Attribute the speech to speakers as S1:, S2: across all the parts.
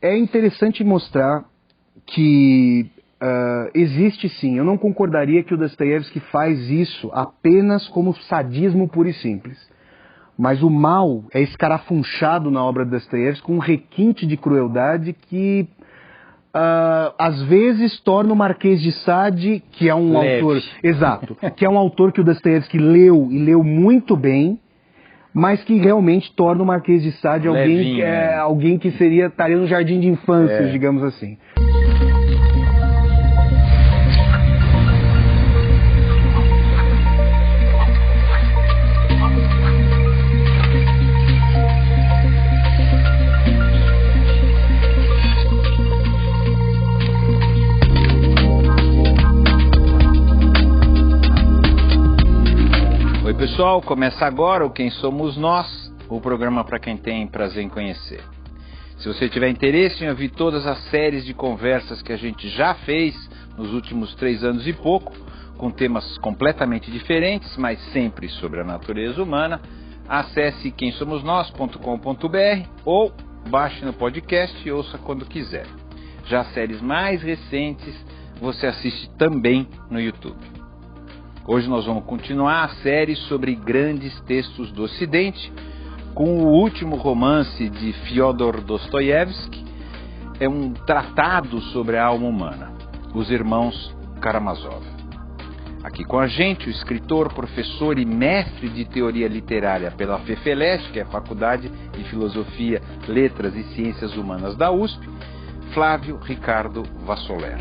S1: é interessante mostrar que existe sim. Eu não concordaria que o Dostoiévski faz isso apenas como sadismo puro e simples. Mas o mal é escarafunchado na obra de Dostoiévski com um requinte de crueldade que às vezes torna o Marquês de Sade, que é um autor... Exato. Que é um autor que o Dostoiévski leu e leu muito bem, mas que realmente torna o Marquês de Sade alguém que estaria no jardim de infância, digamos assim.
S2: Oi pessoal, começa agora o Quem Somos Nós, o programa para quem tem prazer em conhecer. Se você tiver interesse em ouvir todas as séries de conversas que a gente já fez nos últimos 3 anos e pouco, com temas completamente diferentes, mas sempre sobre a natureza humana, acesse quemsomosnós.com.br ou baixe no podcast e ouça quando quiser. Já as séries mais recentes você assiste também no YouTube. Hoje nós vamos continuar a série sobre grandes textos do Ocidente, com o último romance de Fyodor Dostoiévski, é um tratado sobre a alma humana, Os Irmãos Karamazov. Aqui com a gente o escritor, professor e mestre de teoria literária pela FEFELESH, que é a Faculdade de Filosofia, Letras e Ciências Humanas da USP, Flávio Ricardo Vassoler.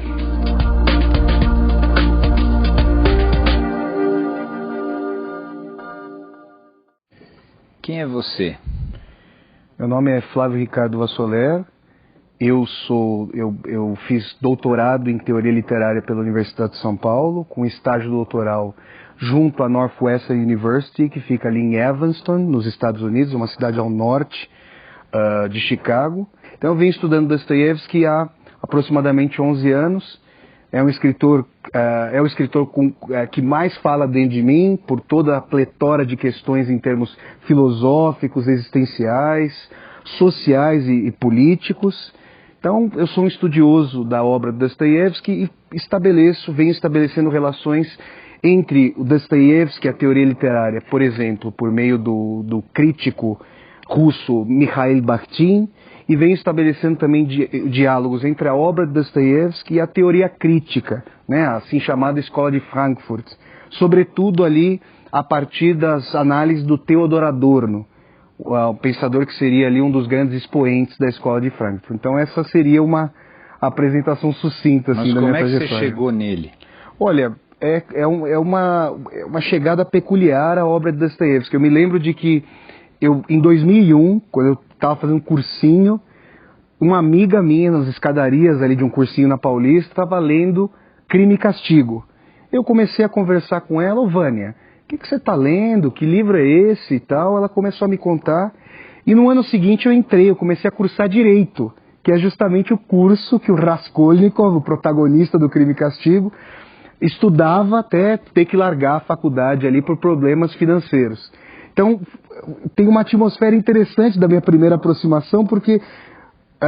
S2: Quem é você?
S1: Meu nome é Flávio Ricardo Vassoler. Eu fiz doutorado em teoria literária pela Universidade de São Paulo, com estágio doutoral junto à Northwestern University, que fica ali em Evanston, nos Estados Unidos, uma cidade ao norte de Chicago. Então eu venho estudando Dostoiévski há aproximadamente 11 anos. É o escritor que mais fala dentro de mim, por toda a pletora de questões em termos filosóficos, existenciais, sociais e políticos. Então, eu sou um estudioso da obra de Dostoiévski e venho estabelecendo relações entre o Dostoiévski e a teoria literária, por exemplo, por meio do crítico russo Mikhail Bakhtin, e vem estabelecendo também diálogos entre a obra de Dostoiévski e a teoria crítica, né, assim chamada Escola de Frankfurt, sobretudo ali a partir das análises do Theodor Adorno, o pensador que seria ali um dos grandes expoentes da Escola de Frankfurt. Então essa seria uma apresentação sucinta assim, da minha trajetória.
S2: Mas como é que você chegou nele?
S1: Olha, é uma chegada peculiar à obra de Dostoiévski. Eu me lembro de que em 2001, quando eu estava fazendo um cursinho, uma amiga minha nas escadarias ali de um cursinho na Paulista estava lendo Crime e Castigo. Eu comecei a conversar com ela: ô Vânia, o que você está lendo? Que livro é esse e tal? Ela começou a me contar e no ano seguinte eu comecei a cursar Direito, que é justamente o curso que o Raskolnikov, o protagonista do Crime e Castigo, estudava até ter que largar a faculdade ali por problemas financeiros. Então, tem uma atmosfera interessante da minha primeira aproximação, porque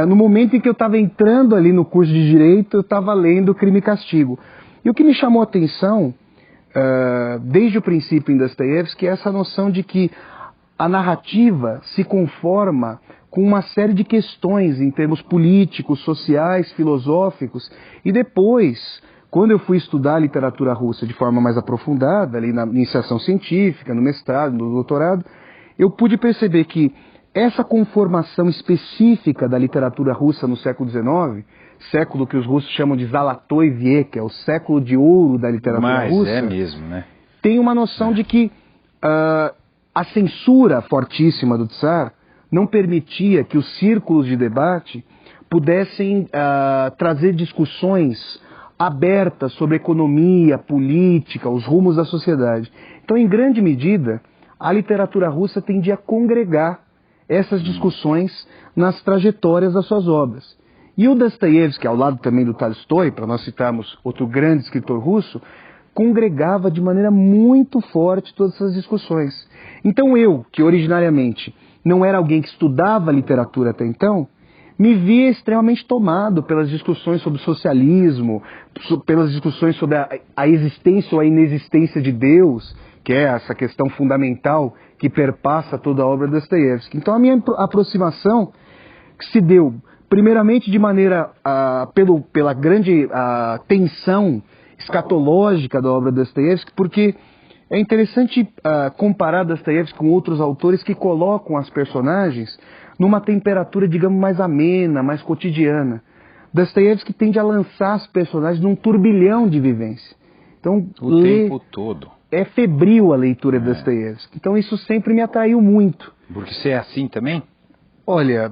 S1: no momento em que eu estava entrando ali no curso de Direito, eu estava lendo Crime e Castigo. E o que me chamou a atenção, desde o princípio em Dostoiévski, é essa noção de que a narrativa se conforma com uma série de questões em termos políticos, sociais, filosóficos, e depois, quando eu fui estudar a literatura russa de forma mais aprofundada, ali na iniciação científica, no mestrado, no doutorado, eu pude perceber que essa conformação específica da literatura russa no século XIX, século que os russos chamam de Zalaтой Vek, é o século de ouro da literatura russa,
S2: é mesmo, né?
S1: Tem uma noção de que a censura fortíssima do Tsar não permitia que os círculos de debate pudessem trazer discussões abertas sobre economia, política, os rumos da sociedade. Então, em grande medida, a literatura russa tendia a congregar essas discussões nas trajetórias das suas obras. E o Dostoiévski, ao lado também do Tolstói, para nós citarmos outro grande escritor russo, congregava de maneira muito forte todas essas discussões. Então eu, que originariamente não era alguém que estudava literatura até então, me via extremamente tomado pelas discussões sobre socialismo, pelas discussões sobre a existência ou a inexistência de Deus, que é essa questão fundamental que perpassa toda a obra de Dostoiévski. Então a minha aproximação se deu, primeiramente, de maneira pela grande tensão escatológica da obra de Dostoiévski, porque é interessante comparar Dostoiévski com outros autores que colocam as personagens numa temperatura, digamos, mais amena, mais cotidiana. Dostoiévski tende a lançar as personagens num turbilhão de vivência. Então,
S2: o tempo todo.
S1: É febril a leitura de Dostoiévski. Então isso sempre me atraiu muito.
S2: Porque você é assim também?
S1: Olha,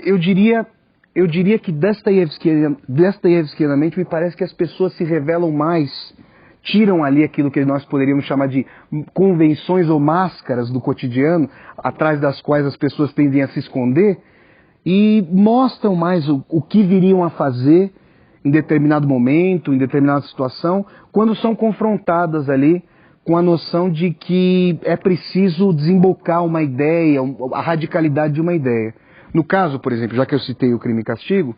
S1: eu diria que Dostoiévskianamente me parece que as pessoas se revelam mais, tiram ali aquilo que nós poderíamos chamar de convenções ou máscaras do cotidiano, atrás das quais as pessoas tendem a se esconder, e mostram mais o que viriam a fazer em determinado momento, em determinada situação, quando são confrontadas ali com a noção de que é preciso desembocar uma ideia, a radicalidade de uma ideia. No caso, por exemplo, já que eu citei o Crime e Castigo,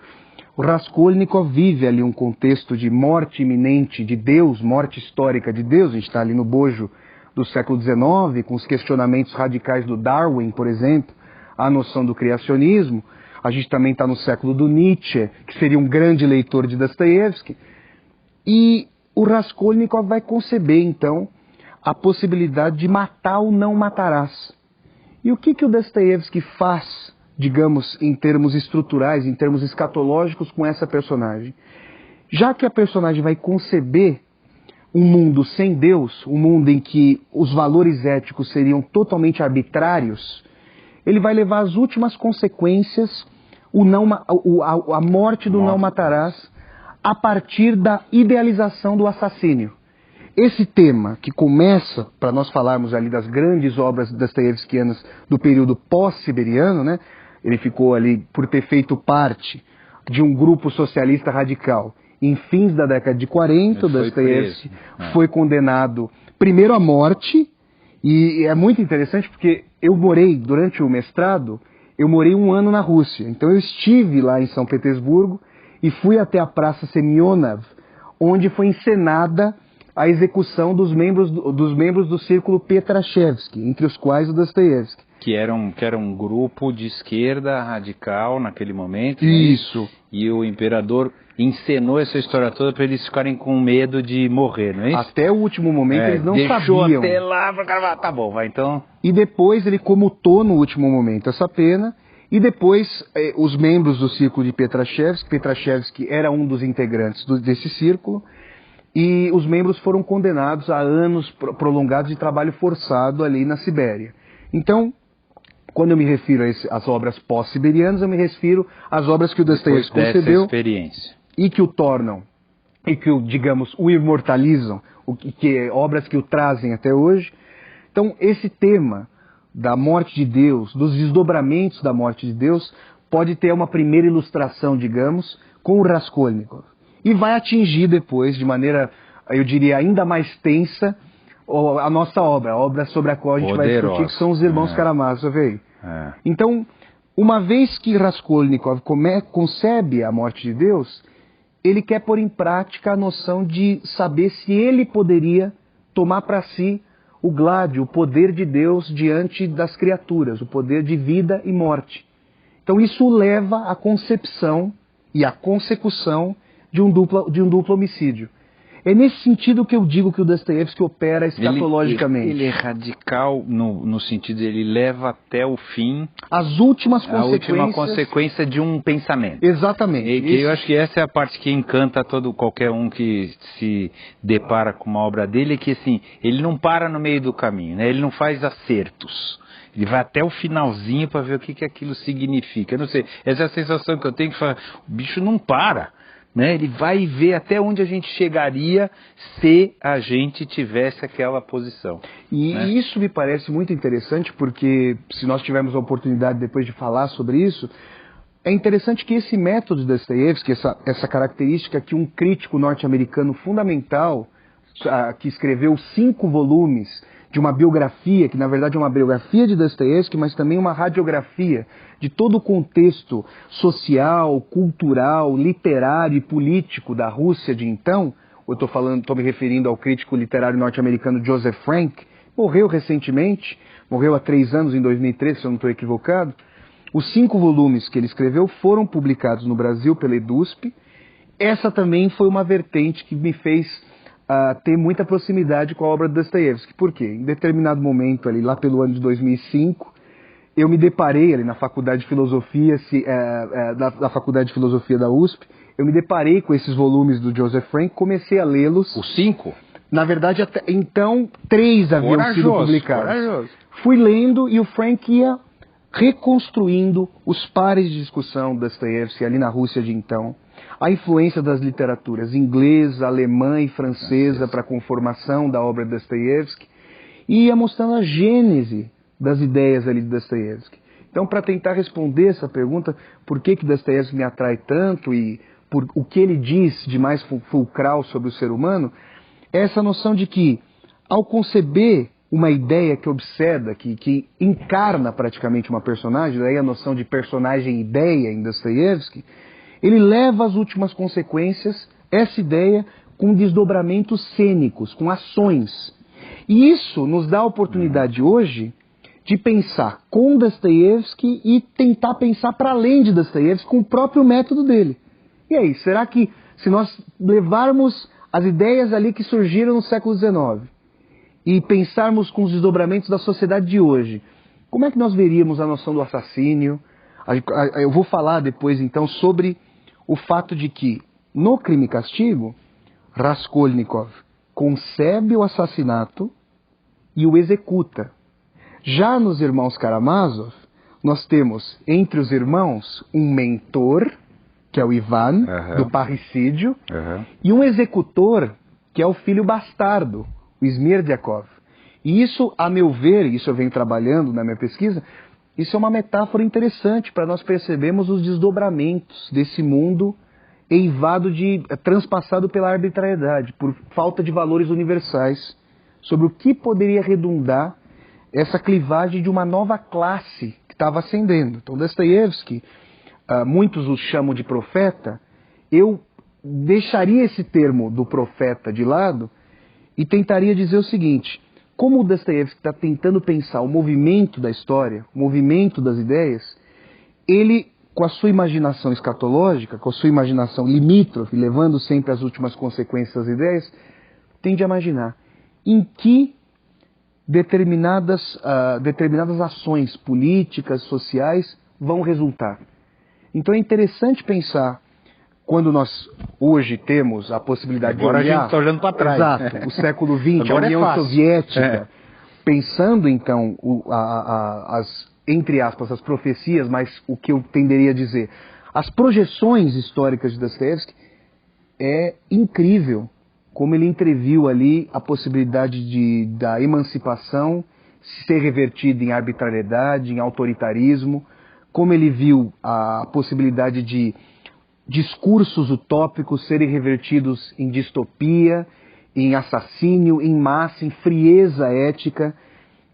S1: o Raskolnikov vive ali um contexto de morte iminente de Deus, morte histórica de Deus. A gente está ali no bojo do século XIX, com os questionamentos radicais do Darwin, por exemplo, a noção do criacionismo. A gente também está no século do Nietzsche, que seria um grande leitor de Dostoiévski. E o Raskolnikov vai conceber, então, a possibilidade de matar ou não matarás. E o que o Dostoiévski faz, digamos, em termos estruturais, em termos escatológicos, com essa personagem? Já que a personagem vai conceber um mundo sem Deus, um mundo em que os valores éticos seriam totalmente arbitrários, ele vai levar às últimas consequências a morte do não matarás a partir da idealização do assassínio. Esse tema, que começa, para nós falarmos ali das grandes obras dostoiévskianas do período pós-siberiano, né? Ele ficou ali por ter feito parte de um grupo socialista radical. Em fins da década de 40, o Dostoiévski foi condenado primeiro à morte, e é muito interessante porque eu morei, durante o mestrado, eu morei 1 ano na Rússia. Então eu estive lá em São Petersburgo e fui até a Praça Semyonov, onde foi encenada a execução dos membros do círculo Petrashevsky, entre os quais o Dostoiévski.
S2: Que era um grupo de esquerda radical naquele momento.
S1: Isso.
S2: Né? E o imperador encenou essa história toda para eles ficarem com medo de morrer, não é isso?
S1: Até o último momento eles não
S2: deixou
S1: sabiam.
S2: Até lá, tá bom, vai então.
S1: E depois ele comutou no último momento essa pena, e depois os membros do círculo de Petrashevsky era um dos integrantes desse círculo, e os membros foram condenados a anos prolongados de trabalho forçado ali na Sibéria. Então, quando eu me refiro às obras pós-siberianas, eu me refiro às obras que o Dostoiévski concebeu e que o tornam, e que o imortalizam, obras que o trazem até hoje. Então, esse tema da morte de Deus, dos desdobramentos da morte de Deus, pode ter uma primeira ilustração, digamos, com o Raskolnikov. E vai atingir depois, de maneira, eu diria, ainda mais tensa, a nossa obra, a obra sobre a qual a gente vai discutir, que são os Irmãos Karamazov. Então, uma vez que Raskolnikov concebe a morte de Deus, ele quer pôr em prática a noção de saber se ele poderia tomar para si o gládio, o poder de Deus diante das criaturas, o poder de vida e morte. Então isso leva à concepção e à consecução de um duplo homicídio. É nesse sentido que eu digo que o Dostoiévski opera escatologicamente.
S2: Ele é radical no sentido de ele leva até o fim
S1: as últimas consequências.
S2: A última consequência de um pensamento.
S1: Exatamente.
S2: E eu acho que essa é a parte que encanta qualquer um que se depara com uma obra dele, é que assim, ele não para no meio do caminho, né? Ele não faz acertos. Ele vai até o finalzinho para ver o que aquilo significa. Eu não sei, essa é a sensação que eu tenho, que o bicho não para. Né? Ele vai ver até onde a gente chegaria se a gente tivesse aquela posição.
S1: E isso me parece muito interessante, porque se nós tivermos a oportunidade depois de falar sobre isso, é interessante que esse método de Dostoiévski, essa característica que um crítico norte-americano fundamental, que escreveu 5 volumes de uma biografia, que na verdade é uma biografia de Dostoiévski, mas também uma radiografia de todo o contexto social, cultural, literário e político da Rússia de então. Eu estou me referindo ao crítico literário norte-americano Joseph Frank, morreu recentemente, morreu há 3 anos, em 2013, se eu não estou equivocado. Os 5 volumes que ele escreveu foram publicados no Brasil pela EDUSP. Essa também foi uma vertente que me fez ter muita proximidade com a obra de Dostoiévski. Por quê? Em determinado momento, ali, lá pelo ano de 2005, eu me deparei ali na Faculdade de Filosofia, da Faculdade de Filosofia da USP, eu me deparei com esses volumes do Joseph Frank, comecei a lê-los.
S2: Os 5?
S1: Na verdade, então, 3 haviam sido publicados.
S2: Corajoso.
S1: Fui lendo e o Frank ia reconstruindo os pares de discussão de Dostoiévski ali na Rússia de então, a influência das literaturas inglesa, alemã e francesa para a conformação da obra de Dostoiévski, e ia mostrando a gênese das ideias ali de Dostoiévski. Então, para tentar responder essa pergunta, por que Dostoiévski me atrai tanto e por o que ele diz de mais fulcral sobre o ser humano, é essa noção de que, ao conceber uma ideia que obseda, que encarna praticamente uma personagem, daí a noção de personagem-ideia em Dostoiévski, ele leva às últimas consequências essa ideia com desdobramentos cênicos, com ações. E isso nos dá a oportunidade hoje de pensar com Dostoiévski e tentar pensar para além de Dostoiévski com o próprio método dele. E aí, será que se nós levarmos as ideias ali que surgiram no século XIX e pensarmos com os desdobramentos da sociedade de hoje, como é que nós veríamos a noção do assassínio? Eu vou falar depois, então, sobre o fato de que, no Crime e Castigo, Raskolnikov concebe o assassinato e o executa. Já nos Irmãos Karamazov, nós temos, entre os irmãos, um mentor, que é o Ivan, do parricídio, e um executor, que é o filho bastardo, o Smerdyakov. E isso, a meu ver, isso eu venho trabalhando na minha pesquisa, isso é uma metáfora interessante para nós percebermos os desdobramentos desse mundo transpassado pela arbitrariedade, por falta de valores universais, sobre o que poderia redundar essa clivagem de uma nova classe que estava ascendendo. Então, Dostoiévski, muitos o chamam de profeta, eu deixaria esse termo do profeta de lado e tentaria dizer o seguinte: como o Dostoiévski está tentando pensar o movimento da história, o movimento das ideias, ele, com a sua imaginação escatológica, com a sua imaginação limítrofe, levando sempre às últimas consequências das ideias, tende a imaginar em que determinadas ações políticas, sociais, vão resultar. Então é interessante pensar, quando nós hoje temos a possibilidade
S2: agora
S1: de olhar...
S2: a gente está olhando para trás.
S1: Exato, o século XX, a União Soviética, pensando então entre aspas, as profecias, mas o que eu tenderia a dizer, as projeções históricas de Dostoiévski, é incrível como ele entreviu ali a possibilidade da emancipação ser revertida em arbitrariedade, em autoritarismo, como ele viu a possibilidade de discursos utópicos serem revertidos em distopia, em assassínio, em massa, em frieza ética,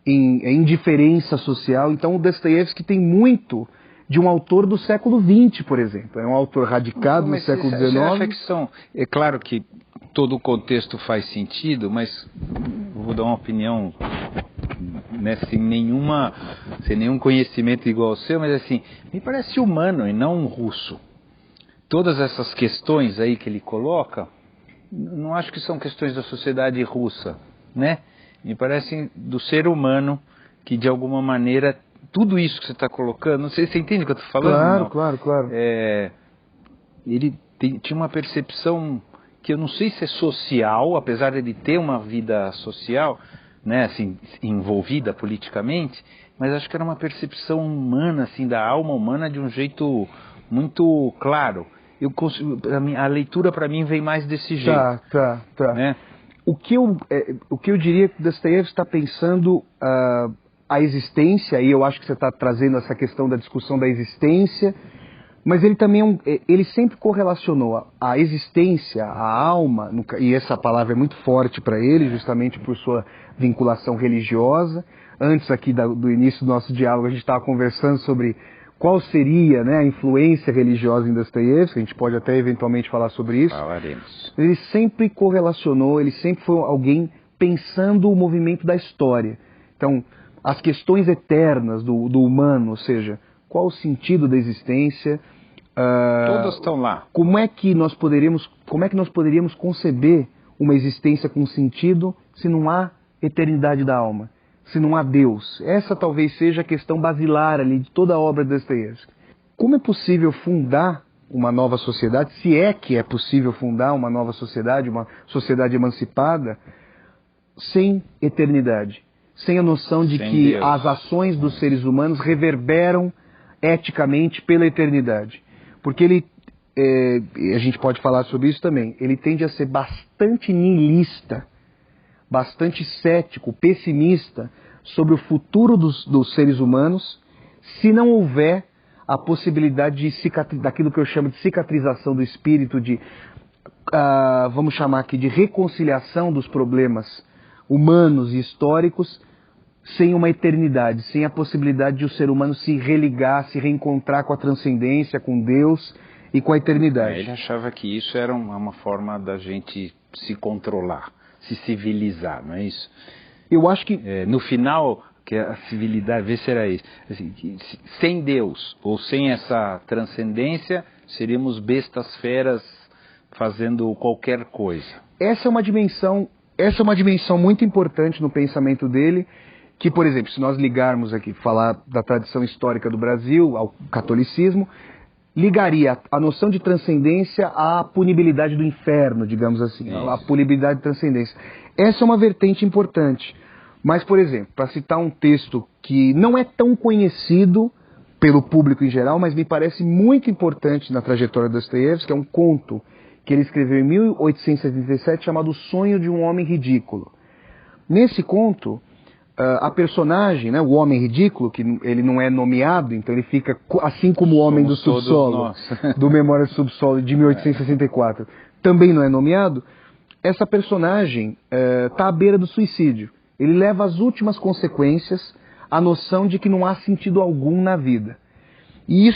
S1: em indiferença social. Então o Dostoiévski tem muito de um autor do século XX, por exemplo. É um autor radicado no século XIX.
S2: Você acha que é claro que todo o contexto faz sentido, mas vou dar uma opinião, né, sem nenhum conhecimento igual ao seu, mas assim, me parece humano e não russo. Todas essas questões aí que ele coloca, não acho que são questões da sociedade russa, né? Me parecem do ser humano que, de alguma maneira, tudo isso que você está colocando, não sei se você entende o que eu estou falando.
S1: Claro.
S2: Ele tinha uma percepção que eu não sei se é social, apesar de ele ter uma vida social, né, assim, envolvida politicamente, mas acho que era uma percepção humana, assim, da alma humana de um jeito muito claro. A leitura para mim vem mais desse jeito.
S1: Tá.
S2: Né?
S1: O que eu diria que Dostoiévski está pensando a existência, e eu acho que você está trazendo essa questão da discussão da existência, Mas ele também ele sempre correlacionou a existência, a alma, e essa palavra é muito forte para ele, justamente por sua vinculação religiosa. Antes aqui do início do nosso diálogo, a gente estava conversando sobre qual seria, né, a influência religiosa em Dostoiévski, a gente pode até eventualmente falar sobre isso.
S2: Falaremos.
S1: Ele sempre correlacionou, ele sempre foi alguém pensando o movimento da história. Então, as questões eternas do humano, ou seja, qual o sentido da existência...
S2: Todas estão lá.
S1: Como é que nós poderíamos conceber uma existência com sentido se não há eternidade da alma, se não há Deus? Essa talvez seja a questão basilar ali de toda a obra de Dostoiévski. Como é possível fundar uma nova sociedade, se é que é possível fundar uma nova sociedade, uma sociedade emancipada, sem eternidade, sem a noção de que
S2: Deus.
S1: as ações dos seres humanos reverberam eticamente pela eternidade? Porque a gente pode falar sobre isso também, ele tende a ser bastante nihilista, bastante cético, pessimista sobre o futuro dos seres humanos, se não houver a possibilidade daquilo que eu chamo de cicatrização do espírito, vamos chamar aqui de reconciliação dos problemas humanos e históricos, sem uma eternidade, sem a possibilidade de o ser humano se religar, se reencontrar com a transcendência, com Deus e com a eternidade.
S2: Ele achava que isso era uma forma da gente se controlar, se civilizar, não é isso?
S1: Eu acho que...
S2: no final, que a civilidade, vê se era isso, assim, sem Deus ou sem essa transcendência, seríamos bestas feras fazendo qualquer coisa.
S1: Essa é uma dimensão muito importante no pensamento dele, que, por exemplo, se nós ligarmos aqui, falar da tradição histórica do Brasil ao catolicismo, ligaria a noção de transcendência à punibilidade do inferno, digamos assim, a punibilidade de transcendência. Essa é uma vertente importante. Mas, por exemplo, para citar um texto que não é tão conhecido pelo público em geral, mas me parece muito importante na trajetória de Dostoiévski, é um conto que ele escreveu em 1877 chamado O Sonho de um Homem Ridículo. Nesse conto, a personagem, né, o homem ridículo, que ele não é nomeado, então ele fica assim como o homem do subsolo, do Memórias do Subsolo de 1864, também não é nomeado. Essa personagem está à beira do suicídio. Ele leva às últimas consequências a noção de que não há sentido algum na vida. E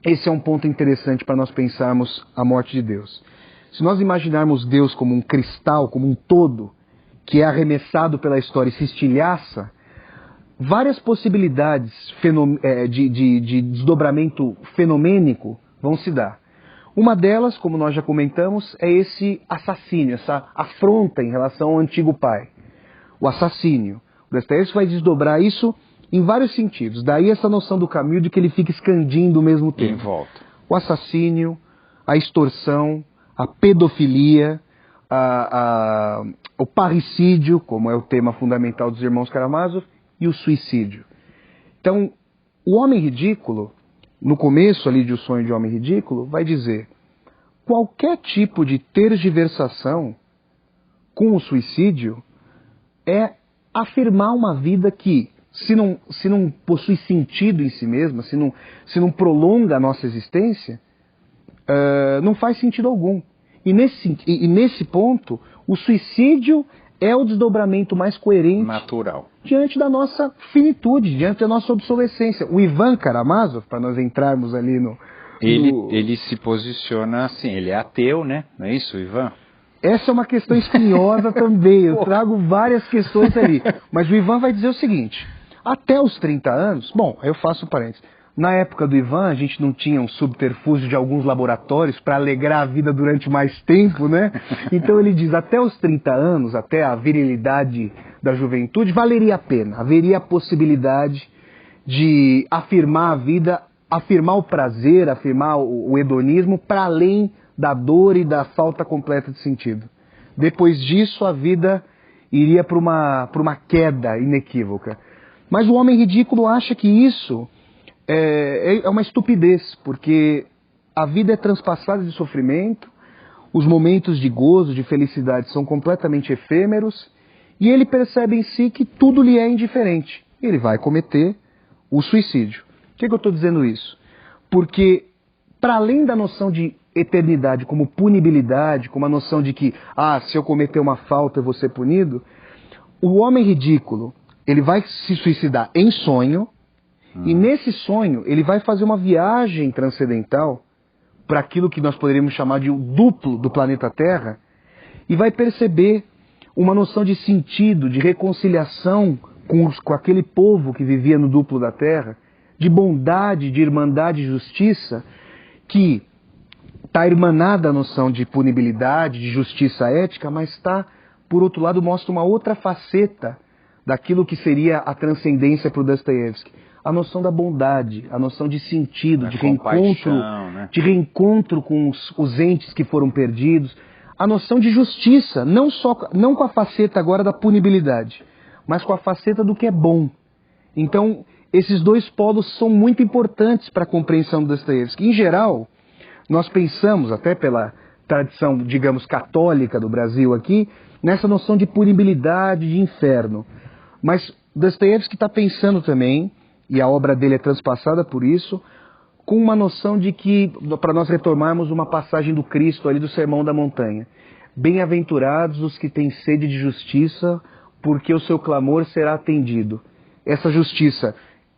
S1: esse é um ponto interessante para nós pensarmos a morte de Deus. Se nós imaginarmos Deus como um cristal, como um todo, que é arremessado pela história e se estilhaça, várias possibilidades de desdobramento fenomênico vão se dar. Uma delas, como nós já comentamos, é esse assassínio, essa afronta em relação ao antigo pai. O assassínio. O Dostoiévski vai desdobrar isso em vários sentidos. Daí essa noção do Camus de que ele fica escandindo ao mesmo tempo.
S2: Em volta.
S1: O assassínio, a extorsão, a pedofilia, o parricídio, como é o tema fundamental dos irmãos Karamazov, e o suicídio. Então, o homem ridículo, no começo ali de O Sonho de Homem Ridículo, vai dizer: qualquer tipo de tergiversação com o suicídio é afirmar uma vida que, se não possui sentido em si mesma, se não prolonga a nossa existência, não faz sentido algum. E nesse ponto, o suicídio é o desdobramento mais coerente,
S2: natural,
S1: diante da nossa finitude, diante da nossa obsolescência. O Ivan Karamazov, para nós entrarmos ali
S2: Ele se posiciona assim, ele é ateu, né? Não é isso, Ivan?
S1: Essa é uma questão espinhosa também, eu trago várias questões ali. Mas o Ivan vai dizer o seguinte: até os 30 anos, bom, eu faço um parênteses, na época do Ivan a gente não tinha um subterfúgio de alguns laboratórios para alegrar a vida durante mais tempo, né? Então ele diz, até os 30 anos, até a virilidade da juventude, valeria a pena, haveria a possibilidade de afirmar a vida, afirmar o prazer, afirmar o hedonismo para além da dor e da falta completa de sentido. Depois disso, a vida iria para uma queda inequívoca. Mas o homem ridículo acha que isso é uma estupidez, porque a vida é transpassada de sofrimento, os momentos de gozo, de felicidade são completamente efêmeros, e ele percebe em si que tudo lhe é indiferente. Ele vai cometer o suicídio. Por que eu estou dizendo isso? Porque para além da noção de eternidade como punibilidade, como a noção de que, se eu cometer uma falta eu vou ser punido, o homem ridículo, ele vai se suicidar em sonho, e nesse sonho ele vai fazer uma viagem transcendental para aquilo que nós poderíamos chamar de o duplo do planeta Terra, e vai perceber uma noção de sentido, de reconciliação com aquele povo que vivia no duplo da Terra, de bondade, de irmandade e justiça, que está irmanada a noção de punibilidade, de justiça ética, mas está, por outro lado, mostra uma outra faceta daquilo que seria a transcendência para o Dostoiévski. A noção da bondade, a noção de sentido, de reencontro com os entes que foram perdidos, a noção de justiça, não com a faceta agora da punibilidade, mas com a faceta do que é bom. Então, esses dois polos são muito importantes para a compreensão do Dostoiévski. Em geral, nós pensamos, até pela tradição, digamos, católica do Brasil aqui, nessa noção de punibilidade, de inferno. Mas Dostoiévski está pensando também, e a obra dele é transpassada por isso, com uma noção de que, para nós retomarmos uma passagem do Cristo ali do Sermão da Montanha, bem-aventurados os que têm sede de justiça, porque o seu clamor será atendido. Essa justiça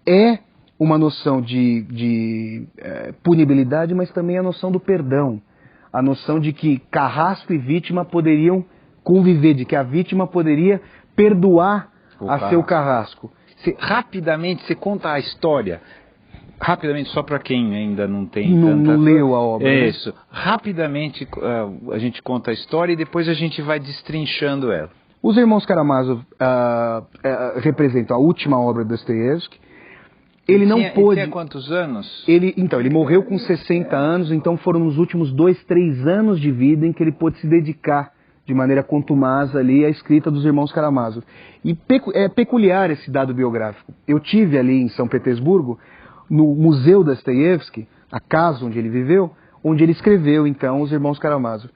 S1: é uma noção de punibilidade, mas também a noção do perdão. A noção de que carrasco e vítima poderiam conviver, de que a vítima poderia perdoar a seu carrasco.
S2: Rapidamente, você conta a história. Rapidamente, só para quem ainda não tem
S1: não leu a obra.
S2: Isso. Né? Rapidamente a gente conta a história e depois a gente vai destrinchando ela.
S1: Os irmãos Karamazov representam a última obra de Dostoiévski. Ele não pôde...
S2: Ele tinha quantos anos?
S1: Ele morreu com 60 anos, então foram nos últimos 2-3 anos de vida em que ele pôde se dedicar de maneira contumaz ali à escrita dos irmãos Karamazov. E é peculiar esse dado biográfico. Eu tive ali em São Petersburgo, no Museu Dostoiévski, a casa onde ele viveu, onde ele escreveu então os irmãos Karamazov.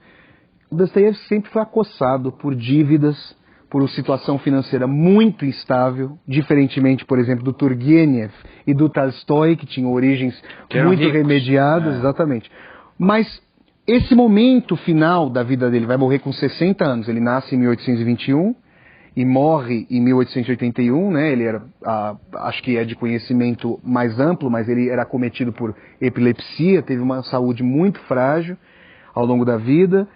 S1: O Dostoiévski sempre foi acossado por dívidas, por uma situação financeira muito instável, diferentemente, por exemplo, do Turgenev e do Tolstói, que tinham origens muito remediadas, exatamente. Mas esse momento final da vida dele, vai morrer com 60 anos, ele nasce em 1821 e morre em 1881, né? Ele era, acho que é de conhecimento mais amplo, mas ele era acometido por epilepsia, teve uma saúde muito frágil ao longo da vida.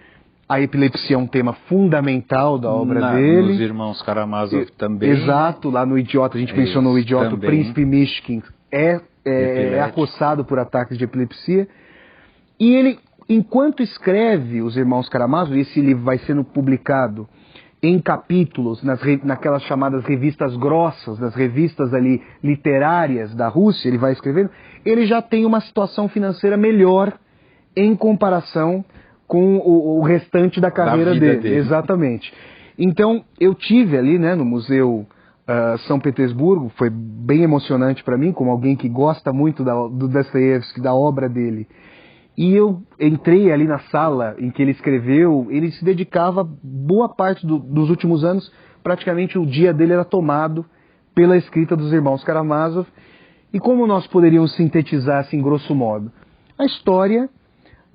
S1: A epilepsia é um tema fundamental da obra dele.
S2: Nos irmãos Karamazov também.
S1: Exato, lá no Idiota, a gente mencionou o Idiota, também. O príncipe Mishkin é acossado por ataques de epilepsia. E ele, enquanto escreve os irmãos Karamazov, esse livro vai sendo publicado em capítulos, naquelas chamadas revistas grossas, nas revistas ali literárias da Rússia, ele vai escrevendo, ele já tem uma situação financeira melhor em comparação com o restante da carreira dele. Exatamente. Então, eu tive ali, né, no Museu São Petersburgo, foi bem emocionante para mim, como alguém que gosta muito do Dostoiévski, da obra dele. E eu entrei ali na sala em que ele escreveu, ele se dedicava, boa parte dos últimos anos, praticamente o dia dele era tomado pela escrita dos irmãos Karamazov. E como nós poderíamos sintetizar assim, grosso modo? A história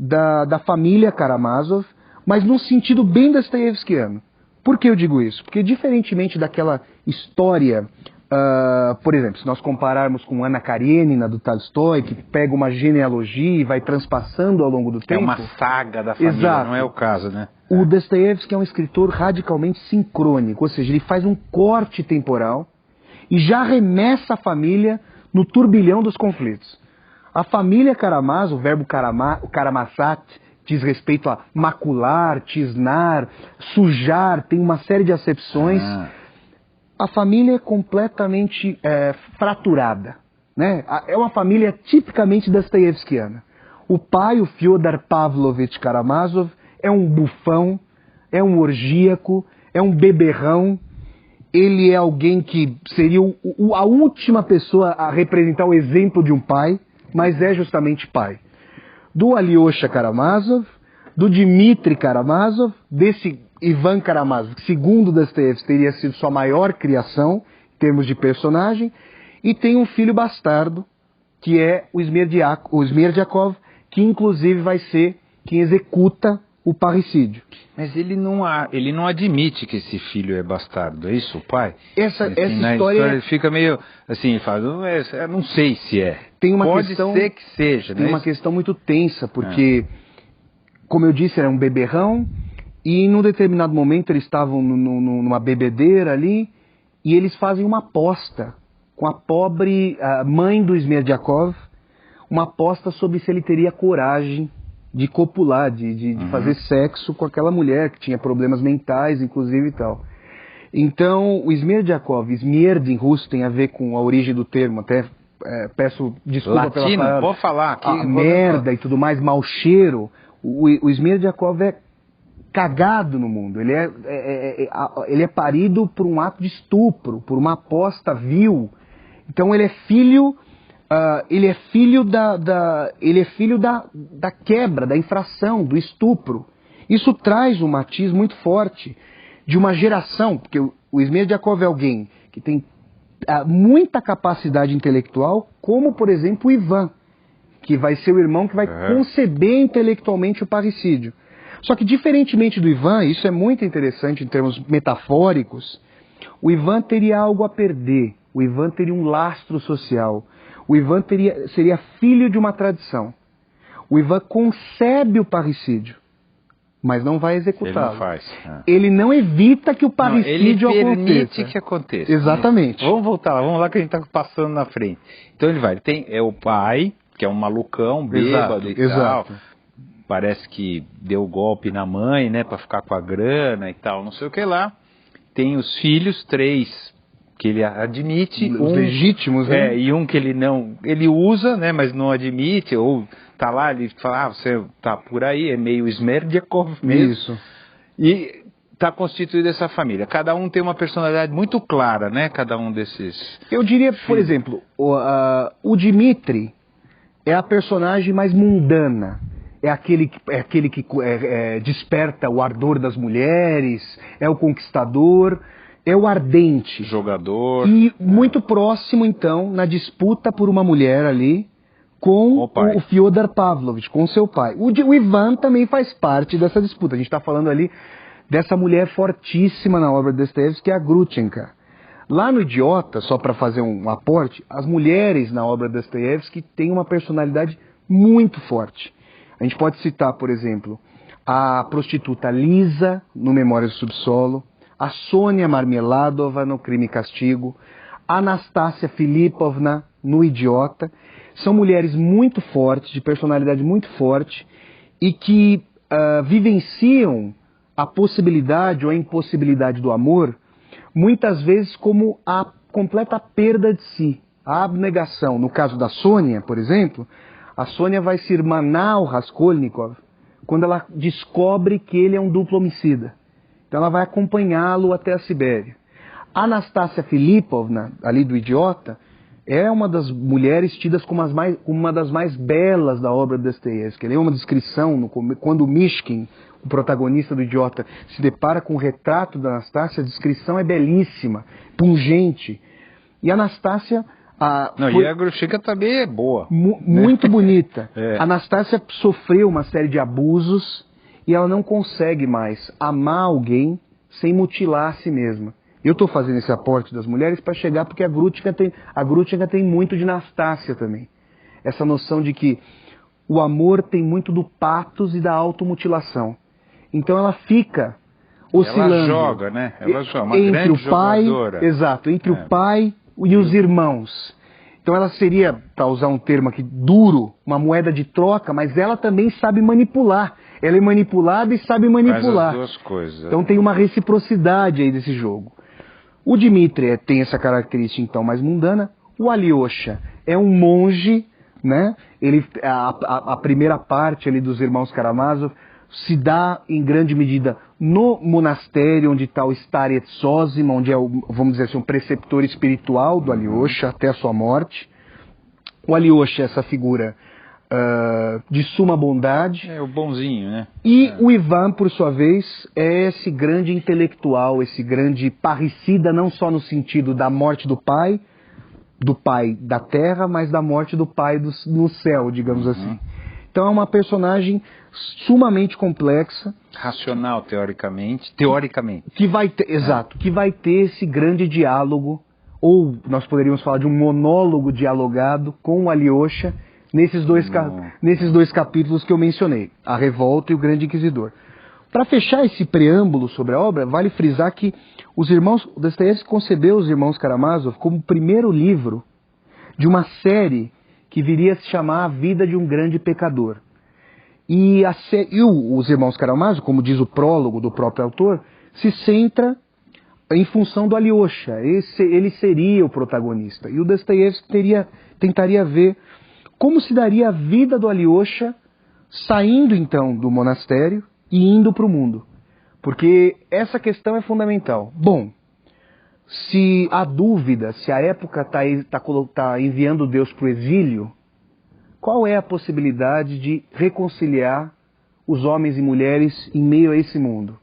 S1: da família Karamazov, mas num sentido bem dostoiévskiano. Por que eu digo isso? Porque diferentemente daquela história, por exemplo, se nós compararmos com Ana Karenina do Tolstói, que pega uma genealogia e vai transpassando ao longo do tempo.
S2: É uma saga da família, exato. Não é o caso, né?
S1: O Dostoiévski é um escritor radicalmente sincrônico, ou seja, ele faz um corte temporal e já remessa a família no turbilhão dos conflitos. A família Karamazov, o verbo karamassat, diz respeito a macular, tisnar, sujar, tem uma série de acepções. A família é completamente fraturada, né? É uma família tipicamente dostoiévskiana. O pai, o Fyodor Pavlovich Karamazov, é um bufão, é um orgíaco, é um beberrão. Ele é alguém que seria a última pessoa a representar o exemplo de um pai, mas é justamente pai. Do Alyosha Karamazov, do Dmitry Karamazov, desse Ivan Karamazov, que segundo Dostoiévski teria sido sua maior criação, em termos de personagem, e tem um filho bastardo, que é o Smerdyakov, que inclusive vai ser quem executa o parricídio.
S2: Mas ele não admite que esse filho é bastardo, é isso, o pai?
S1: Essa
S2: Na
S1: história
S2: ele fica meio assim, ele fala, não sei se é.
S1: tem uma
S2: Pode
S1: questão,
S2: ser que seja,
S1: tem
S2: né?
S1: uma questão muito tensa, porque, como eu disse, era um beberrão, e num determinado momento eles estavam numa bebedeira ali, e eles fazem uma aposta com a pobre mãe do Smerdyakov, uma aposta sobre se ele teria coragem de copular, de fazer sexo com aquela mulher que tinha problemas mentais, inclusive e tal. Então, o Smerdyakov, Smerd em russo tem a ver com a origem do termo, até peço desculpa
S2: Latino,
S1: pela palavra.
S2: vou falar aqui.
S1: Merda e tudo mais, mau cheiro. O Smerdyakov é cagado no mundo. Ele é parido por um ato de estupro, por uma aposta vil. Então ele é filho da quebra, da infração, do estupro. Isso traz um matiz muito forte de uma geração, porque o Smerdyakov é alguém que tem muita capacidade intelectual, como, por exemplo, o Ivan, que vai ser o irmão que vai conceber intelectualmente o parricídio. Só que, diferentemente do Ivan, isso é muito interessante em termos metafóricos, o Ivan teria algo a perder, o Ivan teria um lastro social, o Ivan seria filho de uma tradição. O Ivan concebe o parricídio, mas não vai executá-lo.
S2: Ele não faz.
S1: Ele não evita que o parricídio aconteça.
S2: Ele permite que aconteça.
S1: Exatamente.
S2: Vamos voltar lá, vamos lá que a gente está passando na frente. Então ele tem o pai, que é um malucão, bêbado e tal. Parece que deu golpe na mãe, né, para ficar com a grana e tal, não sei o que lá. Tem os filhos, 3 que ele admite,
S1: os legítimos, né?
S2: E um que ele usa, né, mas não admite, ou tá lá, ele fala, você tá por aí, é meio Smerdyakov mesmo.
S1: Isso.
S2: E tá constituída essa família. Cada um tem uma personalidade muito clara, né, cada um desses.
S1: Eu diria, por exemplo, o Dmitri é a personagem mais mundana. É aquele que desperta o ardor das mulheres, é o conquistador, é o ardente.
S2: Jogador.
S1: E muito próximo, então, na disputa por uma mulher ali, com o Fyodor Pavlovich, com seu pai. O Ivan também faz parte dessa disputa. A gente está falando ali dessa mulher fortíssima na obra de Dostoiévski, que é a Grutchenka. Lá no Idiota, só para fazer um aporte, as mulheres na obra de Dostoiévski têm uma personalidade muito forte. A gente pode citar, por exemplo, a prostituta Lisa, no Memórias do Subsolo, a Sônia Marmeladova, no Crime e Castigo, a Anastácia Filipovna, no Idiota. São mulheres muito fortes, de personalidade muito forte, e que vivenciam a possibilidade ou a impossibilidade do amor, muitas vezes como a completa perda de si, a abnegação. No caso da Sônia, por exemplo, a Sônia vai se irmanar ao Raskolnikov quando ela descobre que ele é um duplo homicida. Então ela vai acompanhá-lo até a Sibéria. A Anastácia Filipovna, ali do Idiota, é uma das mulheres tidas como uma das mais belas da obra de Dostoiévski. Ele é uma descrição, quando o Mishkin, o protagonista do Idiota, se depara com o retrato da Anastácia, a descrição é belíssima, pungente. E a Anastácia...
S2: E a Grutchenka também é boa.
S1: Muito bonita. A Anastácia sofreu uma série de abusos e ela não consegue mais amar alguém sem mutilar a si mesma. Eu estou fazendo esse aporte das mulheres para chegar, porque a Grutchenka tem muito de Nastácia também. Essa noção de que o amor tem muito do patos e da automutilação. Então ela fica oscilando.
S2: Ela joga, né? Ela joga, uma
S1: entre
S2: grande
S1: o pai,
S2: jogadora.
S1: exato, entre o pai e os irmãos. Então ela seria, para usar um termo aqui, duro, uma moeda de troca, mas ela também sabe manipular. Ela é manipulada e sabe manipular.
S2: Faz as duas coisas.
S1: Então tem uma reciprocidade aí desse jogo. O Dmitri tem essa característica então mais mundana. O Alyosha é um monge, né? A primeira parte ali dos irmãos Karamazov se dá em grande medida no monastério onde está o Starets Zosima, onde é vamos dizer assim, um preceptor espiritual do Alyosha até a sua morte. O Alyosha é essa figura de suma bondade.
S2: É o bonzinho, né?
S1: E o Ivan, por sua vez, é esse grande intelectual, esse grande parricida, não só no sentido da morte do pai da terra, mas da morte do pai no céu, digamos assim. Então Então é uma personagem sumamente complexa.
S2: Racional, teoricamente.
S1: Que vai ter, exato, que vai ter esse grande diálogo, ou nós poderíamos falar de um monólogo dialogado com o Alyosha nesses dois capítulos que eu mencionei, A Revolta e o Grande Inquisidor. Para fechar esse preâmbulo sobre a obra, vale frisar que Dostoiévski concebeu os Irmãos Karamazov como o primeiro livro de uma série que viria a se chamar A Vida de um Grande Pecador. E os Irmãos Karamazov, como diz o prólogo do próprio autor, se centra em função do Alyosha. Ele seria o protagonista. E o Dostoiévski tentaria ver como se daria a vida do Alyosha saindo então do monastério e indo para o mundo. Porque essa questão é fundamental. Bom, se há dúvida, se a época está enviando Deus para o exílio, qual é a possibilidade de reconciliar os homens e mulheres em meio a esse mundo?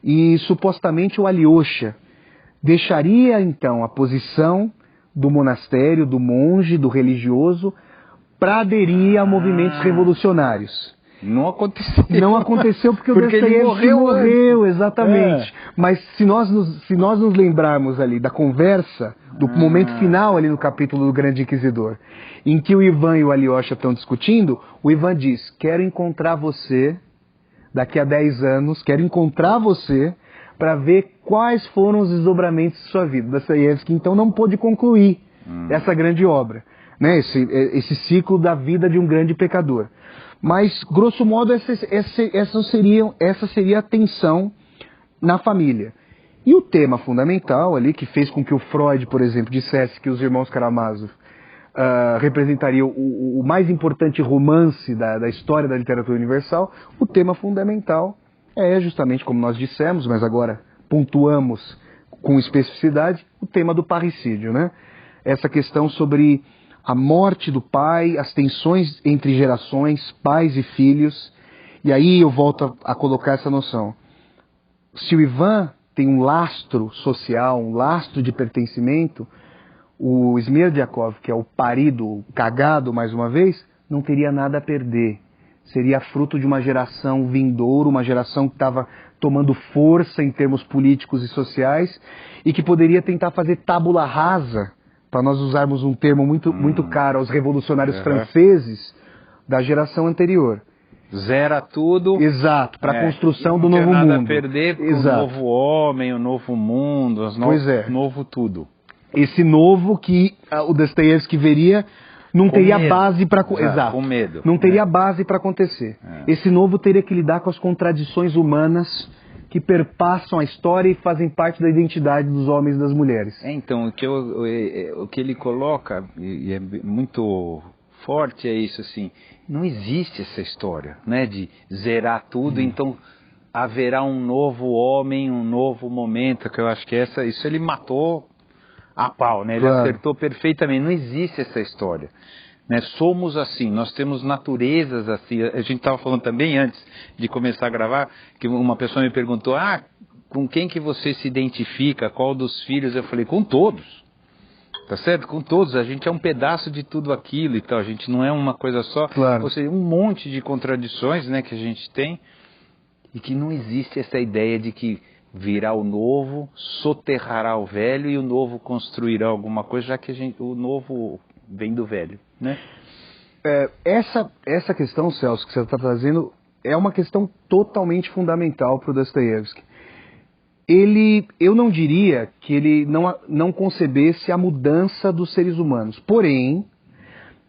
S1: E supostamente o Alyosha deixaria então a posição do monastério, do monge, do religioso, para aderir a movimentos revolucionários.
S2: Não aconteceu.
S1: Não aconteceu porque o Dostoiévski morreu, exatamente. Mas se nós nos lembrarmos ali da conversa, do momento final ali no capítulo do Grande Inquisidor, em que o Ivan e o Alyosha estão discutindo, o Ivan diz: quero encontrar você daqui a 10 anos, quero encontrar você para ver quais foram os desdobramentos de sua vida. Dostoiévski então não pôde concluir essa grande obra, né? Esse ciclo da vida de um grande pecador. Mas, grosso modo, essa seria a tensão na família. E o tema fundamental ali, que fez com que o Freud, por exemplo, dissesse que os Irmãos Karamazov representariam o mais importante romance da história da literatura universal, o tema fundamental é justamente, como nós dissemos, mas agora pontuamos com especificidade, o tema do parricídio, né? Essa questão sobre a morte do pai, as tensões entre gerações, pais e filhos. E aí eu volto a colocar essa noção. Se o Ivan tem um lastro social, um lastro de pertencimento, o Smerdyakov, que é o parido, cagado mais uma vez, não teria nada a perder. Seria fruto de uma geração vindoura, uma geração que estava tomando força em termos políticos e sociais e que poderia tentar fazer tábula rasa, para nós usarmos um termo muito caro aos revolucionários franceses da geração anterior.
S2: Zera tudo.
S1: Exato, para a construção do novo mundo.
S2: Não tem nada a perder com o novo homem, o novo mundo, o novo tudo.
S1: Esse novo que o Dostoiévski veria não teria base para... Exato,
S2: com medo.
S1: Não teria base para acontecer. Esse novo teria que lidar com as contradições humanas que perpassam a história e fazem parte da identidade dos homens e das mulheres.
S2: Então, o que ele coloca, e é muito forte, é isso assim, não existe essa história, né, de zerar tudo, então haverá um novo homem, um novo momento, que eu acho que isso ele matou a pau, né, ele acertou perfeitamente, não existe essa história. Né, somos assim, nós temos naturezas assim. A gente estava falando também antes de começar a gravar, que uma pessoa me perguntou, com quem que você se identifica, qual dos filhos? Eu falei, com todos, tá certo? Com todos, a gente é um pedaço de tudo aquilo e tal, a gente não é uma coisa só, ou seja, um monte de contradições, né, que a gente tem, e que não existe essa ideia de que virá o novo, soterrará o velho e o novo construirá alguma coisa, já que o novo vem do velho, né?
S1: Essa questão, Celso, que você está trazendo, é uma questão totalmente fundamental para o Dostoiévski. Eu não diria que ele não concebesse a mudança dos seres humanos, porém,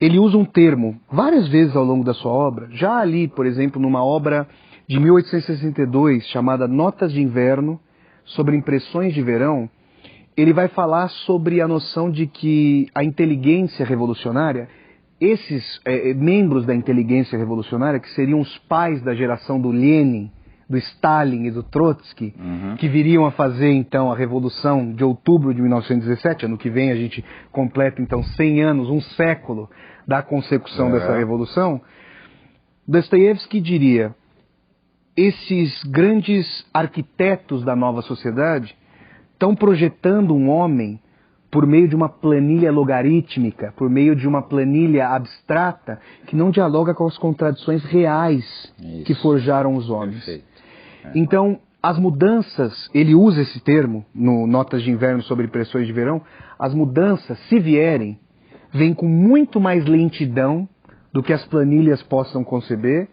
S1: ele usa um termo várias vezes ao longo da sua obra, já ali, por exemplo, numa obra de 1862, chamada Notas de Inverno, sobre impressões de verão, ele vai falar sobre a noção de que a inteligência revolucionária, esses membros da inteligência revolucionária, que seriam os pais da geração do Lenin, do Stalin e do Trotsky, que viriam a fazer então a Revolução de Outubro de 1917, ano que vem a gente completa então 100 anos, um século da consecução dessa Revolução, Dostoiévski diria, esses grandes arquitetos da nova sociedade estão projetando um homem por meio de uma planilha logarítmica, por meio de uma planilha abstrata, que não dialoga com as contradições reais que forjaram os homens.
S2: Perfeito.
S1: Então, as mudanças, ele usa esse termo no Notas de Inverno sobre Impressões de Verão, as mudanças, se vierem, vêm com muito mais lentidão do que as planilhas possam conceber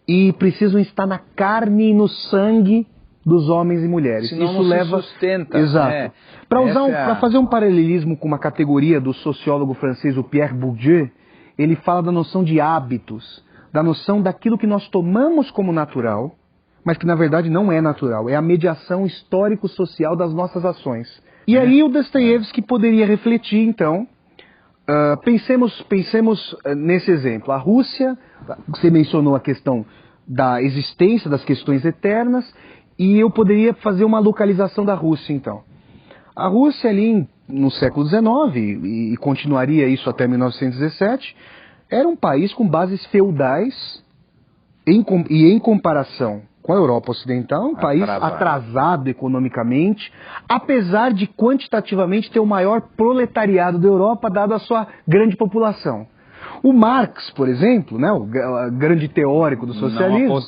S1: e precisam estar na carne e no sangue dos homens e mulheres.
S2: Senão
S1: Isso
S2: não
S1: leva...
S2: se sustenta.
S1: Exato. Para fazer um paralelismo com uma categoria do sociólogo francês, o Pierre Bourdieu, ele fala da noção de hábitos, da noção daquilo que nós tomamos como natural, mas que na verdade não é natural, é a mediação histórico-social das nossas ações. E aí o Dostoiévski poderia refletir, então, pensemos nesse exemplo. A Rússia, você mencionou a questão da existência, das questões eternas, e eu poderia fazer uma localização da Rússia, então. A Rússia ali no século XIX, e continuaria isso até 1917, era um país com bases feudais, e em comparação com a Europa Ocidental, um país atrasado economicamente, apesar de quantitativamente ter o maior proletariado da Europa, dado a sua grande população. O Marx, por exemplo, né, o grande teórico do socialismo,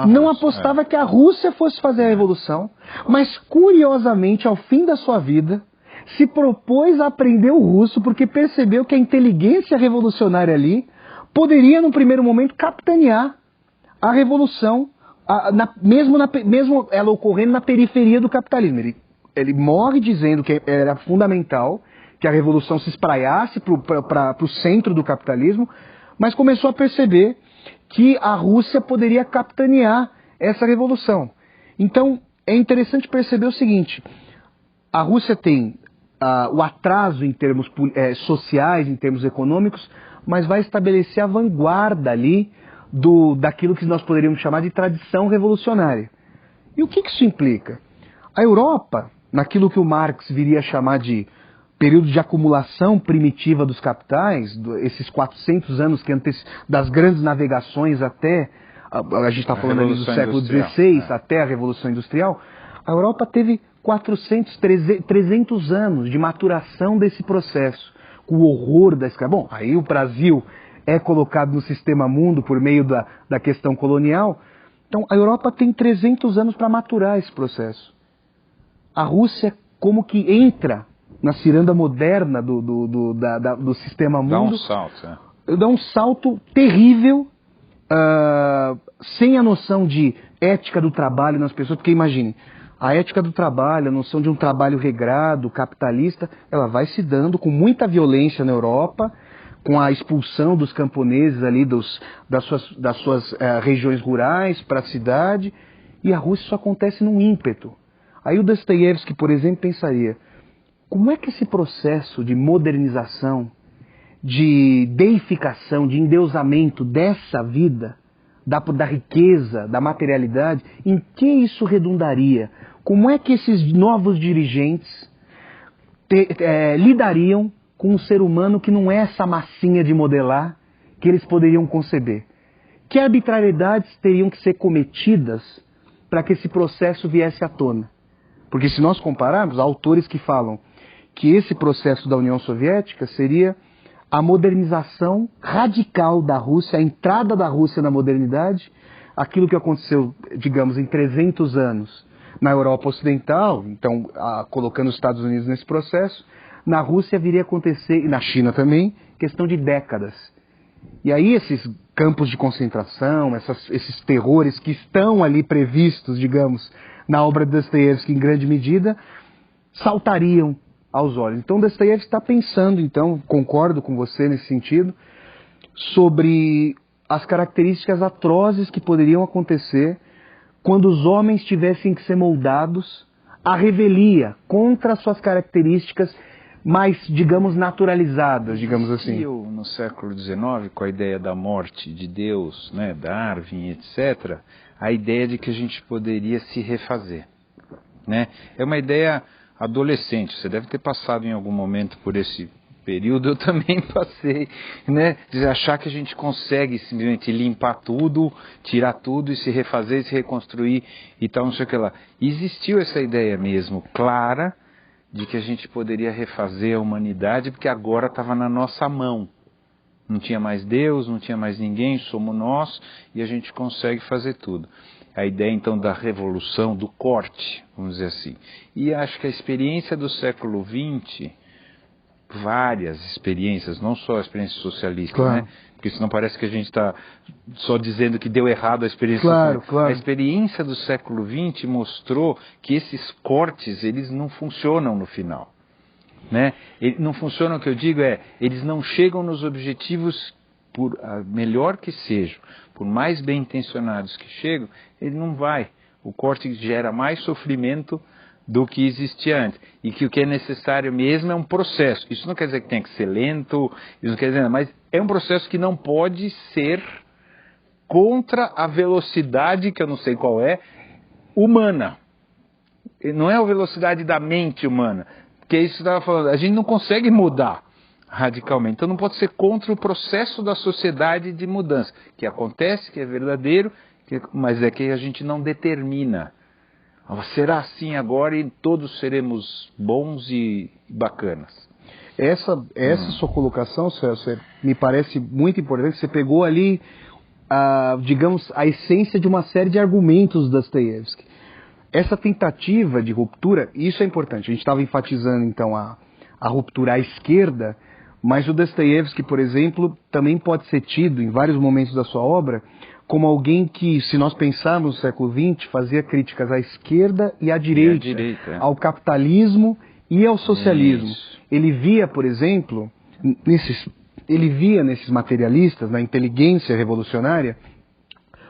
S1: não apostava que a Rússia fosse fazer a revolução, mas curiosamente, ao fim da sua vida, se propôs a aprender o russo porque percebeu que a inteligência revolucionária ali poderia, num primeiro momento, capitanear a revolução, mesmo ela ocorrendo na periferia do capitalismo. Ele morre dizendo que era fundamental que a revolução se espraiasse para o centro do capitalismo, mas começou a perceber que a Rússia poderia capitanear essa revolução. Então, é interessante perceber o seguinte: a Rússia tem o atraso em termos sociais, em termos econômicos, mas vai estabelecer a vanguarda ali daquilo que nós poderíamos chamar de tradição revolucionária. E o que isso implica? A Europa, naquilo que o Marx viria a chamar de período de acumulação primitiva dos capitais, esses 400 anos das grandes navegações até, a gente está falando ali do século XVI, até a Revolução Industrial, a Europa teve 300 anos de maturação desse processo, com o horror da escravidão. Bom, aí o Brasil é colocado no sistema mundo por meio da questão colonial. Então, a Europa tem 300 anos para maturar esse processo. A Rússia, como que entra na ciranda moderna do sistema mundo, dá um salto terrível, sem a noção de ética do trabalho nas pessoas, porque imagine, a ética do trabalho, a noção de um trabalho regrado, capitalista, ela vai se dando com muita violência na Europa, com a expulsão dos camponeses ali das suas regiões rurais para a cidade, e a Rússia isso acontece num ímpeto. Aí o Dostoiévski, por exemplo, pensaria: como é que esse processo de modernização, de deificação, de endeusamento dessa vida, da riqueza, da materialidade, em que isso redundaria? Como é que esses novos dirigentes lidariam com um ser humano que não é essa massinha de modelar que eles poderiam conceber? Que arbitrariedades teriam que ser cometidas para que esse processo viesse à tona? Porque se nós compararmos, há autores que falam que esse processo da União Soviética seria a modernização radical da Rússia, a entrada da Rússia na modernidade, aquilo que aconteceu, digamos, em 300 anos na Europa Ocidental, então colocando os Estados Unidos nesse processo, na Rússia viria a acontecer, e na China também, questão de décadas. E aí esses campos de concentração, esses terrores que estão ali previstos, digamos, na obra de Dostoiévski em grande medida, saltariam aos olhos. Então Dostoiévski está pensando, então, concordo com você nesse sentido, sobre as características atrozes que poderiam acontecer quando os homens tivessem que ser moldados à revelia contra as suas características mais, digamos, naturalizadas, digamos assim.
S2: Eu, no século XIX, com a ideia da morte de Deus, né, Darwin, etc., a ideia de que a gente poderia se refazer, né? É uma ideia adolescente, você deve ter passado em algum momento por esse período, eu também passei, né, de achar que a gente consegue simplesmente limpar tudo, tirar tudo e se refazer, se reconstruir e tal, não sei o que lá. Existiu essa ideia mesmo, clara, de que a gente poderia refazer a humanidade, porque agora estava na nossa mão. Não tinha mais Deus, não tinha mais ninguém, somos nós, e a gente consegue fazer tudo. A ideia, então, da revolução, do corte, vamos dizer assim. E acho que a experiência do século XX, várias experiências, não só a experiência socialista,
S1: claro,
S2: né? Porque senão parece que a gente está só dizendo que deu errado a experiência
S1: socialista.
S2: Claro. A experiência do século XX mostrou que esses cortes, eles não funcionam no final. Né? Não funcionam, o que eu digo eles não chegam nos objetivos, por melhor que sejam, por mais bem intencionados que chegam, ele não vai. O corte gera mais sofrimento do que existia antes. E que o que é necessário mesmo é um processo. Isso não quer dizer que tem que ser lento, isso não quer dizer nada, mas é um processo que não pode ser contra a velocidade, que eu não sei qual é, humana. Não é a velocidade da mente humana. Porque isso que eu estava falando, a gente não consegue mudar radicalmente. Então não pode ser contra o processo da sociedade de mudança, que acontece, que é verdadeiro, mas é que a gente não determina. Será assim agora e todos seremos bons e bacanas.
S1: Essa sua colocação, Celso, me parece muito importante. Você pegou ali, digamos, a essência de uma série de argumentos da Dostoiévski. Essa tentativa de ruptura, isso é importante. A gente estava enfatizando, então, a ruptura à esquerda, mas o Dostoiévski, por exemplo, também pode ser tido, em vários momentos da sua obra, como alguém que, se nós pensarmos no século XX, fazia críticas à esquerda e à direita, ao capitalismo e ao socialismo. Isso. Ele via, por exemplo, nesses materialistas, na inteligência revolucionária,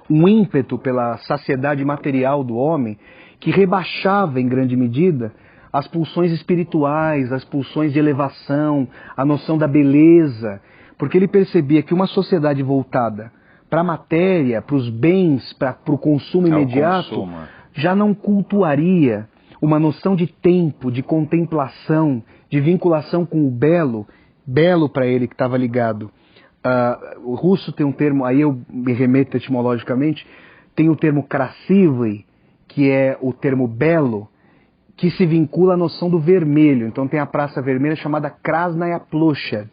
S1: um ímpeto pela saciedade material do homem que rebaixava, em grande medida, as pulsões espirituais, as pulsões de elevação, a noção da beleza, porque ele percebia que uma sociedade voltada para a matéria, para os bens, para o consumo imediato, já não cultuaria uma noção de tempo, de contemplação, de vinculação com o belo para ele que estava ligado. O russo tem um termo, aí eu me remeto etimologicamente, tem o termo krasivый, que é o termo belo, que se vincula à noção do vermelho. Então tem a Praça Vermelha chamada Krasnaya Ploshad.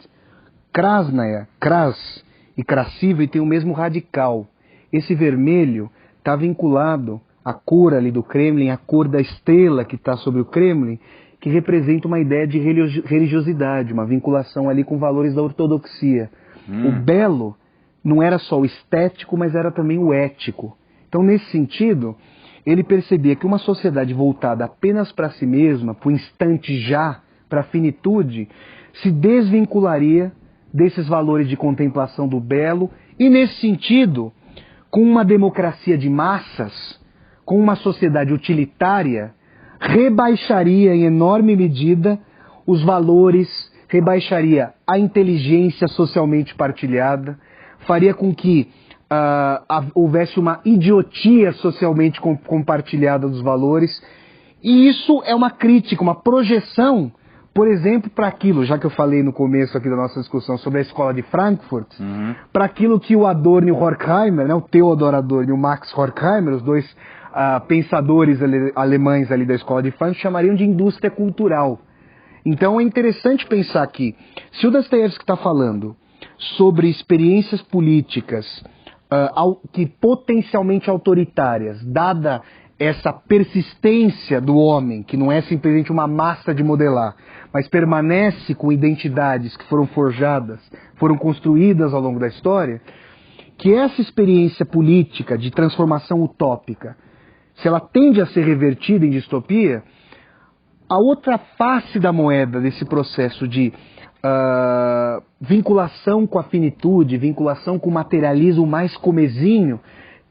S1: Krasnaya, Kras e Krasivый tem o mesmo radical. Esse vermelho está vinculado à cor ali do Kremlin, à cor da estrela que está sobre o Kremlin, que representa uma ideia de religiosidade, uma vinculação ali com valores da ortodoxia. O belo não era só o estético, mas era também o ético. Então, nesse sentido, ele percebia que uma sociedade voltada apenas para si mesma, para o instante já, para a finitude, se desvincularia desses valores de contemplação do belo e, nesse sentido, com uma democracia de massas, com uma sociedade utilitária, rebaixaria em enorme medida os valores, rebaixaria a inteligência socialmente partilhada, faria com que houvesse uma idiotia socialmente compartilhada dos valores. E isso é uma crítica, uma projeção, por exemplo, para aquilo, já que eu falei no começo aqui da nossa discussão sobre a escola de Frankfurt, para aquilo que o Adorno e o Horkheimer, né, o Theodor Adorno e o Max Horkheimer, os dois pensadores alemães ali da escola de Frankfurt, chamariam de indústria cultural. Então é interessante pensar que, se o Dostoiévski está falando sobre experiências políticas que potencialmente autoritárias, dada essa persistência do homem, que não é simplesmente uma massa de modelar, mas permanece com identidades que foram forjadas, foram construídas ao longo da história, que essa experiência política de transformação utópica, se ela tende a ser revertida em distopia, a outra face da moeda desse processo de vinculação com a finitude, vinculação com o materialismo mais comezinho,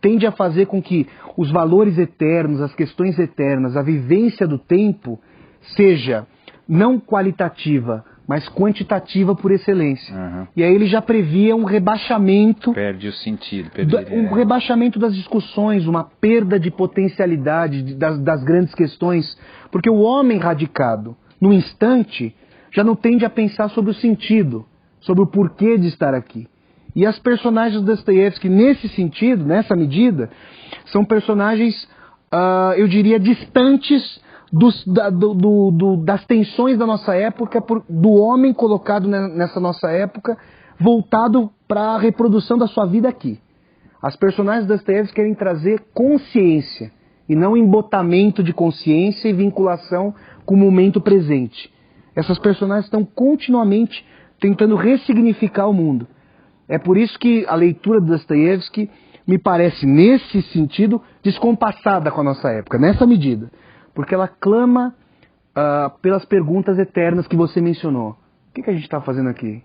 S1: tende a fazer com que os valores eternos, as questões eternas, a vivência do tempo seja não qualitativa, mas quantitativa por excelência. E aí ele já previa um rebaixamento...
S2: Perde o sentido.
S1: Um rebaixamento das discussões, uma perda de potencialidade das grandes questões. Porque o homem radicado, no instante, já não tende a pensar sobre o sentido, sobre o porquê de estar aqui. E as personagens do Dostoiévski, nesse sentido, nessa medida, são personagens, eu diria, distantes das tensões da nossa época, do homem colocado nessa nossa época, voltado para a reprodução da sua vida aqui. As personagens das Dostoiévski querem trazer consciência, e não embotamento de consciência e vinculação com o momento presente. Essas personagens estão continuamente tentando ressignificar o mundo. É por isso que a leitura de Dostoiévski me parece, nesse sentido, descompassada com a nossa época, nessa medida. Porque ela clama pelas perguntas eternas que você mencionou. O que a gente está fazendo aqui?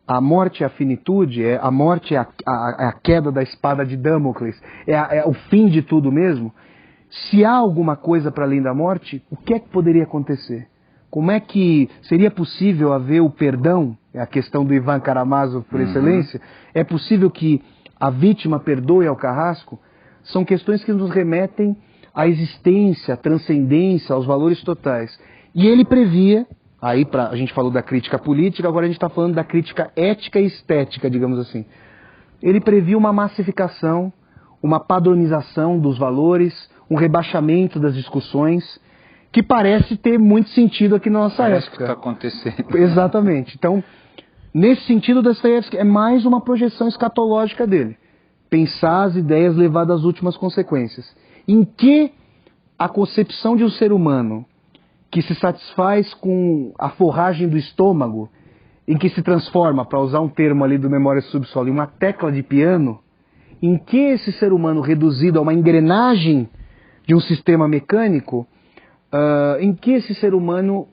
S1: A morte é a finitude? A morte é a queda da espada de Damocles? É o fim de tudo mesmo? Se há alguma coisa para além da morte, o que é que poderia acontecer? Como é que seria possível haver o perdão? É a questão do Ivan Karamazov por excelência. É possível que a vítima perdoe ao carrasco? São questões que nos remetem à existência, à transcendência, aos valores totais. E ele previa, a gente falou da crítica política, agora a gente está falando da crítica ética e estética, digamos assim. Ele previa uma massificação, uma padronização dos valores, um rebaixamento das discussões, que parece ter muito sentido aqui na nossa época.
S2: Que está acontecendo.
S1: Exatamente. Então, nesse sentido, Dostoiévski é mais uma projeção escatológica dele. Pensar as ideias levadas às últimas consequências. Em que a concepção de um ser humano que se satisfaz com a forragem do estômago, em que se transforma, para usar um termo ali do Memória Subsolo, em uma tecla de piano, em que esse ser humano reduzido a uma engrenagem de um sistema mecânico, em que esse ser humano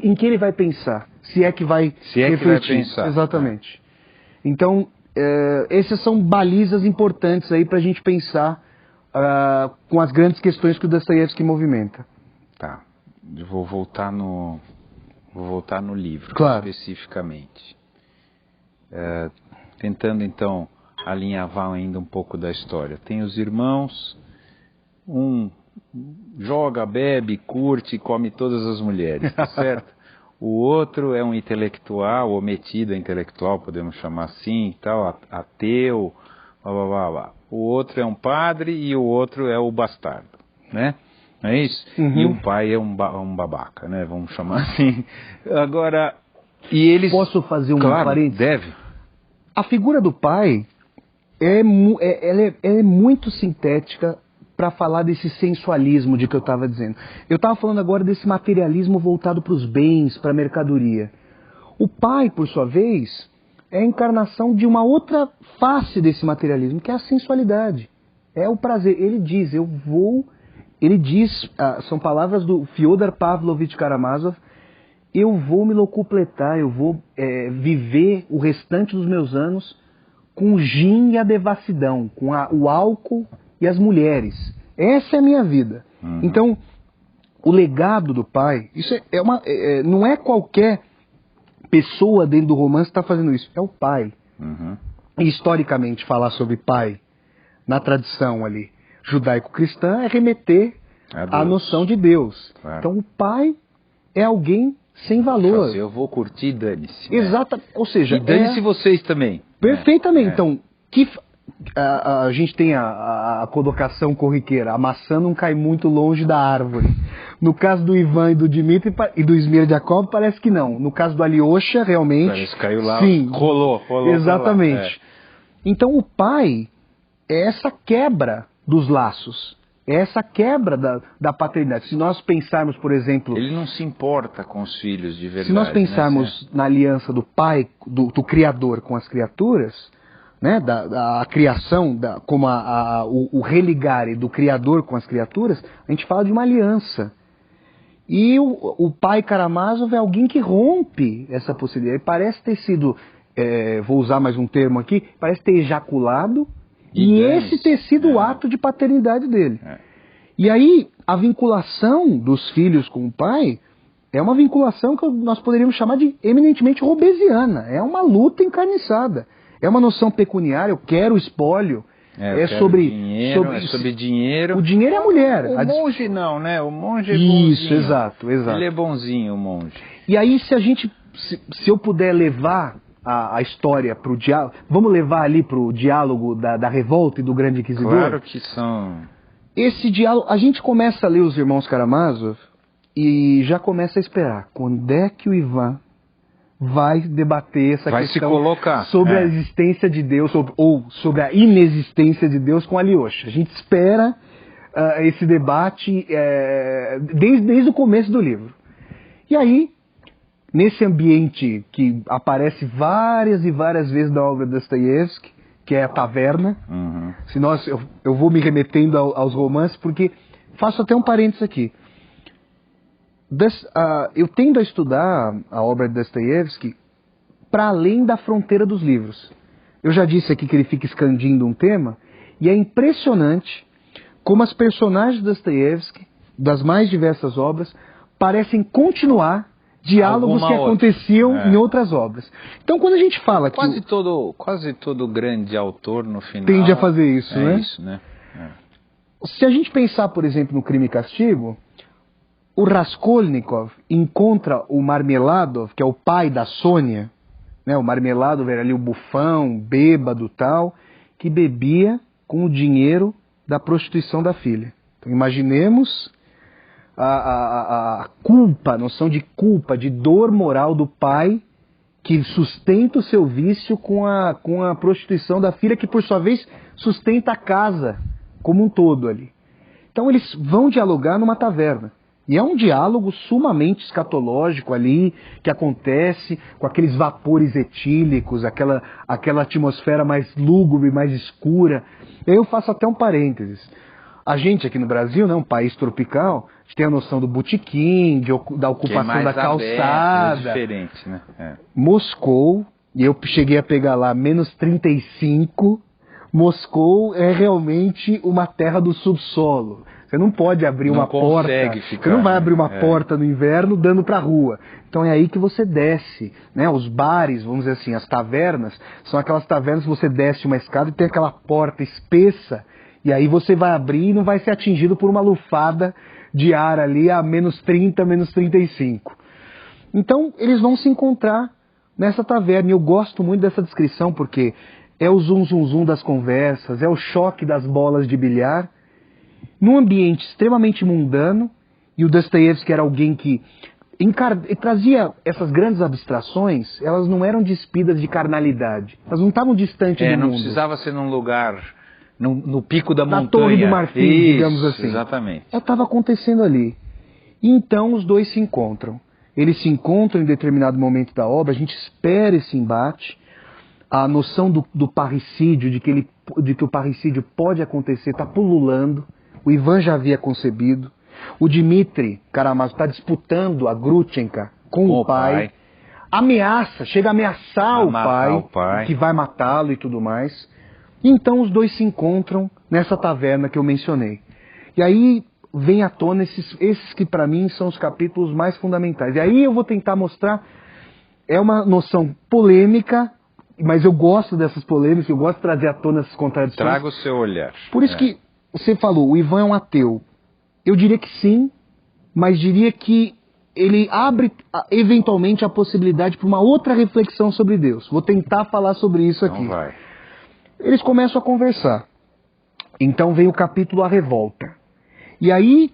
S1: em que ele vai pensar, se é que vai refletir.
S2: Que vai pensar.
S1: Exatamente. Então, essas são balizas importantes aí para a gente pensar com as grandes questões que o Dostoiévski movimenta.
S2: Tá. Eu vou voltar no livro,
S1: claro,
S2: especificamente. Tentando então alinhavar ainda um pouco da história. Tem os irmãos, um joga, bebe, curte e come todas as mulheres, tá certo? O outro é um intelectual, ou metido a intelectual, podemos chamar assim, tal, ateu, blá, blá, blá, blá. O outro é um padre e o outro é o bastardo, né? Não é isso? E o pai é um babaca, né? Vamos chamar assim. Agora, e eles...
S1: Posso fazer
S2: claro,
S1: parênteses?
S2: Deve.
S1: A figura do pai ela é muito sintética para falar desse sensualismo de que eu estava dizendo. Eu estava falando agora desse materialismo voltado para os bens, para a mercadoria. O pai, por sua vez, é a encarnação de uma outra face desse materialismo, que é a sensualidade. É o prazer. Ele diz, são palavras do Fyodor Pavlovich Karamazov, eu vou me locupletar, eu vou viver o restante dos meus anos com o gin e a devassidão, com o álcool e as mulheres. Essa é a minha vida. Então, o legado do pai, isso não é qualquer pessoa dentro do romance que está fazendo isso, é o pai. E, historicamente, falar sobre pai, na tradição ali judaico-cristã, é remeter à noção de Deus. Claro. Então, o pai é alguém sem valor.
S2: Assim, eu vou curtir, dane-se.
S1: Exato. Né? Ou seja...
S2: E dane-se vocês também.
S1: Perfeitamente. Então, a gente tem a colocação corriqueira. A maçã não cai muito longe da árvore. No caso do Ivan e do Dmitry e do Smerdyakov, parece que não. No caso do Alyosha, realmente...
S2: Parece que caiu lá,
S1: sim,
S2: rolou.
S1: Exatamente. Então, o pai é essa quebra dos laços. É essa quebra da paternidade. Se nós pensarmos, por exemplo...
S2: Ele não se importa com os filhos de verdade.
S1: Se nós pensarmos na aliança do pai, do Criador com as criaturas, né, da criação, como o religare do Criador com as criaturas, a gente fala de uma aliança. E o pai Karamazov é alguém que rompe essa possibilidade. Ele parece ter sido, vou usar mais um termo aqui, parece ter ejaculado, e esse ter sido o ato de paternidade dele. E aí, a vinculação dos filhos com o pai é uma vinculação que nós poderíamos chamar de eminentemente robesiana. É uma luta encarniçada. É uma noção pecuniária, eu quero o espólio.
S2: Sobre dinheiro.
S1: O dinheiro é a mulher.
S2: O monge não, né? O monge é bonzinho.
S1: Isso, exato.
S2: Ele é bonzinho, o monge.
S1: E aí, se eu puder levar a história para o diálogo, vamos levar ali para o diálogo da revolta e do grande inquisidor?
S2: Claro que são...
S1: esse diálogo, a gente começa a ler os Irmãos Karamazov e já começa a esperar quando é que o Ivan vai debater essa
S2: vai
S1: questão
S2: se colocar,
S1: sobre a existência de Deus ou sobre a inexistência de Deus com Alyosha. A gente espera esse debate desde o começo do livro. E aí, nesse ambiente que aparece várias e várias vezes na obra de Dostoiévski, que é a taverna, eu vou me remetendo aos romances, porque faço até um parênteses aqui. Eu tendo a estudar a obra de Dostoiévski para além da fronteira dos livros. Eu já disse aqui que ele fica escandindo um tema, e é impressionante como as personagens de Dostoiévski, das mais diversas obras, parecem continuar diálogos que aconteciam em outras obras. Então, quando a gente fala que...
S2: Quase todo grande autor, no final...
S1: tende a fazer isso, né?
S2: Isso, né?
S1: Se a gente pensar, por exemplo, no Crime e Castigo, o Raskolnikov encontra o Marmeladov, que é o pai da Sônia, né? O Marmeladov era ali o bufão, bêbado tal, que bebia com o dinheiro da prostituição da filha. Então, imaginemos a culpa, a noção de culpa, de dor moral do pai que sustenta o seu vício com a prostituição da filha, que por sua vez sustenta a casa como um todo ali. Então eles vão dialogar numa taverna. E é um diálogo sumamente escatológico ali, que acontece com aqueles vapores etílicos, aquela atmosfera mais lúgubre, mais escura. E aí eu faço até um parênteses. A gente aqui no Brasil, né, um país tropical, a gente tem a noção do botequim, da ocupação da calçada.
S2: É diferente, né?
S1: Moscou, e eu cheguei a pegar lá menos 35, Moscou é realmente uma terra do subsolo. Você não pode abrir uma porta, você não vai abrir uma porta no inverno dando para a rua. Então é aí que você desce, né? Os bares, vamos dizer assim, as tavernas, são aquelas tavernas que você desce uma escada e tem aquela porta espessa, e aí você vai abrir e não vai ser atingido por uma lufada de ar ali a menos 30, menos 35. Então eles vão se encontrar nessa taverna, e eu gosto muito dessa descrição, porque é o zum zum zum das conversas, é o choque das bolas de bilhar, num ambiente extremamente mundano, e o Dostoiévski era alguém que trazia essas grandes abstrações, elas não eram despidas de carnalidade, elas não estavam distantes do mundo.
S2: Não precisava ser num lugar, no pico da montanha.
S1: Na Torre do Marfim, digamos assim.
S2: Exatamente.
S1: Ela estava acontecendo ali. E então os dois se encontram. Eles se encontram em determinado momento da obra, a gente espera esse embate, a noção do parricídio, de que o parricídio pode acontecer, está pululando. O Ivan já havia concebido. O Dmitri Karamazov está disputando a Grutchenka com o pai. Chega a ameaçar o pai, que vai matá-lo e tudo mais. E então os dois se encontram nessa taverna que eu mencionei. E aí vem à tona esses que para mim são os capítulos mais fundamentais. E aí eu vou tentar mostrar, é uma noção polêmica, mas eu gosto dessas polêmicas, eu gosto de trazer à tona essas contradições.
S2: Traga o seu olhar.
S1: Por isso que você falou, o Ivan é um ateu. Eu diria que sim, mas diria que ele abre eventualmente a possibilidade para uma outra reflexão sobre Deus. Vou tentar falar sobre isso aqui.
S2: Então vai.
S1: Eles começam a conversar. Então vem o capítulo A Revolta. E aí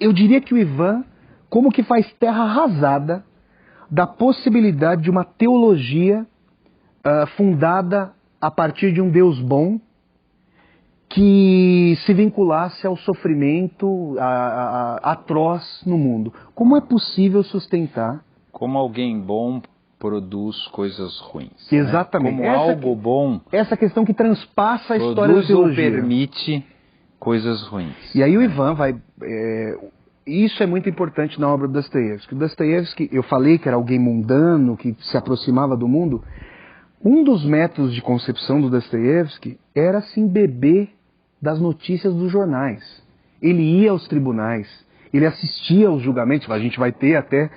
S1: eu diria que o Ivan como que faz terra arrasada da possibilidade de uma teologia fundada a partir de um Deus bom, que se vinculasse ao sofrimento atroz no mundo. Como é possível sustentar?
S2: Como alguém bom produz coisas ruins.
S1: Exatamente.
S2: Né? Como algo bom...
S1: Essa questão que transpassa a história da teologia.
S2: Ou permite coisas ruins.
S1: E aí o Ivan vai... isso é muito importante na obra do Dostoiévski. O Dostoiévski, eu falei que era alguém mundano, que se aproximava do mundo. Um dos métodos de concepção do Dostoiévski era se embeber das notícias dos jornais. Ele ia aos tribunais, ele assistia aos julgamentos. A gente vai ter até,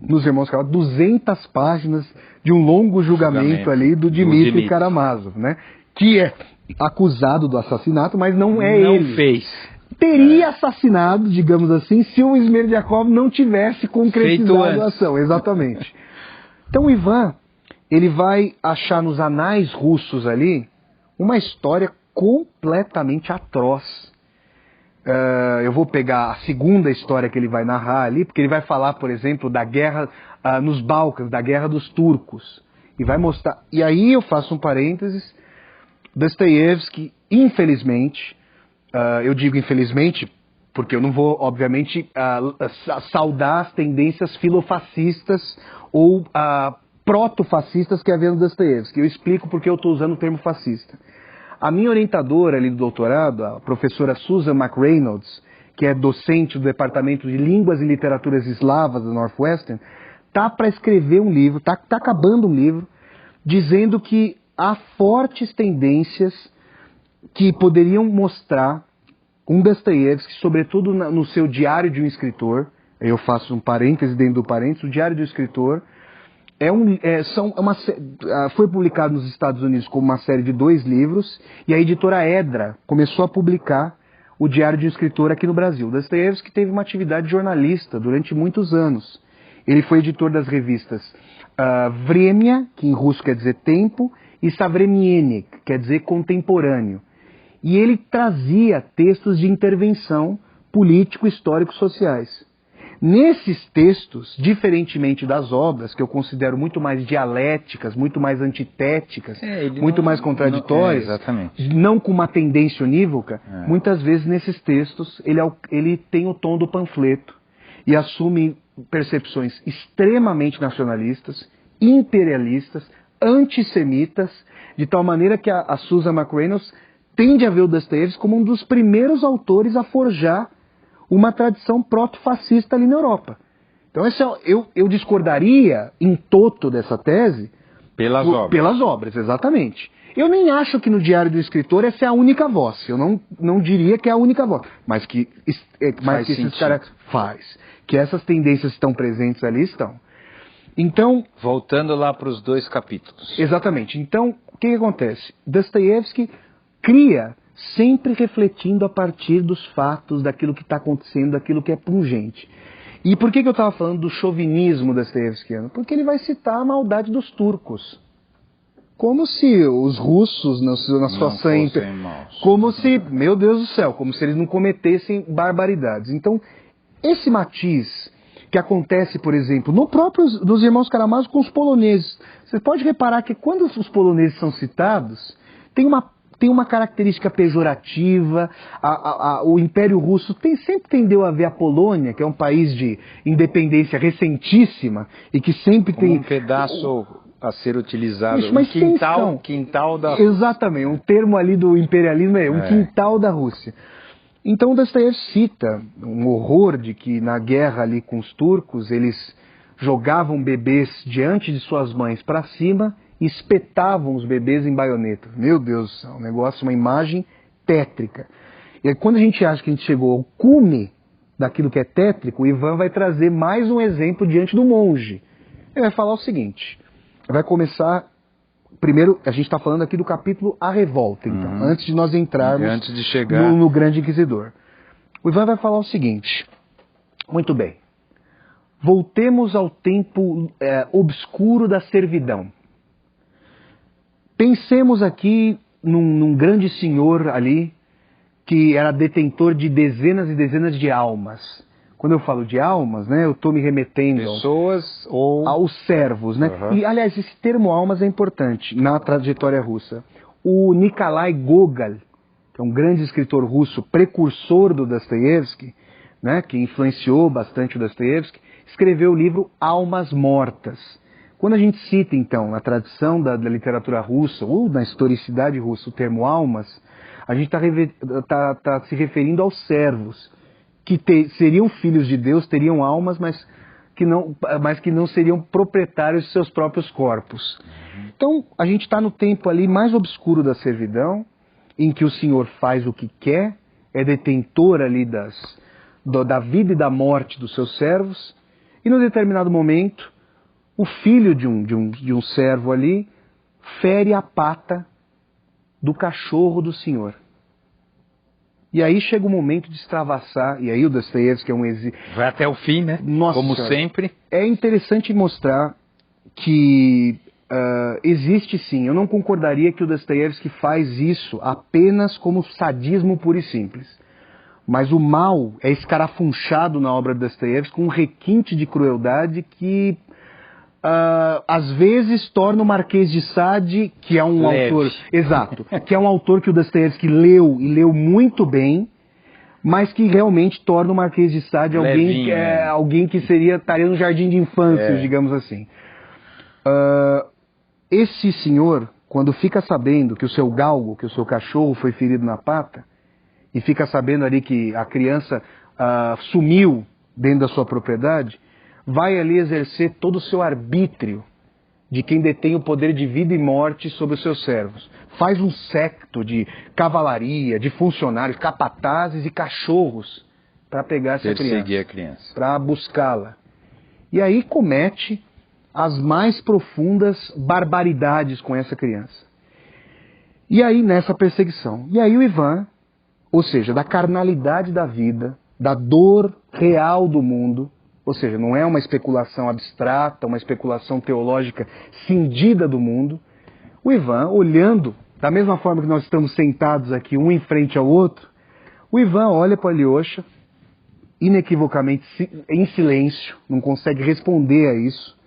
S1: nos Irmãos Karamazov, 200 páginas de um longo julgamento ali do Dmitri Karamazov, né? Que é acusado do assassinato, mas não é ele.
S2: Não fez.
S1: Teria assassinado, digamos assim, se o Smerdyakov não tivesse concretizado a ação. Exatamente. Então o Ivan, ele vai achar nos anais russos ali uma história completamente atroz. eu vou pegar a segunda história que ele vai narrar ali, porque ele vai falar, por exemplo, da guerra nos Balcãs, da guerra dos turcos, e vai mostrar. E aí eu faço um parênteses, Dostoiévski, infelizmente, eu digo infelizmente, porque eu não vou, obviamente, saudar as tendências filofascistas ou proto-fascistas que havia no Dostoiévski. Eu explico porque eu estou usando o termo fascista. A minha orientadora ali do doutorado, a professora Susan McReynolds, que é docente do Departamento de Línguas e Literaturas Eslavas da Northwestern, tá para escrever um livro, tá acabando um livro, dizendo que há fortes tendências que poderiam mostrar um Dostoiévski, sobretudo no seu Diário de um Escritor. Eu faço um parêntese dentro do parêntese. O Diário de um Escritor foi publicado nos Estados Unidos como uma série de 2 livros, e a editora Edra começou a publicar o Diário de um Escritor aqui no Brasil. Dostoiévski teve uma atividade jornalista durante muitos anos. Ele foi editor das revistas Vremya, que em russo quer dizer tempo, e Savremienik, que quer dizer contemporâneo. E ele trazia textos de intervenção político-histórico-sociais. Nesses textos, diferentemente das obras, que eu considero muito mais dialéticas, muito mais antitéticas, muito mais contraditórias, não com uma tendência unívoca, muitas vezes nesses textos ele tem o tom do panfleto e assume percepções extremamente nacionalistas, imperialistas, antissemitas, de tal maneira que a Susan McReynolds tende a ver o Dostoiévski como um dos primeiros autores a forjar uma tradição proto-fascista ali na Europa. Então eu discordaria em toto dessa tese pelas obras, exatamente. Eu nem acho que no Diário do Escritor essa é a única voz. Eu não diria que é a única voz, mas que esses caras faz. Que essas tendências estão presentes ali, estão. Então,
S2: voltando lá para os 2 capítulos.
S1: Exatamente. Então, o que acontece? Dostoiévski cria sempre refletindo a partir dos fatos, daquilo que está acontecendo, daquilo que é pungente. E por que eu estava falando do chauvinismo dostoiévskiano? Porque ele vai citar a maldade dos turcos. Como se os russos, na sua sangue... Como se, meu Deus do céu, como se eles não cometessem barbaridades. Então, esse matiz que acontece, por exemplo, no próprio dos irmãos Karamazov com os poloneses. Você pode reparar que quando os poloneses são citados, tem uma característica pejorativa. O Império Russo sempre tendeu a ver a Polônia, que é um país de independência recentíssima, e que sempre tem...
S2: um pedaço a ser utilizado, quintal da...
S1: Exatamente, um termo ali do imperialismo um quintal da Rússia. Então o Dostoiévski cita um horror de que na guerra ali com os turcos, eles jogavam bebês diante de suas mães para cima e espetavam os bebês em baioneta. Meu Deus do céu, um negócio, uma imagem tétrica. E aí, quando a gente acha que a gente chegou ao cume daquilo que é tétrico, o Ivan vai trazer mais um exemplo diante do monge. Ele vai falar o seguinte, vai começar... Primeiro, a gente está falando aqui do capítulo A Revolta, então, antes de nós entrarmos no Grande Inquisidor. O Ivan vai falar o seguinte, muito bem, voltemos ao tempo obscuro da servidão. Pensemos aqui num grande senhor ali, que era detentor de dezenas e dezenas de almas. Quando eu falo de almas, né, eu estou me remetendo
S2: pessoas ou
S1: aos servos, né? E, aliás, esse termo almas é importante na trajetória russa. O Nikolai Gogol, que é um grande escritor russo, precursor do Dostoiévski, né, que influenciou bastante o Dostoiévski, escreveu o livro Almas Mortas. Quando a gente cita, então, na tradição da literatura russa, ou na historicidade russa, o termo almas, a gente está se referindo aos servos, que seriam filhos de Deus, teriam almas, mas que não seriam proprietários de seus próprios corpos. Então, a gente está no tempo ali mais obscuro da servidão, em que o Senhor faz o que quer, é detentor ali da vida e da morte dos seus servos, e num determinado momento, o filho de um servo ali fere a pata do cachorro do Senhor. E aí chega o momento de extravasar, e aí o Dostoiévski é um
S2: vai até o fim, né?
S1: Nossa,
S2: como sempre.
S1: É interessante mostrar que existe sim. Eu não concordaria que o Dostoiévski faz isso apenas como sadismo puro e simples. Mas o mal é escarafunchado na obra de Dostoiévski com um requinte de crueldade que às vezes torna o Marquês de Sade, que é um
S2: leve.
S1: autor... Exato. Que é um autor que o Dostoiévski leu e leu muito bem, mas que realmente torna o Marquês de Sade alguém que estaria no jardim de infância, digamos assim. Esse senhor, quando fica sabendo que o seu galgo, que o seu cachorro foi ferido na pata, e fica sabendo ali que a criança sumiu dentro da sua propriedade, vai ali exercer todo o seu arbítrio de quem detém o poder de vida e morte sobre os seus servos. Faz um séquito de cavalaria, de funcionários, capatazes e cachorros para pegar essa criança, para buscá-la. E aí comete as mais profundas barbaridades com essa criança. E aí nessa perseguição. E aí o Ivan, ou seja, da carnalidade da vida, da dor real do mundo, ou seja, não é uma especulação abstrata, uma especulação teológica cindida do mundo. O Ivan, olhando, da mesma forma que nós estamos sentados aqui, um em frente ao outro, o Ivan olha para Alyosha, inequivocamente em silêncio, não consegue responder a isso.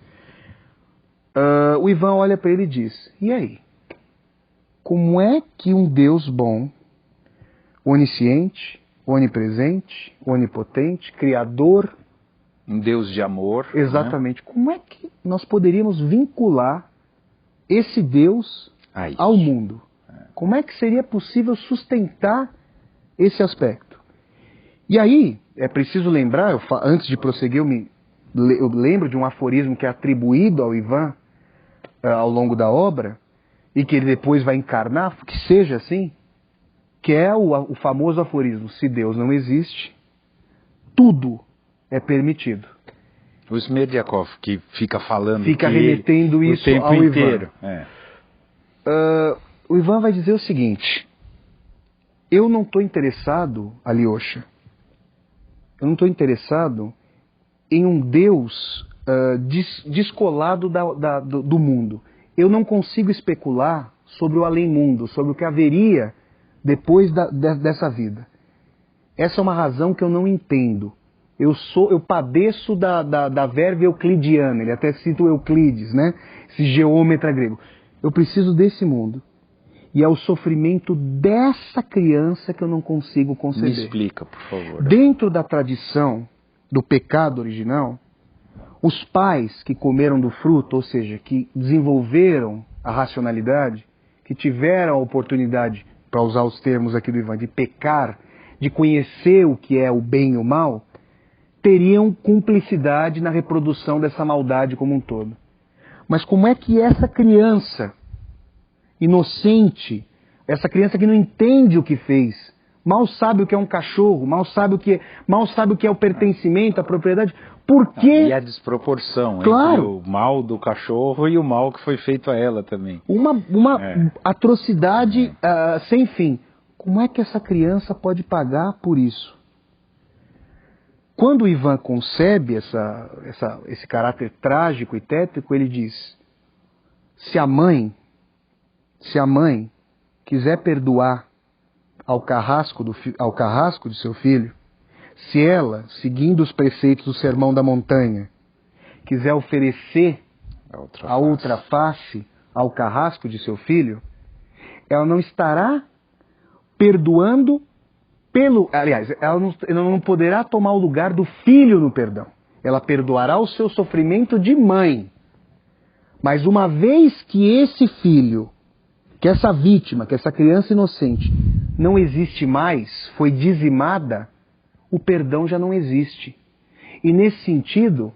S1: O Ivan olha para ele e diz, e aí? Como é que um Deus bom, onisciente, onipresente, onipotente, criador...
S2: Um Deus de amor.
S1: Exatamente. Né? Como é que nós poderíamos vincular esse Deus ao mundo? Como é que seria possível sustentar esse aspecto? E aí, é preciso lembrar, antes de prosseguir, eu lembro de um aforismo que é atribuído ao Ivan ao longo da obra, e que ele depois vai encarnar, que seja assim, que é o famoso aforismo, se Deus não existe, tudo é permitido.
S2: O Smerdyakov, que fica falando,
S1: fica remetendo isso
S2: o tempo
S1: ao
S2: inteiro.
S1: Ivan. O Ivan vai dizer o seguinte, eu não estou interessado, Alyosha, eu não estou interessado em um Deus descolado do mundo. Eu não consigo especular sobre o além-mundo, sobre o que haveria depois dessa vida. Essa é uma razão que eu não entendo. Eu padeço da verve euclidiana, ele até cita o Euclides, né? Esse geômetra grego. Eu preciso desse mundo. E é o sofrimento dessa criança que eu não consigo conceber.
S2: Me explica, por favor.
S1: Dentro da tradição do pecado original, os pais que comeram do fruto, ou seja, que desenvolveram a racionalidade, que tiveram a oportunidade, para usar os termos aqui do Ivan, de pecar, de conhecer o que é o bem e o mal, teriam cumplicidade na reprodução dessa maldade como um todo. Mas como é que essa criança inocente, essa criança que não entende o que fez, mal sabe o que é um cachorro, mal sabe o que é o pertencimento, a propriedade, por quê?
S2: E a desproporção entre o mal do cachorro e o mal que foi feito a ela também.
S1: Uma atrocidade sem fim. Como é que essa criança pode pagar por isso? Quando o Ivan concebe esse caráter trágico e tétrico, ele diz, se a mãe quiser perdoar ao carrasco de seu filho, se ela, seguindo os preceitos do Sermão da Montanha, quiser oferecer a outra face ao carrasco de seu filho, ela não estará perdoando aliás, ela não poderá tomar o lugar do filho no perdão. Ela perdoará o seu sofrimento de mãe. Mas uma vez que esse filho, que essa vítima, que essa criança inocente, não existe mais, foi dizimada, o perdão já não existe. E nesse sentido,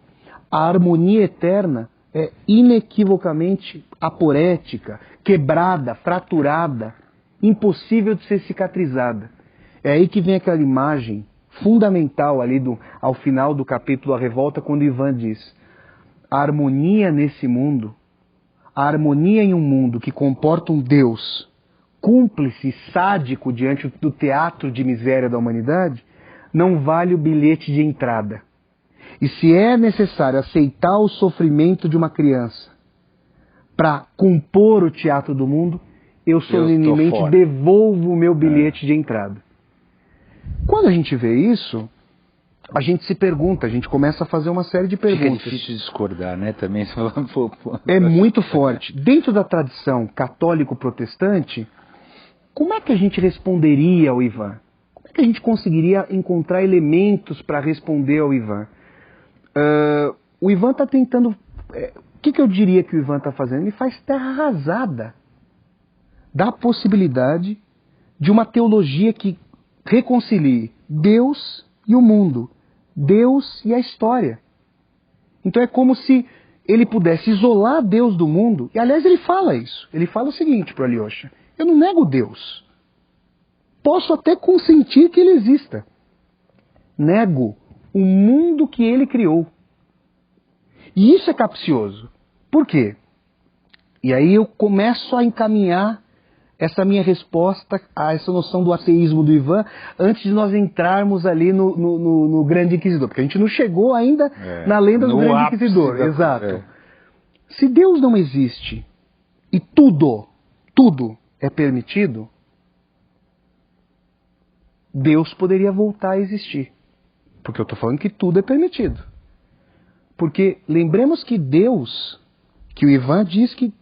S1: a harmonia eterna é inequivocamente aporética, quebrada, fraturada, impossível de ser cicatrizada. É aí que vem aquela imagem fundamental ali ao final do capítulo A Revolta, quando Ivan diz, a harmonia nesse mundo, a harmonia em um mundo que comporta um Deus cúmplice e sádico diante do teatro de miséria da humanidade, não vale o bilhete de entrada. E se é necessário aceitar o sofrimento de uma criança para compor o teatro do mundo, eu solenemente devolvo o meu bilhete de entrada. Quando a gente vê isso, a gente se pergunta, a gente começa a fazer uma série de perguntas.
S2: Fica difícil discordar, né? Também.
S1: É muito forte. Dentro da tradição católico-protestante, como é que a gente responderia ao Ivan? Como é que a gente conseguiria encontrar elementos para responder ao Ivan? O Ivan está tentando... O que eu diria que o Ivan está fazendo? Ele faz terra arrasada. Dá a possibilidade de uma teologia que reconcilie Deus e o mundo, Deus e a história. Então é como se ele pudesse isolar Deus do mundo, e aliás ele fala isso. Ele fala o seguinte para o Alyosha: eu não nego Deus. Posso até consentir que ele exista. Nego o mundo que ele criou. E isso é capcioso. Por quê? E aí eu começo a encaminhar essa minha resposta a essa noção do ateísmo do Ivan antes de nós entrarmos ali no Grande Inquisidor. Porque a gente não chegou ainda na lenda do Grande Inquisidor. Exato. Se Deus não existe e tudo é permitido, Deus poderia voltar a existir. Porque eu estou falando que tudo é permitido. Porque lembremos que Deus, que o Ivan diz que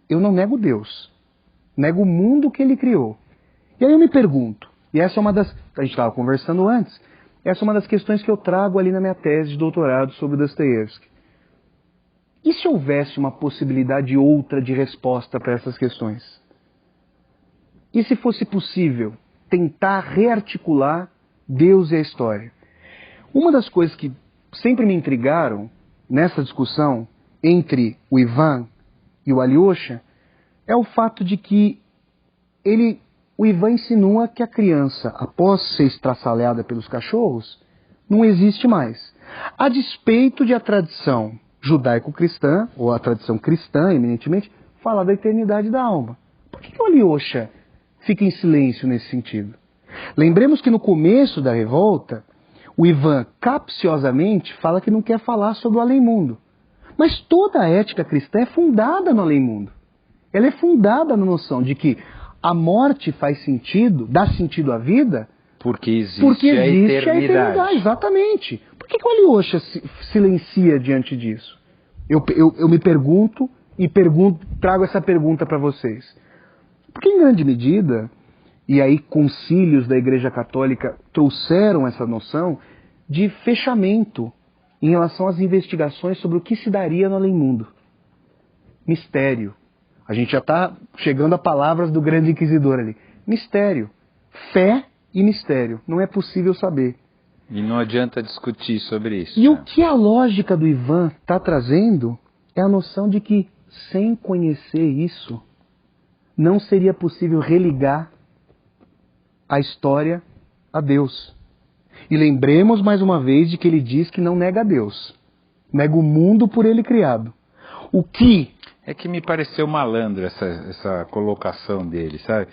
S1: eu não nego Deus, nego o mundo que ele criou. E aí eu me pergunto, e essa é uma das... A gente estava conversando antes, essa é uma das questões que eu trago ali na minha tese de doutorado sobre Dostoiévski. E se houvesse uma possibilidade outra de resposta para essas questões? E se fosse possível tentar rearticular Deus e a história? Uma das coisas que sempre me intrigaram nessa discussão entre o Ivan e o Alyosha é o fato de que o Ivan insinua que a criança, após ser estraçalhada pelos cachorros, não existe mais. A despeito de a tradição judaico-cristã, ou a tradição cristã, eminentemente, falar da eternidade da alma. Por que o Alyosha fica em silêncio nesse sentido? Lembremos que no começo da revolta, o Ivan capciosamente fala que não quer falar sobre o além-mundo. Mas toda a ética cristã é fundada no além-mundo. Ela é fundada na noção de que a morte faz sentido, dá sentido à vida,
S2: porque existe a eternidade.
S1: Exatamente. Por que o Alyosha silencia diante disso? Eu me pergunto e trago essa pergunta para vocês. Porque em grande medida, e aí concílios da Igreja Católica trouxeram essa noção de fechamento em relação às investigações sobre o que se daria no além-mundo. Mistério. A gente já está chegando a palavras do Grande Inquisidor ali. Mistério. Fé e mistério. Não é possível saber.
S2: E não adianta discutir sobre isso.
S1: E o que a lógica do Ivan está trazendo é a noção de que, sem conhecer isso, não seria possível religar a história a Deus. E lembremos mais uma vez de que ele diz que não nega a Deus. Nega o mundo por ele criado. O que...
S2: É que me pareceu malandro essa colocação dele, sabe?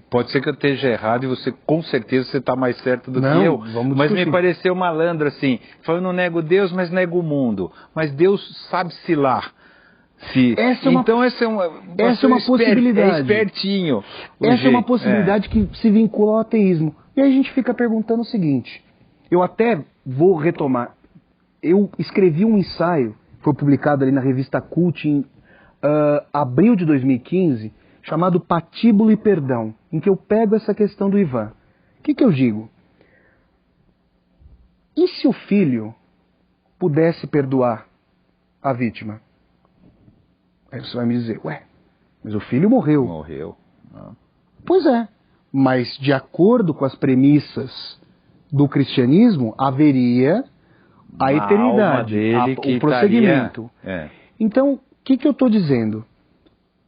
S2: Pode ser que eu esteja errado e você, com certeza, você está mais certo do que eu. Mas me pareceu malandro assim. Falando, não nego Deus, mas nego o mundo. Mas Deus sabe-se lá. Essa é uma possibilidade. É espertinho.
S1: Essa é uma possibilidade que se vincula ao ateísmo. E aí a gente fica perguntando o seguinte. Eu até vou retomar. Eu escrevi um ensaio, foi publicado ali na revista Cult em abril de 2015, chamado Patíbulo e Perdão, em que eu pego essa questão do Ivan. O que eu digo? E se o filho pudesse perdoar a vítima? Aí você vai me dizer, mas o filho morreu.
S2: Morreu. Não.
S1: Pois é, mas de acordo com as premissas do cristianismo, haveria a eternidade, o prosseguimento. Então, o que eu estou dizendo?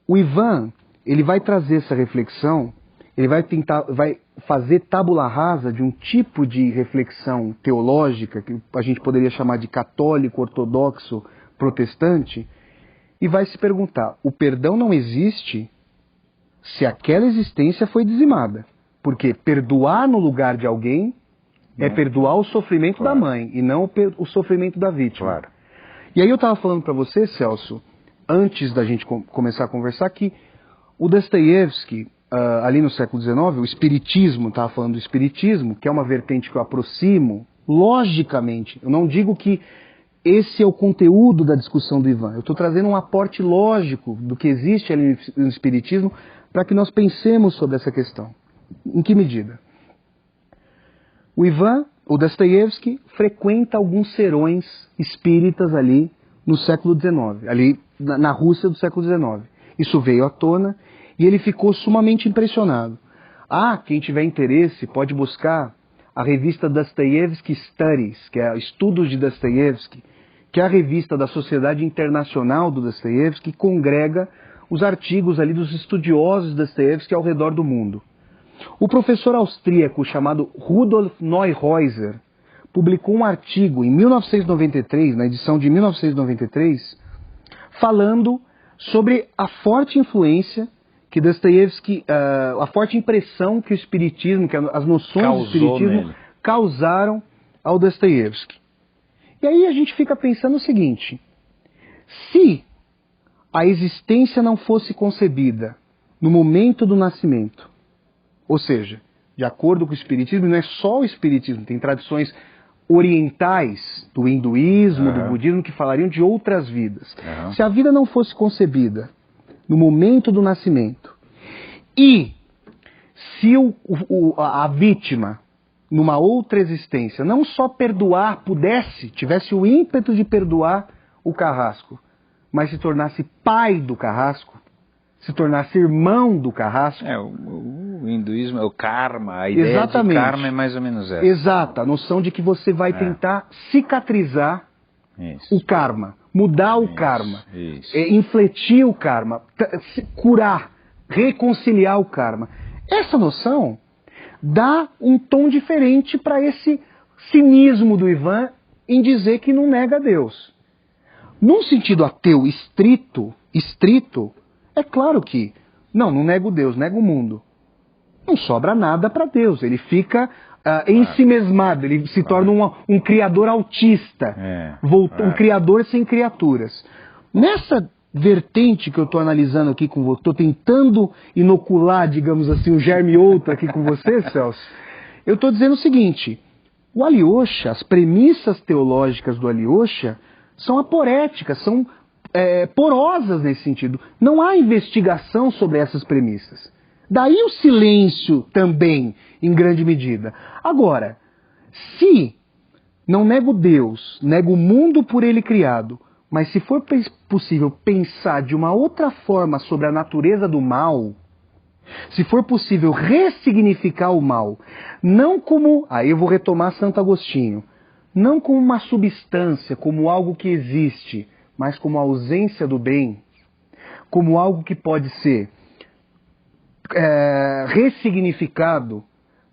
S1: O Ivan, ele vai trazer essa reflexão, ele vai fazer tábula rasa de um tipo de reflexão teológica, que a gente poderia chamar de católico, ortodoxo, protestante, e vai se perguntar, o perdão não existe se aquela existência foi dizimada. Porque perdoar no lugar de alguém é perdoar o sofrimento da mãe e não o sofrimento da vítima.
S2: Claro.
S1: E aí eu estava falando para você, Celso, antes da gente começar a conversar, que o Dostoiévski, ali no século XIX, o espiritismo, estava falando do espiritismo, que é uma vertente que eu aproximo, logicamente, eu não digo que esse é o conteúdo da discussão do Ivan, eu estou trazendo um aporte lógico do que existe ali no espiritismo para que nós pensemos sobre essa questão. Em que medida? O Ivan, o Dostoiévski, frequenta alguns serões espíritas ali no século XIX, ali na Rússia do século XIX. Isso veio à tona e ele ficou sumamente impressionado. Quem tiver interesse pode buscar a revista Dostoiévski Studies, que é Estudos de Dostoiévski, que é a revista da Sociedade Internacional do Dostoiévski, que congrega os artigos ali dos estudiosos de Dostoiévski ao redor do mundo. O professor austríaco chamado Rudolf Neuhäuser publicou um artigo em 1993, na edição de 1993, falando sobre a forte influência que Dostoiévski, a forte impressão que o espiritismo, que as noções do espiritismo causaram ao Dostoiévski. E aí a gente fica pensando o seguinte: se a existência não fosse concebida no momento do nascimento, ou seja, de acordo com o espiritismo, não é só o espiritismo, tem tradições orientais do hinduísmo, do budismo, que falariam de outras vidas. Se a vida não fosse concebida no momento do nascimento, e se a vítima, numa outra existência, não só tivesse o ímpeto de perdoar o carrasco, mas se tornasse pai do carrasco, se tornasse irmão do carrasco.
S2: O hinduísmo é o karma, a ideia de karma é mais ou menos essa.
S1: Exato, a noção de que você vai tentar cicatrizar o karma, mudar o karma, infletir o karma, curar, reconciliar o karma. Essa noção dá um tom diferente para esse cinismo do Ivan em dizer que não nega Deus. Num sentido ateu estrito, é claro que não nego Deus, nego o mundo. Não sobra nada para Deus, ele fica ensimesmado, ele se torna um criador autista, um criador sem criaturas. Nessa vertente que eu estou analisando aqui com você, estou tentando inocular, digamos assim, o germe outro aqui com você, Celso, eu estou dizendo o seguinte: o Alyosha, as premissas teológicas do Alyosha são aporéticas, são porosas nesse sentido. Não há investigação sobre essas premissas. Daí o silêncio também, em grande medida. Agora, se não nego Deus, nego o mundo por ele criado, mas se for possível pensar de uma outra forma sobre a natureza do mal, se for possível ressignificar o mal, não como, aí eu vou retomar Santo Agostinho, não como uma substância, como algo que existe, mas como a ausência do bem, como algo que pode ser ressignificado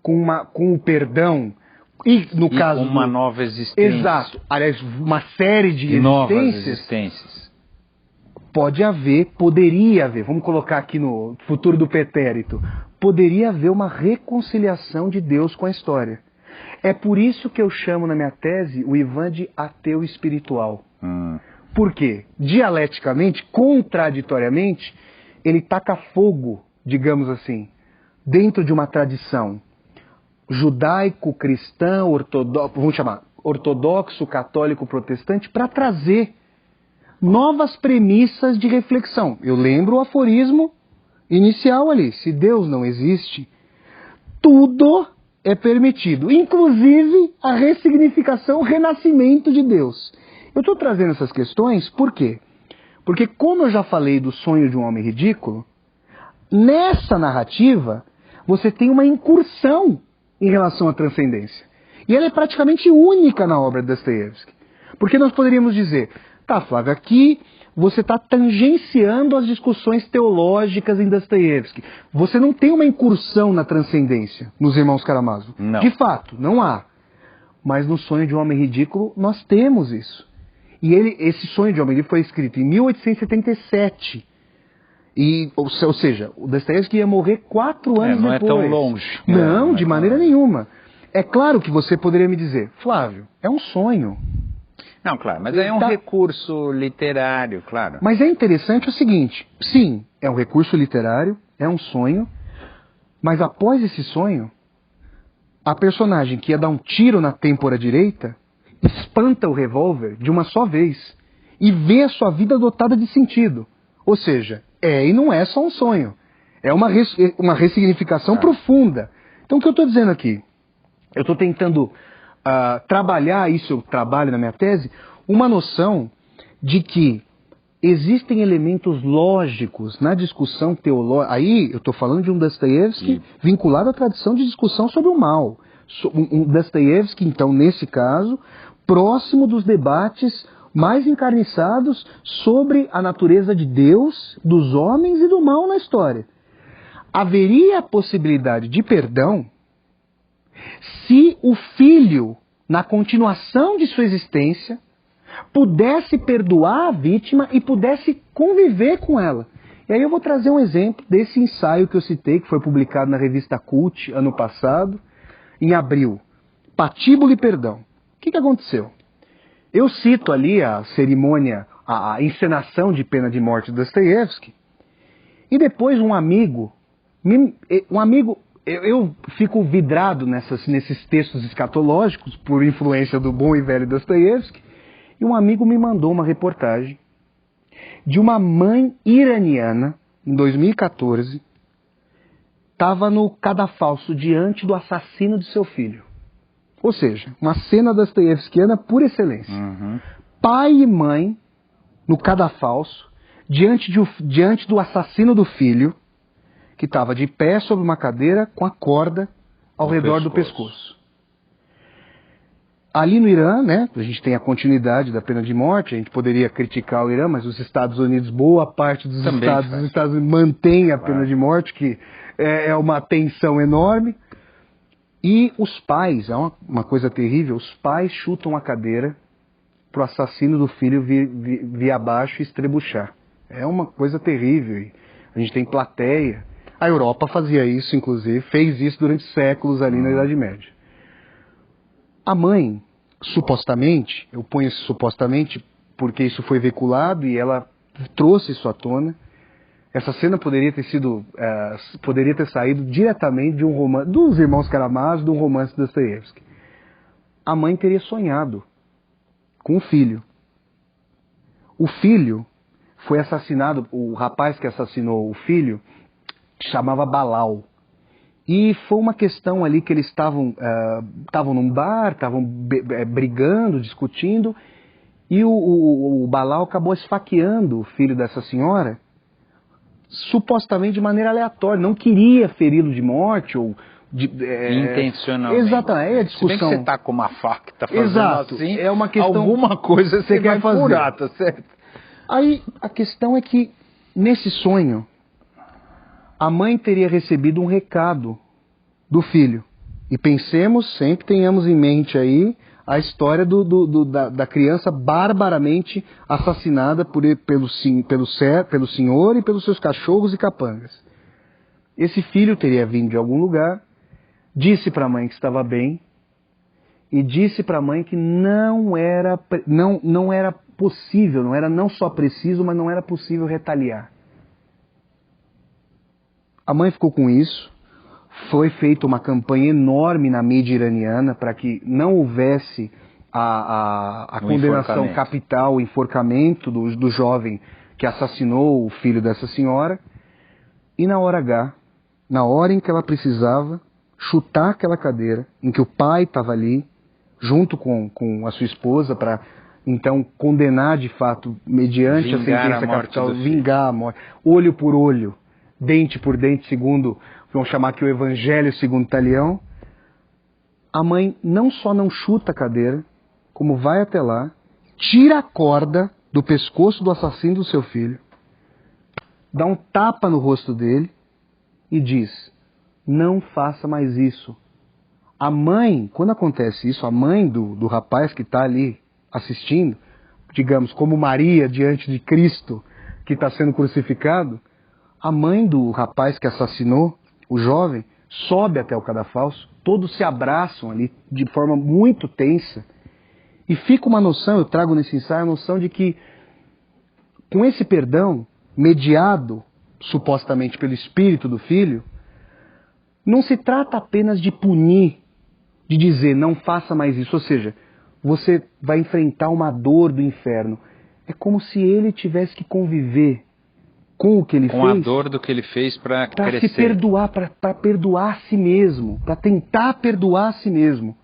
S1: com o perdão, e no caso
S2: uma nova existência.
S1: Exato. Aliás, uma série de
S2: novas existências.
S1: Poderia haver, vamos colocar aqui no futuro do pretérito, poderia haver uma reconciliação de Deus com a história. É por isso que eu chamo na minha tese o Ivan de ateu espiritual. Por quê? Dialeticamente, contraditoriamente, ele taca fogo, digamos assim, dentro de uma tradição judaico-cristã, vamos chamar ortodoxo, católico, protestante, para trazer novas premissas de reflexão. Eu lembro o aforismo inicial ali: se Deus não existe, tudo é permitido, inclusive a ressignificação, o renascimento de Deus. Eu estou trazendo essas questões por quê? Porque, como eu já falei do sonho de um homem ridículo, nessa narrativa você tem uma incursão em relação à transcendência. E ela é praticamente única na obra de Dostoiévski. Porque nós poderíamos dizer: tá, Flávio, aqui você está tangenciando as discussões teológicas em Dostoiévski. Você não tem uma incursão na transcendência nos Irmãos Karamazov.
S2: Não.
S1: De fato, não há. Mas no Sonho de um Homem Ridículo nós temos isso. E esse Sonho de um Homem Ridículo foi escrito em 1877. Ou seja, o Dostoiévski ia morrer 4 anos
S2: não
S1: depois.
S2: Não é tão longe.
S1: Não, de maneira nenhuma. É claro que você poderia me dizer: Flávio, é um sonho.
S2: Não, claro, mas é um recurso literário, claro.
S1: Mas é interessante o seguinte: sim, é um recurso literário, é um sonho, Mas após esse sonho, a personagem que ia dar um tiro na têmpora direita espanta o revólver de uma só vez e vê a sua vida dotada de sentido. Ou seja, e não é só um sonho. É uma ressignificação profunda. Então o que eu estou dizendo aqui? Eu estou tentando trabalhar, isso eu trabalho na minha tese, uma noção de que existem elementos lógicos na discussão teológica. Aí eu estou falando de um Dostoiévski vinculado à tradição de discussão sobre o mal. Um Dostoiévski, então, nesse caso, próximo dos debates mais encarniçados sobre a natureza de Deus, dos homens e do mal na história. Haveria a possibilidade de perdão se o filho, na continuação de sua existência, pudesse perdoar a vítima e pudesse conviver com ela. E aí eu vou trazer um exemplo desse ensaio que eu citei, que foi publicado na revista Cult ano passado, em abril. Patíbulo e Perdão. O que aconteceu? Eu cito ali a cerimônia, a encenação de pena de morte de Dostoiévski, e depois um amigo, eu fico vidrado nesses textos escatológicos, por influência do bom e velho Dostoiévski, e um amigo me mandou uma reportagem de uma mãe iraniana, em 2014, estava no cadafalso diante do assassino de seu filho. Ou seja, uma cena dostoiévskiana por excelência.
S2: Uhum.
S1: Pai e mãe no cadafalso, diante do assassino do filho, que estava de pé sobre uma cadeira com a corda ao redor do pescoço. Ali no Irã, né, a gente tem a continuidade da pena de morte, a gente poderia criticar o Irã, mas os Estados Unidos, boa parte dos Estados Unidos mantém a pena de morte, que é uma tensão enorme. E os pais, é uma coisa terrível, os pais chutam a cadeira para o assassino do filho vir abaixo e estrebuchar. É uma coisa terrível. E a gente tem plateia. A Europa fazia isso, inclusive, fez isso durante séculos ali na Idade Média. A mãe, supostamente, eu ponho isso supostamente porque isso foi veiculado e ela trouxe isso à tona. Essa cena poderia ter saído diretamente de um romance dos irmãos Karamazov, de um romance de Dostoiévski. A mãe teria sonhado com o filho. O filho foi assassinado, o rapaz que assassinou o filho chamava Balal. E foi uma questão ali que eles estavam num bar, estavam brigando, discutindo, e o Balal acabou esfaqueando o filho dessa senhora, supostamente de maneira aleatória, não queria feri-lo de morte ou
S2: intencionalmente.
S1: Exatamente, é a discussão.
S2: Se bem que você tá com uma faca, tá fazendo
S1: Exato,
S2: assim,
S1: é uma questão,
S2: alguma coisa você quer
S1: fazer.
S2: Furar, tá certo?
S1: Aí a questão é que nesse sonho a mãe teria recebido um recado do filho. E pensemos, sempre tenhamos em mente aí a história da criança barbaramente assassinada pelo senhor e pelos seus cachorros e capangas. Esse filho teria vindo de algum lugar, disse para a mãe que estava bem, e disse para a mãe que não era possível, não era não só preciso, mas não era possível retaliar. A mãe ficou com isso. Foi feita uma campanha enorme na mídia iraniana para que não houvesse a condenação capital, o enforcamento do jovem que assassinou o filho dessa senhora. E na hora H, na hora em que ela precisava chutar aquela cadeira, em que o pai estava ali, junto com a sua esposa, para então condenar de fato, mediante a sentença capital, vingar a morte, olho por olho, dente por dente, segundo, vamos chamar aqui o Evangelho segundo Talião, a mãe não só não chuta a cadeira, como vai até lá, tira a corda do pescoço do assassino do seu filho, dá um tapa no rosto dele e diz: não faça mais isso. A mãe, quando acontece isso, a mãe do rapaz que está ali assistindo, digamos, como Maria diante de Cristo que está sendo crucificado, a mãe do rapaz que assassinou o jovem sobe até o cadafalso, todos se abraçam ali de forma muito tensa, e fica uma noção, eu trago nesse ensaio a noção de que com esse perdão, mediado supostamente pelo espírito do filho, não se trata apenas de punir, de dizer não faça mais isso, ou seja, você vai enfrentar uma dor do inferno. É como se ele tivesse que conviver com o que ele fez.
S2: Com a dor do que ele fez para crescer.
S1: Para se perdoar, para perdoar a si mesmo, para tentar perdoar a si mesmo.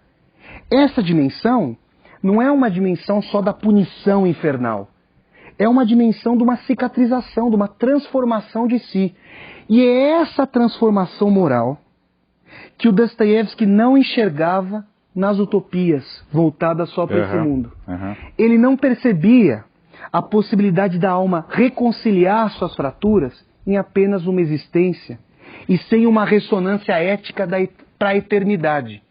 S1: Essa dimensão não é uma dimensão só da punição infernal. É uma dimensão de uma cicatrização, de uma transformação de si. E é essa transformação moral que o Dostoiévski não enxergava nas utopias voltadas só para esse mundo. Ele não percebia a possibilidade da alma reconciliar suas fraturas em apenas uma existência e sem uma ressonância ética para a eternidade.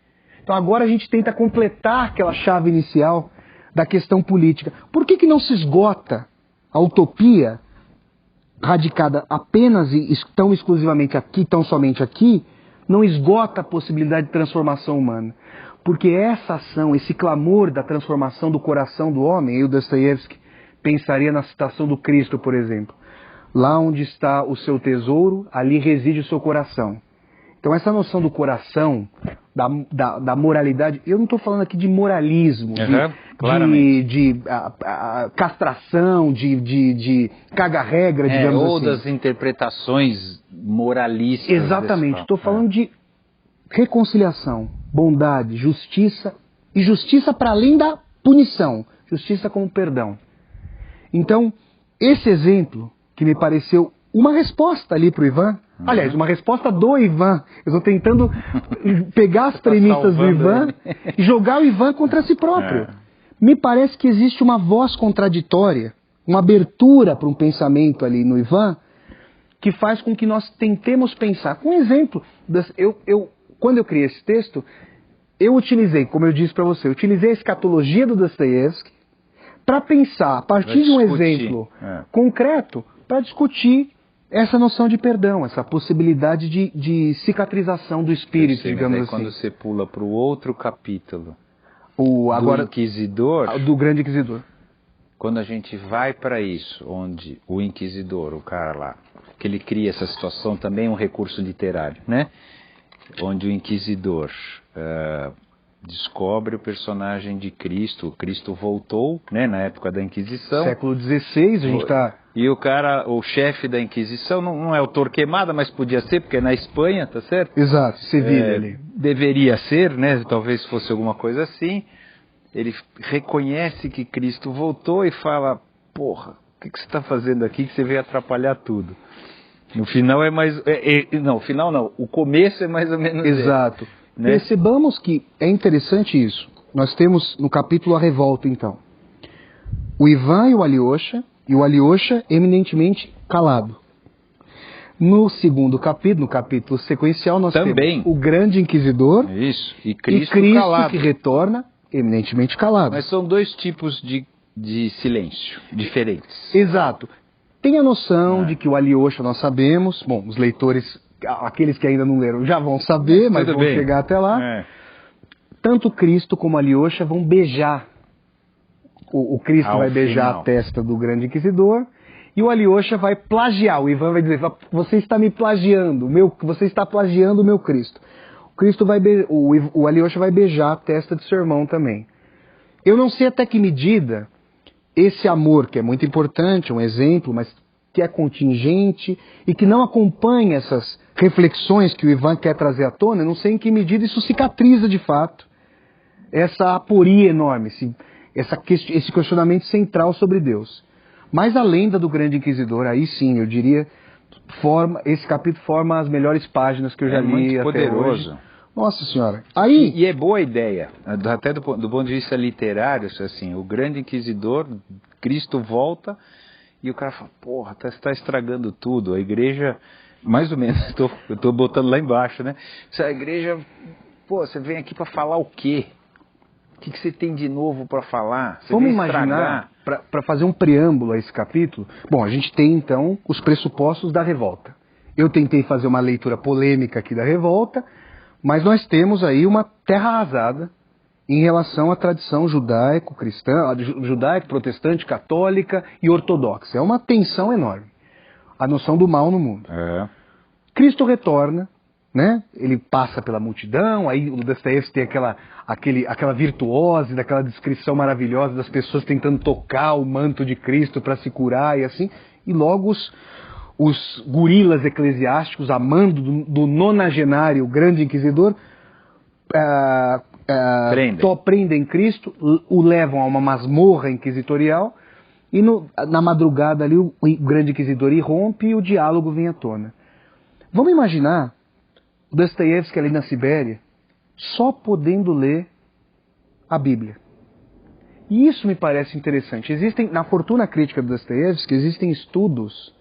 S1: Então agora a gente tenta completar aquela chave inicial da questão política. Por que não se esgota a utopia radicada apenas e tão exclusivamente aqui, tão somente aqui, não esgota a possibilidade de transformação humana? Porque essa ação, esse clamor da transformação do coração do homem, e o Dostoiévski pensaria na citação do Cristo, por exemplo. Lá onde está o seu tesouro, ali reside o seu coração. Então essa noção do coração, da moralidade, eu não estou falando aqui de moralismo, de castração, de caga-regra, digamos
S2: ou
S1: assim.
S2: das interpretações moralistas.
S1: Exatamente, estou falando de reconciliação, bondade, justiça, e justiça para além da punição, justiça como perdão. Então, esse exemplo, que me pareceu uma resposta ali para o Ivan, aliás, uma resposta do Ivan, eu estou tentando pegar as premissas do Ivan e jogar o Ivan contra si próprio. Me parece que existe uma voz contraditória, uma abertura para um pensamento ali no Ivan, que faz com que nós tentemos pensar. Com um exemplo, quando eu criei esse texto, eu utilizei, como eu disse para você, eu utilizei a escatologia do Dostoiévski para pensar, a partir de um exemplo concreto, para discutir essa noção de perdão, essa possibilidade de cicatrização do espírito, digamos assim.
S2: Quando você pula para o outro capítulo
S1: do
S2: Inquisidor,
S1: do Grande Inquisidor,
S2: quando a gente vai para isso, onde o Inquisidor, o cara lá, que ele cria essa situação também, um recurso literário, né? Onde o Inquisidor descobre o personagem de Cristo. Cristo voltou, né, na época da Inquisição.
S1: Século XVI, a gente está...
S2: E o cara, o chefe da Inquisição, não é o Torquemada, mas podia ser, porque é na Espanha, tá certo?
S1: Exato, Sevilha ali.
S2: Deveria ser, né? Talvez fosse alguma coisa assim. Ele reconhece que Cristo voltou e fala, porra, o que você está fazendo aqui que você veio atrapalhar tudo? No final é mais... não, o final não. O começo é mais ou menos...
S1: Exato. Né? Percebamos que é interessante isso. Nós temos no capítulo A Revolta, então, o Ivan e o Alyosha eminentemente calado. No segundo capítulo, no capítulo sequencial, nós temos o Grande Inquisidor
S2: e Cristo
S1: calado, que retorna eminentemente calado.
S2: Mas são dois tipos de silêncio diferentes.
S1: Exato. Tem a noção de que o Alyosha nós sabemos, bom, os leitores, aqueles que ainda não leram já vão saber, mas vão chegar até lá. Tanto Cristo como Alyosha vão beijar. O Cristo vai beijar a testa do Grande Inquisidor e o Alyosha vai plagiar. O Ivan vai dizer, você está me plagiando, você está plagiando o meu Cristo. O Alyosha vai beijar a testa de seu irmão também. Eu não sei até que medida esse amor, que é muito importante, um exemplo, mas que é contingente e que não acompanha essas reflexões que o Ivan quer trazer à tona, eu não sei em que medida isso cicatriza de fato essa aporia enorme, esse questionamento central sobre Deus. Mas a lenda do Grande Inquisidor, aí sim, eu diria, esse capítulo forma as melhores páginas que eu já li
S2: muito
S1: até
S2: poderoso.
S1: Hoje. Nossa Senhora. Aí...
S2: E é boa ideia, até do ponto de vista literário, assim, o Grande Inquisidor, Cristo volta e o cara fala, porra, está estragando tudo, a igreja, mais ou menos, eu estou botando lá embaixo, né? A igreja, pô, você vem aqui para falar o quê? O que você tem de novo para falar?
S1: Vamos imaginar, para fazer um preâmbulo a esse capítulo, bom, a gente tem então os pressupostos da revolta. Eu tentei fazer uma leitura polêmica aqui da revolta, mas nós temos aí uma terra arrasada em relação à tradição judaico-cristã, judaico, protestante, católica e ortodoxa. É uma tensão enorme. A noção do mal no mundo. Cristo retorna né? Ele passa pela multidão, aí o Dostoiévski tem aquela virtuose, daquela descrição maravilhosa das pessoas tentando tocar o manto de Cristo para se curar e assim, e logo os gorilas eclesiásticos, amando do nonagenário grande inquisidor, prendem Cristo, o levam a uma masmorra inquisitorial, e na madrugada ali o grande inquisidor irrompe e o diálogo vem à tona. Vamos imaginar Dostoiévski ali na Sibéria, só podendo ler a Bíblia. E isso me parece interessante. Na Fortuna Crítica do Dostoiévski, existem estudos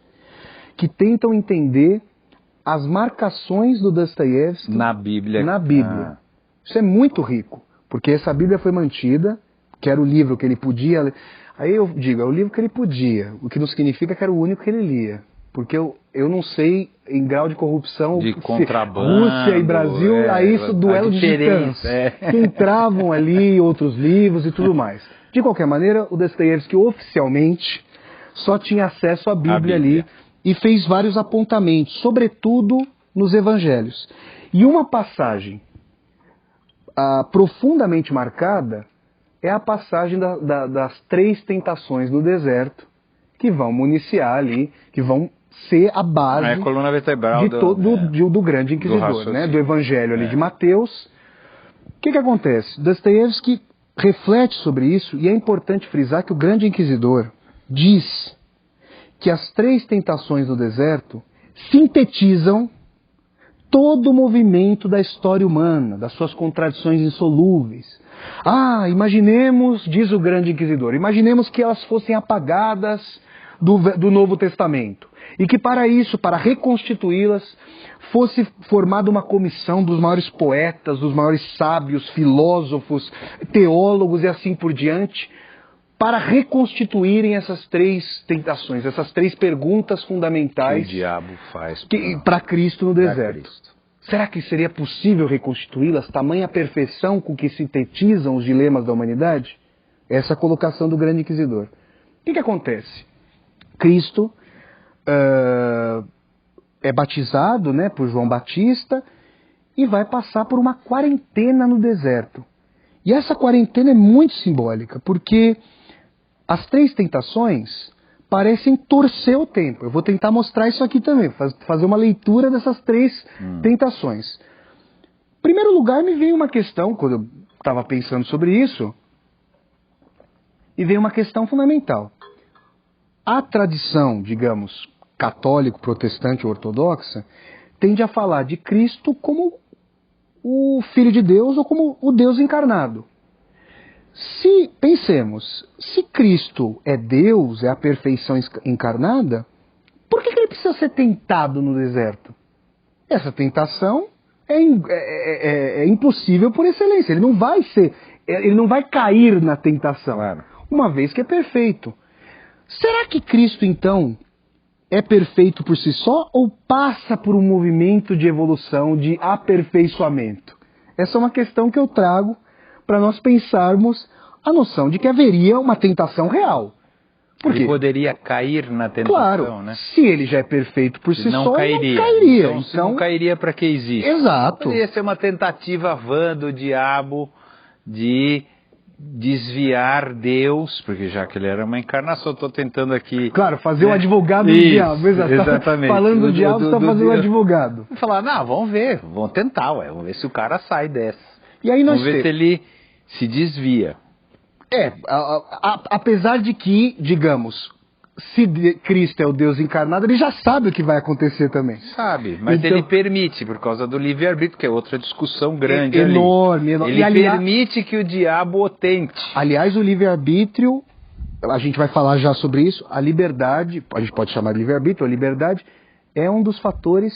S1: que tentam entender as marcações do Dostoiévski
S2: na Bíblia.
S1: Isso é muito rico, porque essa Bíblia foi mantida, que era o livro que ele podia ler. Aí eu digo, é o livro que ele podia, o que não significa que era o único que ele lia. Porque eu não sei, em grau de corrupção,
S2: de contrabando,
S1: Rússia e Brasil, aí isso duelo de titãs, que entravam ali, outros livros e tudo mais. De qualquer maneira, o Dostoiévski oficialmente só tinha acesso à Bíblia ali e fez vários apontamentos, sobretudo nos Evangelhos. E uma passagem profundamente marcada é a passagem das 3 tentações no deserto, que vão municiar ali, que vão ser a base
S2: a coluna vertebral
S1: do grande inquisidor, do Evangelho ali de Mateus. O que acontece? Dostoiévski reflete sobre isso, e é importante frisar que o grande inquisidor diz que as 3 tentações do deserto sintetizam todo o movimento da história humana, das suas contradições insolúveis. Imaginemos, diz o grande inquisidor, imaginemos que elas fossem apagadas do Novo Testamento, e que para isso, para reconstituí-las, fosse formada uma comissão dos maiores poetas, dos maiores sábios, filósofos, teólogos e assim por diante, para reconstituírem essas 3 tentações, essas 3 perguntas fundamentais
S2: que o diabo faz
S1: para Cristo no deserto. Será que seria possível reconstituí-las, tamanha perfeição com que sintetizam os dilemas da humanidade? Essa é a colocação do grande inquisidor. O que acontece? Cristo é batizado, por João Batista e vai passar por uma quarentena no deserto. E essa quarentena é muito simbólica, porque as 3 tentações parecem torcer o tempo. Eu vou tentar mostrar isso aqui também, fazer uma leitura dessas 3 tentações. Em primeiro lugar, me veio uma questão, quando eu estava pensando sobre isso, e veio uma questão fundamental. A tradição, digamos, católico, protestante ou ortodoxa, tende a falar de Cristo como o Filho de Deus ou como o Deus encarnado. Pensemos, se Cristo é Deus, é a perfeição encarnada, por que ele precisa ser tentado no deserto? Essa tentação é impossível por excelência. Ele não vai cair na tentação, uma vez que é perfeito. Será que Cristo, então, é perfeito por si só ou passa por um movimento de evolução, de aperfeiçoamento? Essa é uma questão que eu trago para nós pensarmos a noção de que haveria uma tentação real.
S2: Ele poderia cair na tentação,
S1: claro, se ele já é perfeito por si só,
S2: cairia.
S1: Ele não cairia.
S2: Então, se não cairia, para que existe?
S1: Exato.
S2: Poderia ser uma tentativa vã do diabo de desviar Deus, porque já que ele era uma encarnação, estou tentando aqui...
S1: Claro, fazer o advogado do diabo.
S2: Exatamente.
S1: Falando do diabo, está fazendo o advogado.
S2: Falar, vamos ver, vamos tentar, vamos ver se o cara sai dessa.
S1: E aí
S2: vamos ver se ele se desvia.
S1: Apesar de que, digamos, se Cristo é o Deus encarnado, ele já sabe o que vai acontecer também.
S2: Sabe, mas então, ele permite, por causa do livre-arbítrio, que é outra discussão grande
S1: enorme.
S2: Ele permite que o diabo o tente.
S1: Aliás, o livre-arbítrio, a gente vai falar já sobre isso, a liberdade, a gente pode chamar de livre-arbítrio, a liberdade é um dos fatores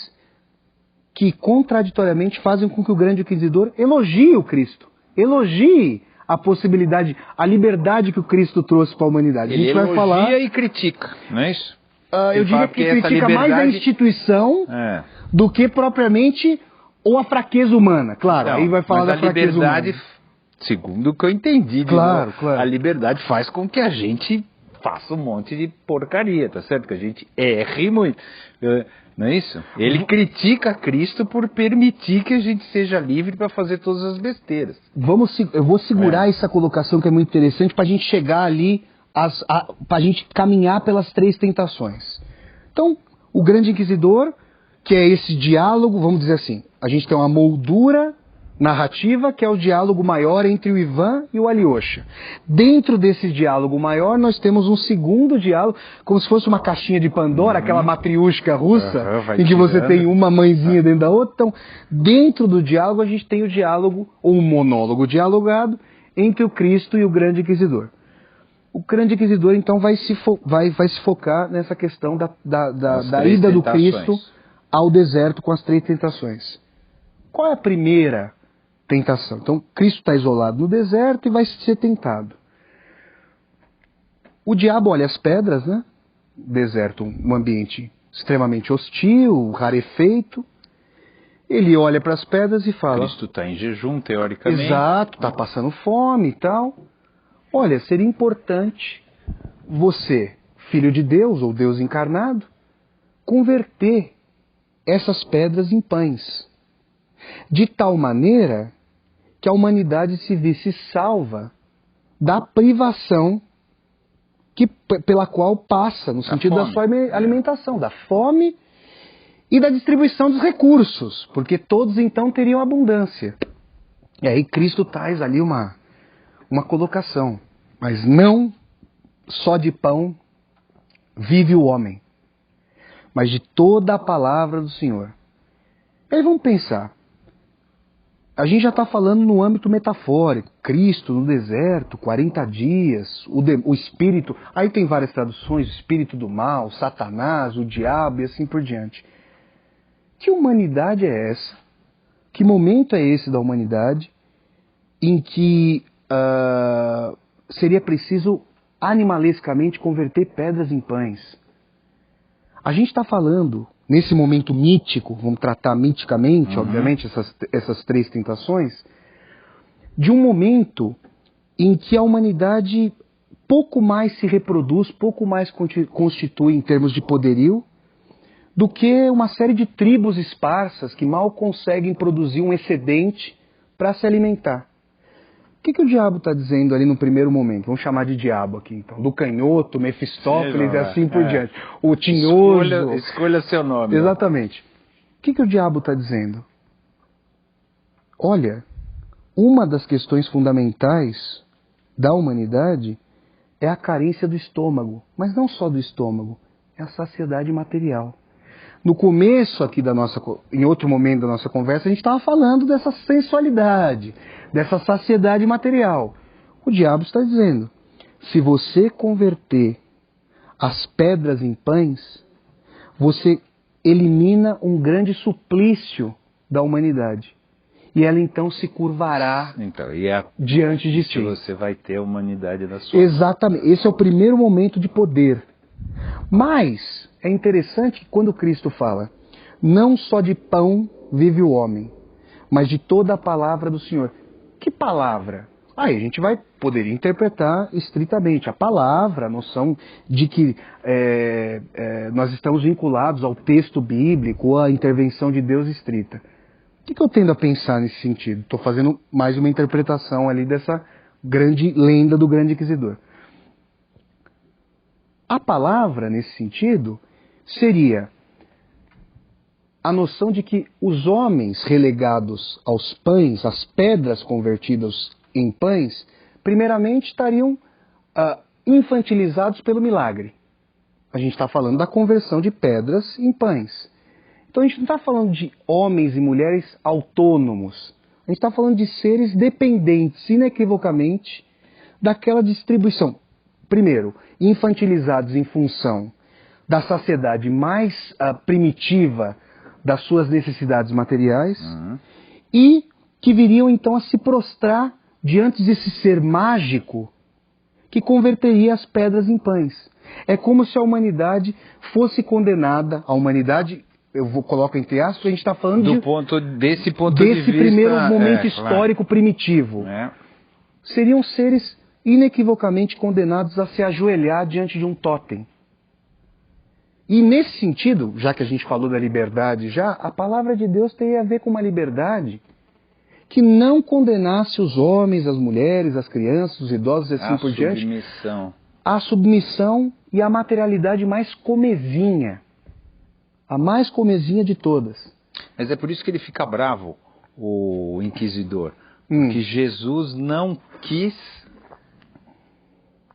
S1: que contraditoriamente fazem com que o grande inquisidor elogie o Cristo, elogie a possibilidade, a liberdade que o Cristo trouxe para a humanidade.
S2: Ele
S1: a gente vai falar
S2: e critica, não é isso?
S1: Eu diria que critica mais a instituição do que propriamente ou a fraqueza humana. Claro, aí vai falar da fraqueza humana.
S2: A liberdade, segundo o que eu entendi,
S1: claro.
S2: A liberdade faz com que a gente faça um monte de porcaria, tá certo? Que a gente erre muito. Não é isso? Ele critica Cristo por permitir que a gente seja livre para fazer todas as besteiras.
S1: Eu vou segurar essa colocação que é muito interessante para a gente chegar ali, para a gente caminhar pelas 3 tentações. Então, o grande inquisidor, que é esse diálogo, vamos dizer assim, a gente tem uma moldura narrativa, que é o diálogo maior entre o Ivan e o Alyosha. Dentro desse diálogo maior, nós temos um segundo diálogo, como se fosse uma caixinha de Pandora, aquela matriúshka russa, em que você tem uma mãezinha dentro da outra. Então, dentro do diálogo, a gente tem o diálogo, ou um monólogo dialogado, entre o Cristo e o grande inquisidor. O grande inquisidor, então, vai se focar nessa questão da ida do Cristo ao deserto com as 3 tentações. Qual é a primeira tentação? Então, Cristo está isolado no deserto e vai ser tentado. O diabo olha as pedras, né? Deserto, um ambiente extremamente hostil, rarefeito. Ele olha para as pedras e fala...
S2: Cristo está em jejum, teoricamente.
S1: Exato, está passando fome e tal. Olha, seria importante você, filho de Deus ou Deus encarnado, converter essas pedras em pães. De tal maneira que a humanidade se visse salva da privação pela qual passa, no sentido da sua alimentação, da fome e da distribuição dos recursos, porque todos então teriam abundância. E aí Cristo traz ali uma colocação, mas não só de pão vive o homem, mas de toda a palavra do Senhor. E aí vamos pensar, a gente já está falando no âmbito metafórico, Cristo no deserto, 40 dias, o espírito, aí tem várias traduções, o espírito do mal, Satanás, o diabo e assim por diante. Que humanidade é essa? Que momento é esse da humanidade em que seria preciso animalescamente converter pedras em pães? A gente está falando, nesse momento mítico, vamos tratar miticamente, obviamente, essas 3 tentações, de um momento em que a humanidade pouco mais se reproduz, pouco mais constitui em termos de poderio, do que uma série de tribos esparsas que mal conseguem produzir um excedente para se alimentar. O que o diabo está dizendo ali no primeiro momento? Vamos chamar de diabo aqui, então. Do canhoto, Mefistófeles e assim por diante. O tinhoso.
S2: Escolha seu nome.
S1: Exatamente. O que o diabo está dizendo? Olha, uma das questões fundamentais da humanidade é a carência do estômago. Mas não só do estômago, é a saciedade material. No começo aqui em outro momento da nossa conversa, a gente estava falando dessa sensualidade, dessa saciedade material. O diabo está dizendo, se você converter as pedras em pães, você elimina um grande suplício da humanidade. E ela então se curvará diante de si.
S2: Você vai ter a humanidade da sua.
S1: Exatamente. Esse é o primeiro momento de poder. Mas é interessante que quando Cristo fala, não só de pão vive o homem, mas de toda a palavra do Senhor. Que palavra? Aí a gente vai poder interpretar estritamente a palavra, a noção de que nós estamos vinculados ao texto bíblico, à intervenção de Deus estrita. O que eu tendo a pensar nesse sentido? Estou fazendo mais uma interpretação ali dessa grande lenda do grande inquisidor. A palavra, nesse sentido, seria a noção de que os homens relegados aos pães, as pedras convertidas em pães, primeiramente estariam infantilizados pelo milagre. A gente está falando da conversão de pedras em pães. Então a gente não está falando de homens e mulheres autônomos. A gente está falando de seres dependentes, inequivocamente, daquela distribuição. Primeiro, infantilizados em função da saciedade mais primitiva das suas necessidades materiais, e que viriam então a se prostrar diante desse ser mágico que converteria as pedras em pães. É como se a humanidade fosse condenada, a humanidade, coloco entre aspas, a gente está falando
S2: desse
S1: desse primeiro momento histórico primitivo. Seriam seres inequivocamente condenados a se ajoelhar diante de um tótem. E nesse sentido, já que a gente falou da liberdade já, a palavra de Deus tem a ver com uma liberdade que não condenasse os homens, as mulheres, as crianças, os idosos e assim por diante. A submissão e a materialidade mais comezinha. A mais comezinha de todas.
S2: Mas é por isso que ele fica bravo, o inquisidor. Porque Jesus não quis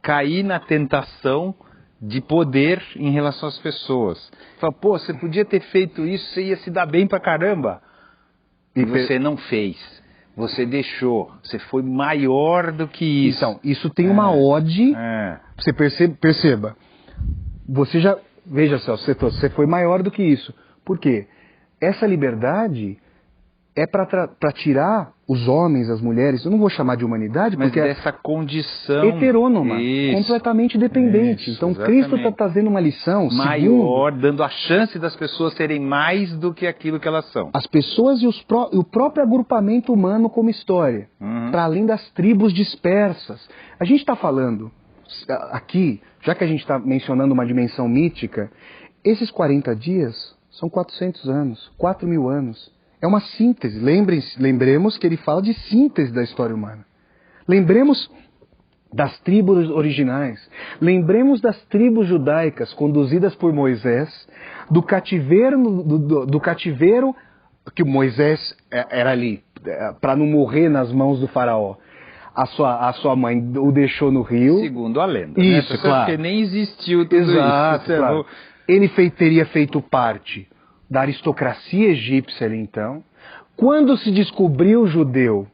S2: cair na tentação de poder em relação às pessoas. Fala, pô, você podia ter feito isso, você ia se dar bem pra caramba. E você não fez. Você deixou. Você foi maior do que isso.
S1: Então, isso tem uma ode. Você perceba. Você já... Veja só, você foi maior do que isso. Por quê? Essa liberdade é para tirar os homens, as mulheres, eu não vou chamar de humanidade,
S2: mas
S1: porque
S2: dessa condição
S1: heterônoma, completamente dependente. Então Cristo está trazendo uma lição
S2: maior, dando a chance das pessoas serem mais do que aquilo que elas são.
S1: As pessoas e o próprio agrupamento humano como história, para além das tribos dispersas. A gente está falando aqui, já que a gente está mencionando uma dimensão mítica, esses 40 dias são 400 anos, 4.000 anos. É uma síntese. Lembremos que ele fala de síntese da história humana. Lembremos das tribos originais. Lembremos das tribos judaicas conduzidas por Moisés, do cativeiro que Moisés era ali, para não morrer nas mãos do faraó. A sua mãe o deixou no rio.
S2: Segundo a lenda.
S1: Isso,
S2: né?
S1: claro.
S2: Porque nem existiu tudo
S1: Exato,
S2: isso.
S1: Claro. Ele teria feito parte da aristocracia egípcia ali então. Quando se descobriu judeu,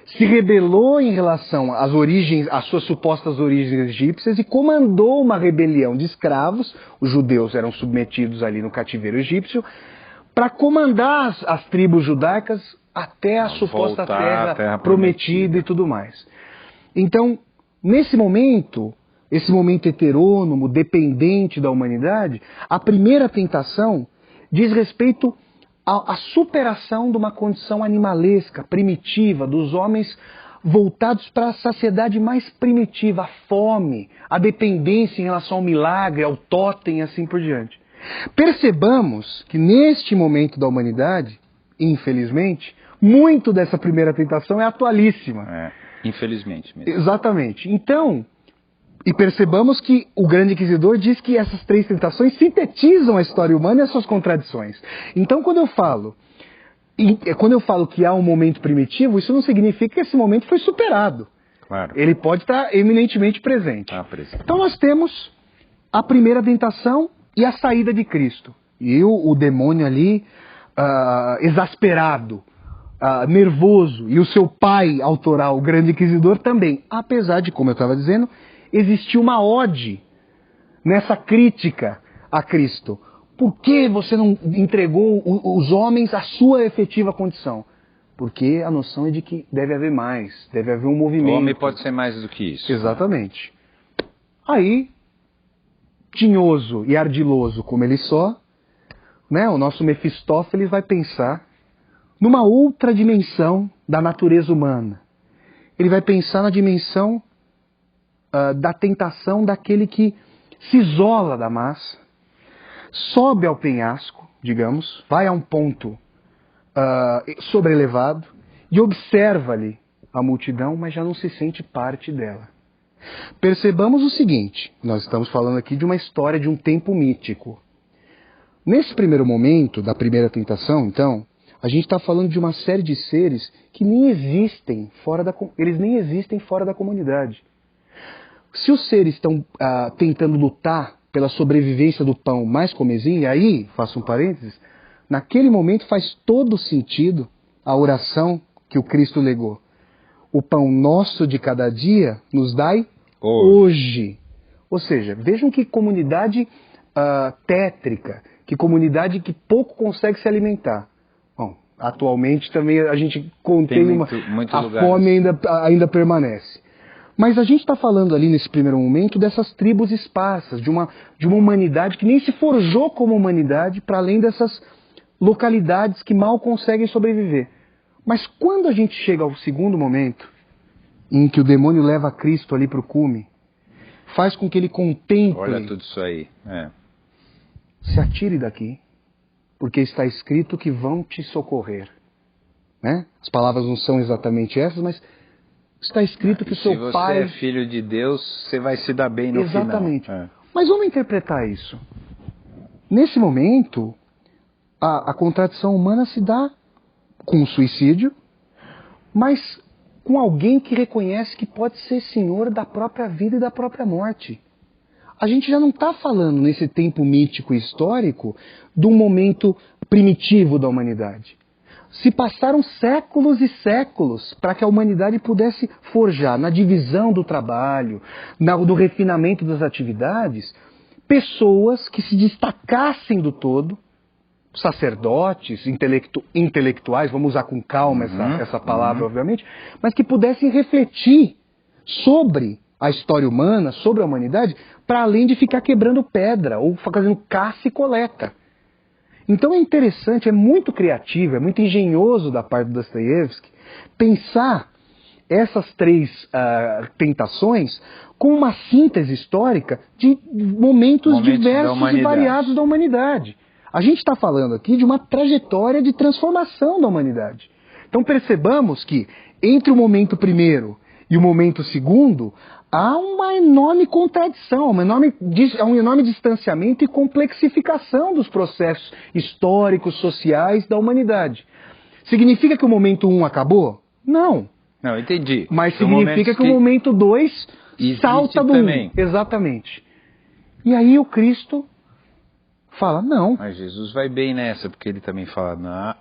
S1: se rebelou em relação às origens, às suas supostas origens egípcias e comandou uma rebelião de escravos. Os judeus eram submetidos ali no cativeiro egípcio para comandar as tribos judaicas até a suposta terra prometida e tudo mais. Então, nesse momento, esse momento heterônomo, dependente da humanidade, a primeira tentação diz respeito à superação de uma condição animalesca, primitiva, dos homens voltados para a saciedade mais primitiva, a fome, a dependência em relação ao milagre, ao totem e assim por diante. Percebamos que neste momento da humanidade, infelizmente, muito dessa primeira tentação é atualíssima.
S2: Infelizmente mesmo.
S1: Exatamente. Então, e percebamos que o grande inquisidor diz que essas três tentações sintetizam a história humana e as suas contradições. Então, quando eu falo que há um momento primitivo, isso não significa que esse momento foi superado.
S2: Claro.
S1: Ele pode estar eminentemente presente. Então, nós temos a primeira tentação e a saída de Cristo. E o demônio ali, exasperado, nervoso, e o seu pai autoral, o grande inquisidor, também. Apesar de, como eu estava dizendo, existia uma ode nessa crítica a Cristo. Por que você não entregou os homens à sua efetiva condição? Porque a noção é de que deve haver mais, deve haver um movimento.
S2: O homem pode ser mais do que isso.
S1: Exatamente. Aí, tinhoso e ardiloso como ele só, né, o nosso Mefistófeles vai pensar numa outra dimensão da natureza humana. Ele vai pensar na dimensão da tentação daquele que se isola da massa, sobe ao penhasco, digamos, vai a um ponto sobrelevado e observa ali a multidão, mas já não se sente parte dela. Percebamos o seguinte, nós estamos falando aqui de uma história de um tempo mítico. Nesse primeiro momento da primeira tentação, então, a gente está falando de uma série de seres que nem existem eles nem existem fora da comunidade. Se os seres estão tentando lutar pela sobrevivência do pão mais comezinho, e aí, faço um parênteses, naquele momento faz todo sentido a oração que o Cristo legou. O pão nosso de cada dia nos dai hoje. Ou seja, vejam que comunidade tétrica, que comunidade que pouco consegue se alimentar. Bom, atualmente também a gente contém a fome ainda permanece. Mas a gente está falando ali nesse primeiro momento dessas tribos esparsas, de uma humanidade que nem se forjou como humanidade para além dessas localidades que mal conseguem sobreviver. Mas quando a gente chega ao segundo momento, em que o demônio leva Cristo ali para o cume, faz com que ele contemple...
S2: Olha tudo isso aí.
S1: se atire daqui, porque está escrito que vão te socorrer. Né? As palavras não são exatamente essas, mas está escrito que o seu pai...
S2: Se você é filho de Deus, você vai se dar bem no final.
S1: Exatamente. Mas vamos interpretar isso. Nesse momento, a contradição humana se dá com o suicídio, mas com alguém que reconhece que pode ser senhor da própria vida e da própria morte. A gente já não está falando, nesse tempo mítico e histórico, de um momento primitivo da humanidade. Se passaram séculos e séculos para que a humanidade pudesse forjar na divisão do trabalho, no refinamento das atividades, pessoas que se destacassem do todo, sacerdotes, intelectuais, vamos usar com calma essa palavra, obviamente, mas que pudessem refletir sobre a história humana, sobre a humanidade, para além de ficar quebrando pedra ou fazendo caça e coleta. Então é interessante, é muito criativo, é muito engenhoso da parte do Dostoiévski pensar essas três tentações com uma síntese histórica de momentos diversos e variados da humanidade. A gente está falando aqui de uma trajetória de transformação da humanidade. Então percebamos que entre o momento primeiro e o momento segundo há uma enorme contradição, um enorme distanciamento e complexificação dos processos históricos, sociais da humanidade. Significa que o momento 1 acabou? Não.
S2: Não, entendi.
S1: Mas significa que o momento 2 salta do 1. Exatamente. E aí o Cristo fala, não.
S2: Mas Jesus vai bem nessa, porque ele também fala,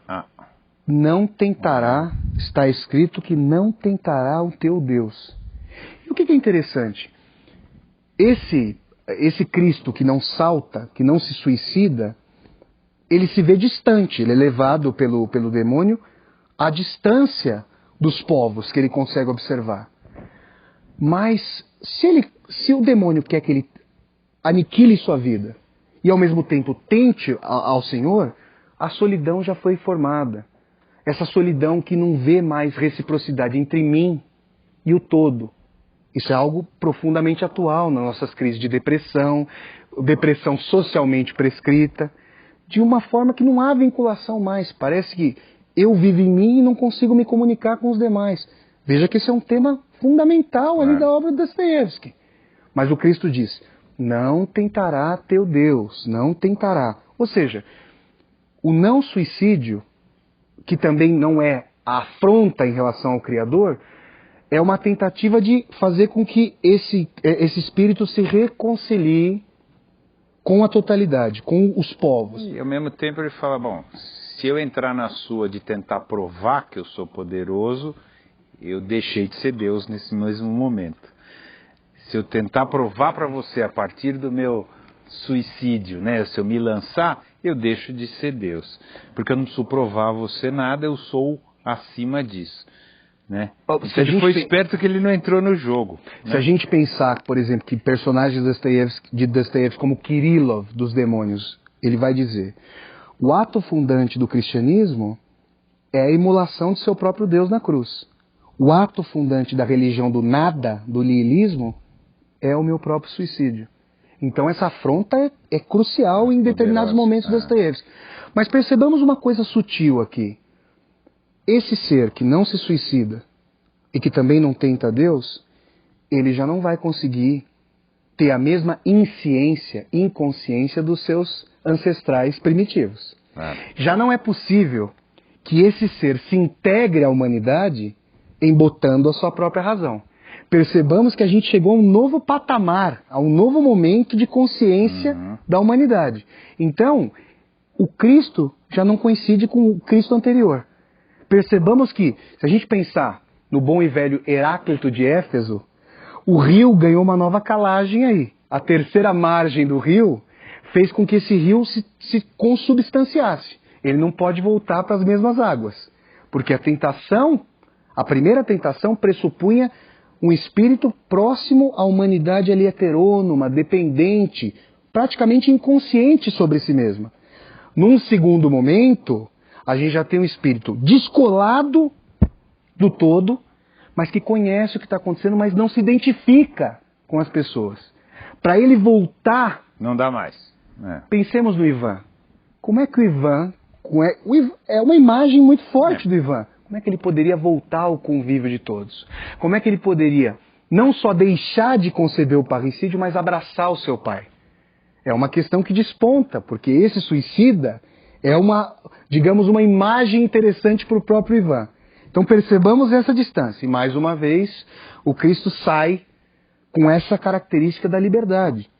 S1: não tentará, está escrito que não tentará o teu Deus. E o que é interessante? Esse Cristo que não salta, que não se suicida, ele se vê distante, ele é levado pelo demônio à distância dos povos que ele consegue observar. Mas se o demônio quer que ele aniquile sua vida e ao mesmo tempo tente ao Senhor, a solidão já foi formada. Essa solidão que não vê mais reciprocidade entre mim e o todo. Isso é algo profundamente atual nas nossas crises de depressão socialmente prescrita, de uma forma que não há vinculação mais. Parece que eu vivo em mim e não consigo me comunicar com os demais. Veja que esse é um tema fundamental ali da obra de Dostoiévski. Mas o Cristo diz, não tentará teu Deus, não tentará. Ou seja, o não suicídio, que também não é a afronta em relação ao Criador, é uma tentativa de fazer com que esse espírito se reconcilie com a totalidade, com os povos.
S2: E ao mesmo tempo ele fala, bom, se eu entrar na sua de tentar provar que eu sou poderoso, eu deixei de ser Deus nesse mesmo momento. Se eu tentar provar para você a partir do meu suicídio, né, se eu me lançar, eu deixo de ser Deus. Porque eu não preciso provar a você nada, eu sou acima disso. Né? Se ele foi esperto que ele não entrou no jogo.
S1: Se a gente pensar, por exemplo, que personagens de Dostoiévski como Kirillov, dos demônios, ele vai dizer, o ato fundante do cristianismo é a imolação de seu próprio Deus na cruz. O ato fundante da religião do nada, do niilismo, é o meu próprio suicídio. Então essa afronta é crucial em determinados momentos de Dostoiévski. Mas percebamos uma coisa sutil aqui. Esse ser que não se suicida e que também não tenta Deus, ele já não vai conseguir ter a mesma inconsciência dos seus ancestrais primitivos. Já não é possível que esse ser se integre à humanidade embotando a sua própria razão. Percebamos que a gente chegou a um novo patamar, a um novo momento de consciência da humanidade. Então, o Cristo já não coincide com o Cristo anterior. Percebamos que, se a gente pensar no bom e velho Heráclito de Éfeso, o rio ganhou uma nova calagem aí. A terceira margem do rio fez com que esse rio se consubstanciasse. Ele não pode voltar para as mesmas águas, porque a primeira tentação pressupunha um espírito próximo à humanidade ali heterônoma, dependente, praticamente inconsciente sobre si mesma. Num segundo momento, a gente já tem um espírito descolado do todo, mas que conhece o que está acontecendo, mas não se identifica com as pessoas. Para ele voltar...
S2: Não dá mais.
S1: Pensemos no Ivan. Como é que o Ivan é uma imagem muito forte do Ivan. Como é que ele poderia voltar ao convívio de todos? Como é que ele poderia não só deixar de conceber o parricídio, mas abraçar o seu pai? É uma questão que desponta, porque esse suicida é digamos, uma imagem interessante para o próprio Ivan. Então percebamos essa distância. E mais uma vez, o Cristo sai com essa característica da liberdade.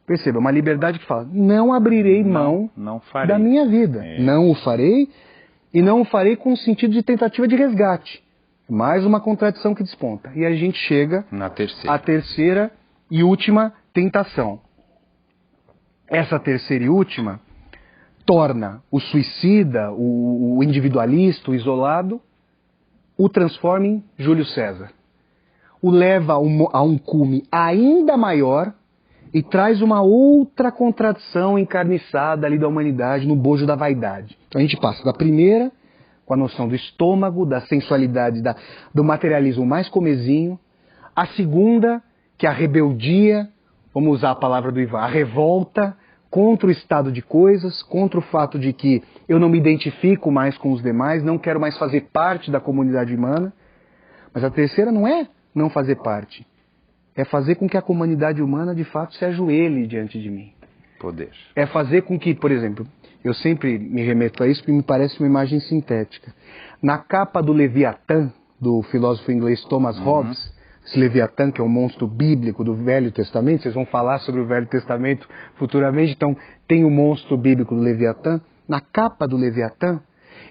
S1: Perceba, uma liberdade que fala, não abrirei mão da minha vida. Não o farei, e não o farei com o sentido de tentativa de resgate. Mais uma contradição que desponta. E a gente chega à terceira e última tentação. Essa terceira e última torna o suicida, o individualista, o isolado, o transforma em Júlio César. O leva a um cume ainda maior e traz uma outra contradição encarniçada ali da humanidade no bojo da vaidade. Então a gente passa da primeira, com a noção do estômago, da sensualidade, do materialismo mais comezinho, a segunda, que é a rebeldia, vamos usar a palavra do Ivan, a revolta contra o estado de coisas, contra o fato de que eu não me identifico mais com os demais, não quero mais fazer parte da comunidade humana. Mas a terceira não é não fazer parte. É fazer com que a comunidade humana, de fato, se ajoelhe diante de mim.
S2: Poder.
S1: É fazer com que, por exemplo, eu sempre me remeto a isso porque me parece uma imagem sintética. Na capa do Leviatã, do filósofo inglês Thomas Hobbes, esse Leviatã, que é um monstro bíblico do Velho Testamento, vocês vão falar sobre o Velho Testamento futuramente, então tem o monstro bíblico do Leviatã. Na capa do Leviatã,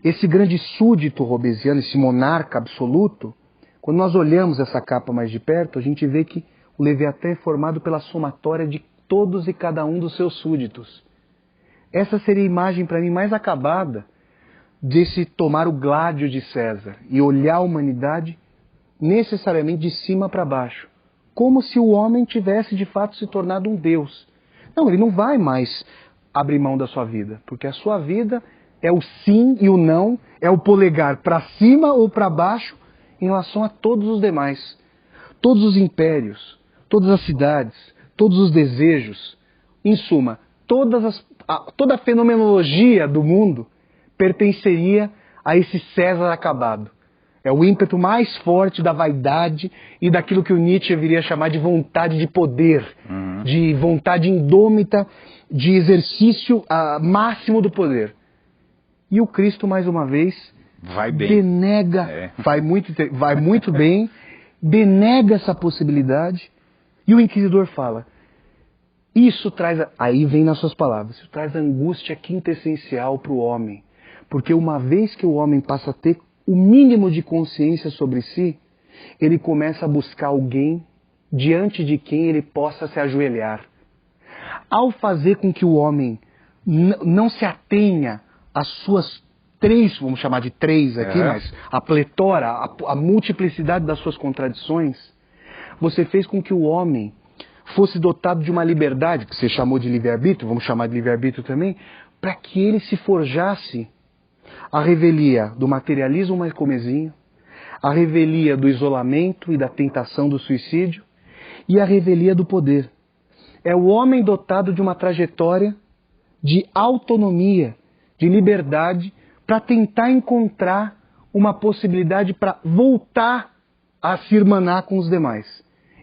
S1: esse grande súdito hobbesiano, esse monarca absoluto, quando nós olhamos essa capa mais de perto, a gente vê que o Leviatã é formado pela somatória de todos e cada um dos seus súditos. Essa seria a imagem para mim mais acabada desse tomar o gládio de César e olhar a humanidade necessariamente de cima para baixo, como se o homem tivesse de fato se tornado um Deus. Não, ele não vai mais abrir mão da sua vida, porque a sua vida é o sim e o não, é o polegar para cima ou para baixo, em relação a todos os demais. Todos os impérios, todas as cidades, todos os desejos, em suma, toda a fenomenologia do mundo pertenceria a esse César acabado. É o ímpeto mais forte da vaidade e daquilo que o Nietzsche viria a chamar de vontade de poder, de vontade indômita, de exercício máximo do poder. E o Cristo, mais uma vez, denega, vai muito bem, denega essa possibilidade, e o inquisidor fala, isso traz, aí vem nas suas palavras, isso traz angústia quintessencial para o homem, porque uma vez que o homem passa a ter o mínimo de consciência sobre si, ele começa a buscar alguém diante de quem ele possa se ajoelhar. Ao fazer com que o homem não se atenha às suas três, vamos chamar de três aqui, mas a pletora, a multiplicidade das suas contradições, você fez com que o homem fosse dotado de uma liberdade, que você chamou de livre-arbítrio, vamos chamar de livre-arbítrio também, para que ele se forjasse a revelia do materialismo mais comezinho, a revelia do isolamento e da tentação do suicídio, e a revelia do poder. É o homem dotado de uma trajetória de autonomia, de liberdade, para tentar encontrar uma possibilidade para voltar a se irmanar com os demais.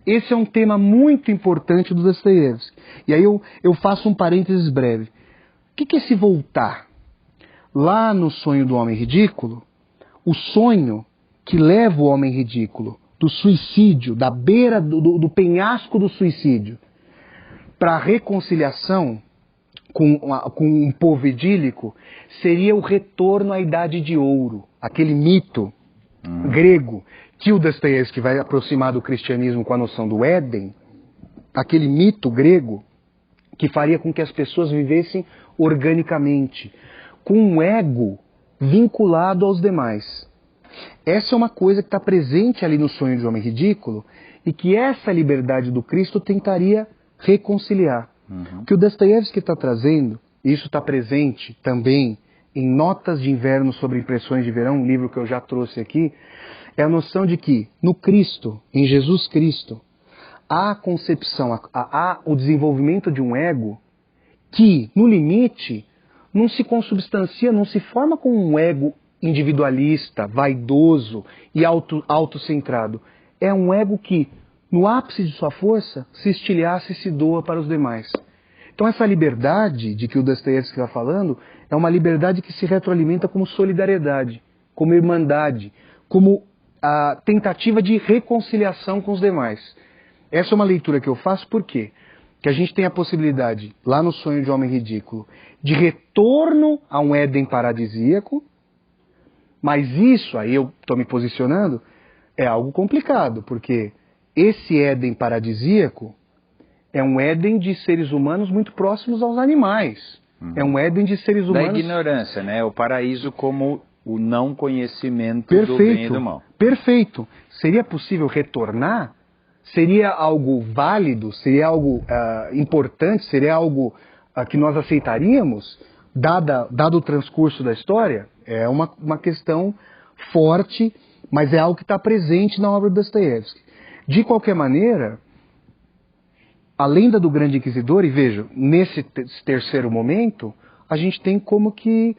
S1: Esse é um tema muito importante do Dostoiévski. E aí eu faço um parênteses breve. O que é esse voltar? Lá no Sonho do Homem Ridículo, o sonho que leva o homem ridículo do suicídio, da beira do penhasco do suicídio, para a reconciliação com um povo idílico, seria o retorno à Idade de Ouro, aquele mito grego que o Dostoiévski vai aproximar do cristianismo com a noção do Éden, aquele mito grego que faria com que as pessoas vivessem organicamente, com um ego vinculado aos demais. Essa é uma coisa que está presente ali no Sonho do Homem Ridículo e que essa liberdade do Cristo tentaria reconciliar. O que o Dostoiévski está trazendo, e isso está presente também em Notas de Inverno sobre Impressões de Verão, um livro que eu já trouxe aqui, é a noção de que no Cristo, em Jesus Cristo, há a concepção, há o desenvolvimento de um ego que, no limite, não se consubstancia, não se forma com um ego individualista, vaidoso e autocentrado. É um ego que, no ápice de sua força, se estilhaça e se doa para os demais. Então essa liberdade de que o Dostoiévski está falando é uma liberdade que se retroalimenta como solidariedade, como irmandade, como a tentativa de reconciliação com os demais. Essa é uma leitura que eu faço por quê? Que a gente tem a possibilidade, lá no Sonho de Homem Ridículo, de retorno a um Éden paradisíaco, mas isso, aí eu estou me posicionando, é algo complicado, porque esse Éden paradisíaco é um Éden de seres humanos muito próximos aos animais. É um Éden de seres humanos...
S2: Da ignorância, né? O paraíso como o não conhecimento do bem e do mal.
S1: Perfeito. Seria possível retornar? Seria algo válido? Seria algo importante? Seria algo que nós aceitaríamos, dado o transcurso da história? É uma questão forte, mas é algo que está presente na obra do Dostoiévski. De qualquer maneira, a lenda do Grande Inquisidor, e veja, nesse terceiro momento, a gente tem como que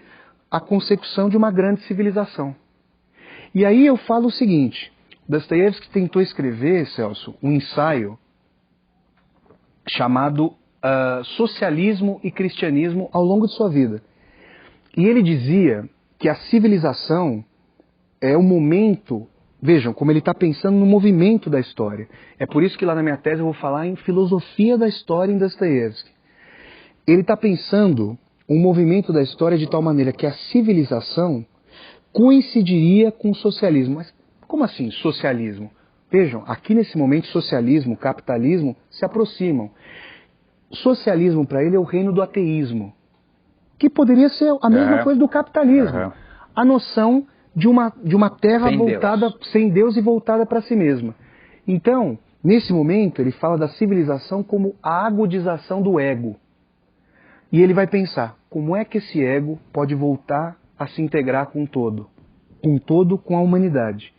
S1: a consecução de uma grande civilização. E aí eu falo o seguinte, Dostoiévski tentou escrever, Celso, um ensaio chamado Socialismo e Cristianismo ao longo de sua vida. E ele dizia que a civilização é o momento, vejam como ele está pensando no movimento da história. É por isso que lá na minha tese eu vou falar em filosofia da história em Dostoiévski. Ele está pensando um movimento da história de tal maneira que a civilização coincidiria com o socialismo. Mas como assim socialismo? Vejam, aqui nesse momento socialismo, capitalismo se aproximam. Socialismo para ele é o reino do ateísmo, que poderia ser a mesma coisa do capitalismo. A noção de uma terra voltada sem Deus e voltada para si mesma. Então, nesse momento, ele fala da civilização como a agudização do ego. E ele vai pensar, como é que esse ego pode voltar a se integrar com o todo? Com a humanidade.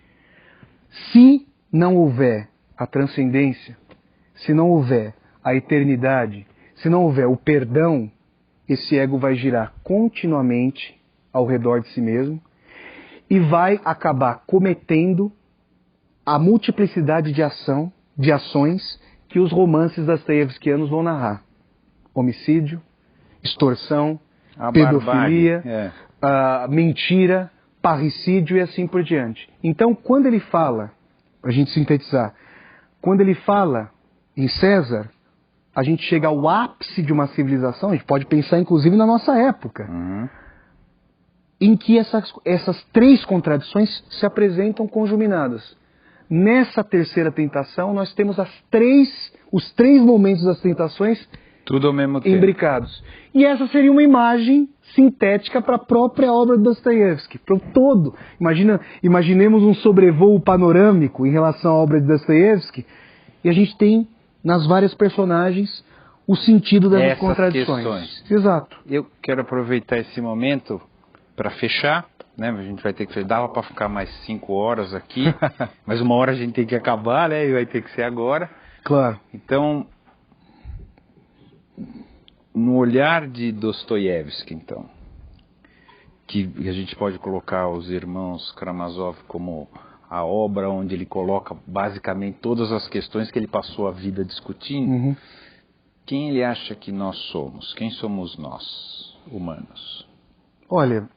S1: Se não houver a transcendência, se não houver a eternidade, se não houver o perdão, esse ego vai girar continuamente ao redor de si mesmo e vai acabar cometendo a multiplicidade de ações que os romances dostoiévskianos vão narrar. Homicídio, extorsão, pedofilia, mentira, parricídio e assim por diante. Então, quando ele fala, para a gente sintetizar, quando ele fala em César, a gente chega ao ápice de uma civilização, a gente pode pensar inclusive na nossa época, em que essas três contradições se apresentam conjuminadas. Nessa terceira tentação, nós temos os três momentos das tentações
S2: tudo ao mesmo tempo,
S1: imbricados. E essa seria uma imagem sintética para a própria obra de Dostoiévski, para o todo. Imaginemos um sobrevoo panorâmico em relação à obra de Dostoiévski, e a gente tem nas várias personagens o sentido dessas contradições.
S2: Questões.
S1: Exato.
S2: Eu quero aproveitar esse momento para fechar, né? A gente vai ter que dava para ficar mais 5 horas aqui, mas uma hora a gente tem que acabar, né? E vai ter que ser agora.
S1: Claro.
S2: Então, no olhar de Dostoiévski, então, que a gente pode colocar os irmãos Karamazov como a obra onde ele coloca basicamente todas as questões que ele passou a vida discutindo, quem ele acha que nós somos? Quem somos nós, humanos?
S1: Olha,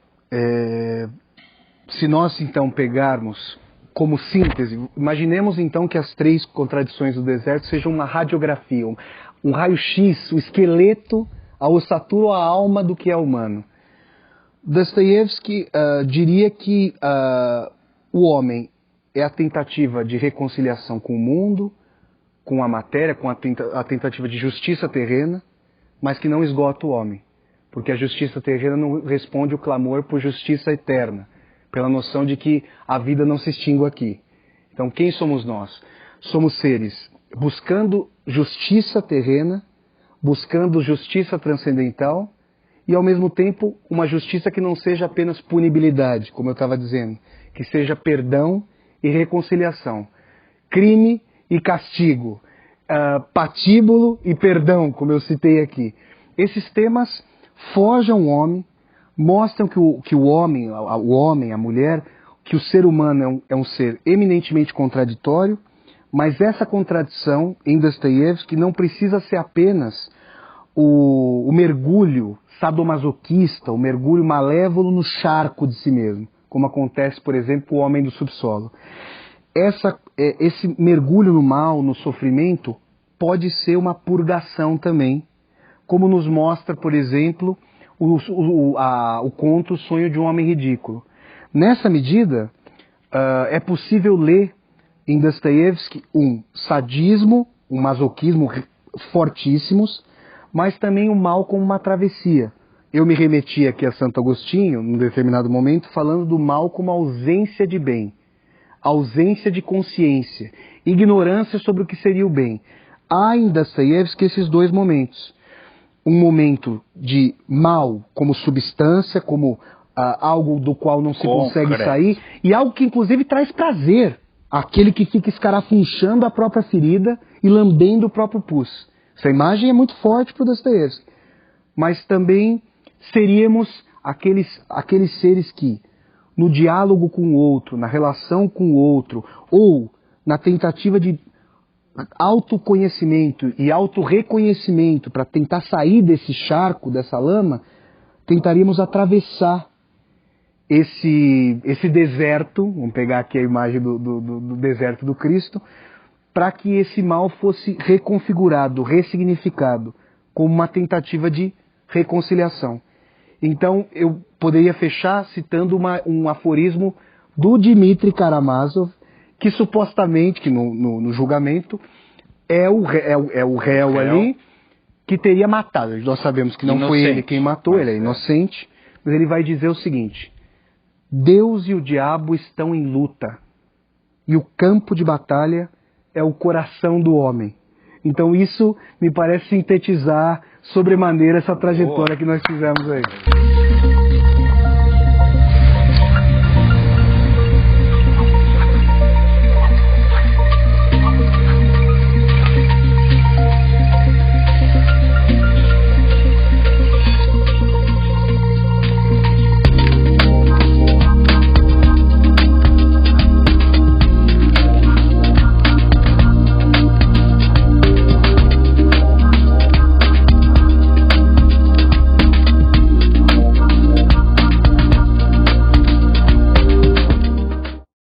S1: se nós então pegarmos como síntese, imaginemos então que as três contradições do deserto sejam uma radiografia, um raio-x, o esqueleto, a ossatura ou a alma do que é humano. Dostoiévski diria que o homem é a tentativa de reconciliação com o mundo, com a matéria, com a tentativa de justiça terrena, mas que não esgota o homem. Porque a justiça terrena não responde o clamor por justiça eterna, pela noção de que a vida não se extingue aqui. Então, quem somos nós? Somos seres buscando justiça terrena, buscando justiça transcendental e, ao mesmo tempo, uma justiça que não seja apenas punibilidade, como eu estava dizendo, que seja perdão e reconciliação, crime e castigo, patíbulo e perdão, como eu citei aqui. Esses temas forjam o homem, mostram que o homem, a mulher, que o ser humano é um ser eminentemente contraditório, mas essa contradição em Dostoiévski não precisa ser apenas o mergulho sadomasoquista, o mergulho malévolo no charco de si mesmo, como acontece, por exemplo, com o Homem do Subsolo. Esse mergulho no mal, no sofrimento, pode ser uma purgação também, como nos mostra, por exemplo, o conto O Sonho de um Homem Ridículo. Nessa medida, é possível ler em Dostoiévski um sadismo, um masoquismo fortíssimos, mas também o mal como uma travessia. Eu me remeti aqui a Santo Agostinho, num determinado momento, falando do mal como ausência de bem, ausência de consciência, ignorância sobre o que seria o bem. Há em Dostoiévski esses dois momentos. Um momento de mal como substância, como algo do qual não se consegue sair, e algo que inclusive traz prazer, aquele que fica escarafunchando a própria ferida e lambendo o próprio pus. Essa imagem é muito forte para o Dostoiévski. Mas também seríamos aqueles seres que, no diálogo com o outro, na relação com o outro, ou na tentativa de autoconhecimento e autorreconhecimento para tentar sair desse charco, dessa lama, tentaríamos atravessar esse deserto, vamos pegar aqui a imagem do deserto do Cristo, para que esse mal fosse reconfigurado, ressignificado, como uma tentativa de reconciliação. Então eu poderia fechar citando um aforismo do Dmitry Karamazov, que supostamente, que no julgamento, é o réu ali que teria matado. Nós sabemos que não foi ele quem matou, ele é inocente, mas ele vai dizer o seguinte: Deus e o diabo estão em luta, e o campo de batalha é o coração do homem. Então isso me parece sintetizar sobremaneira essa trajetória que nós fizemos aí.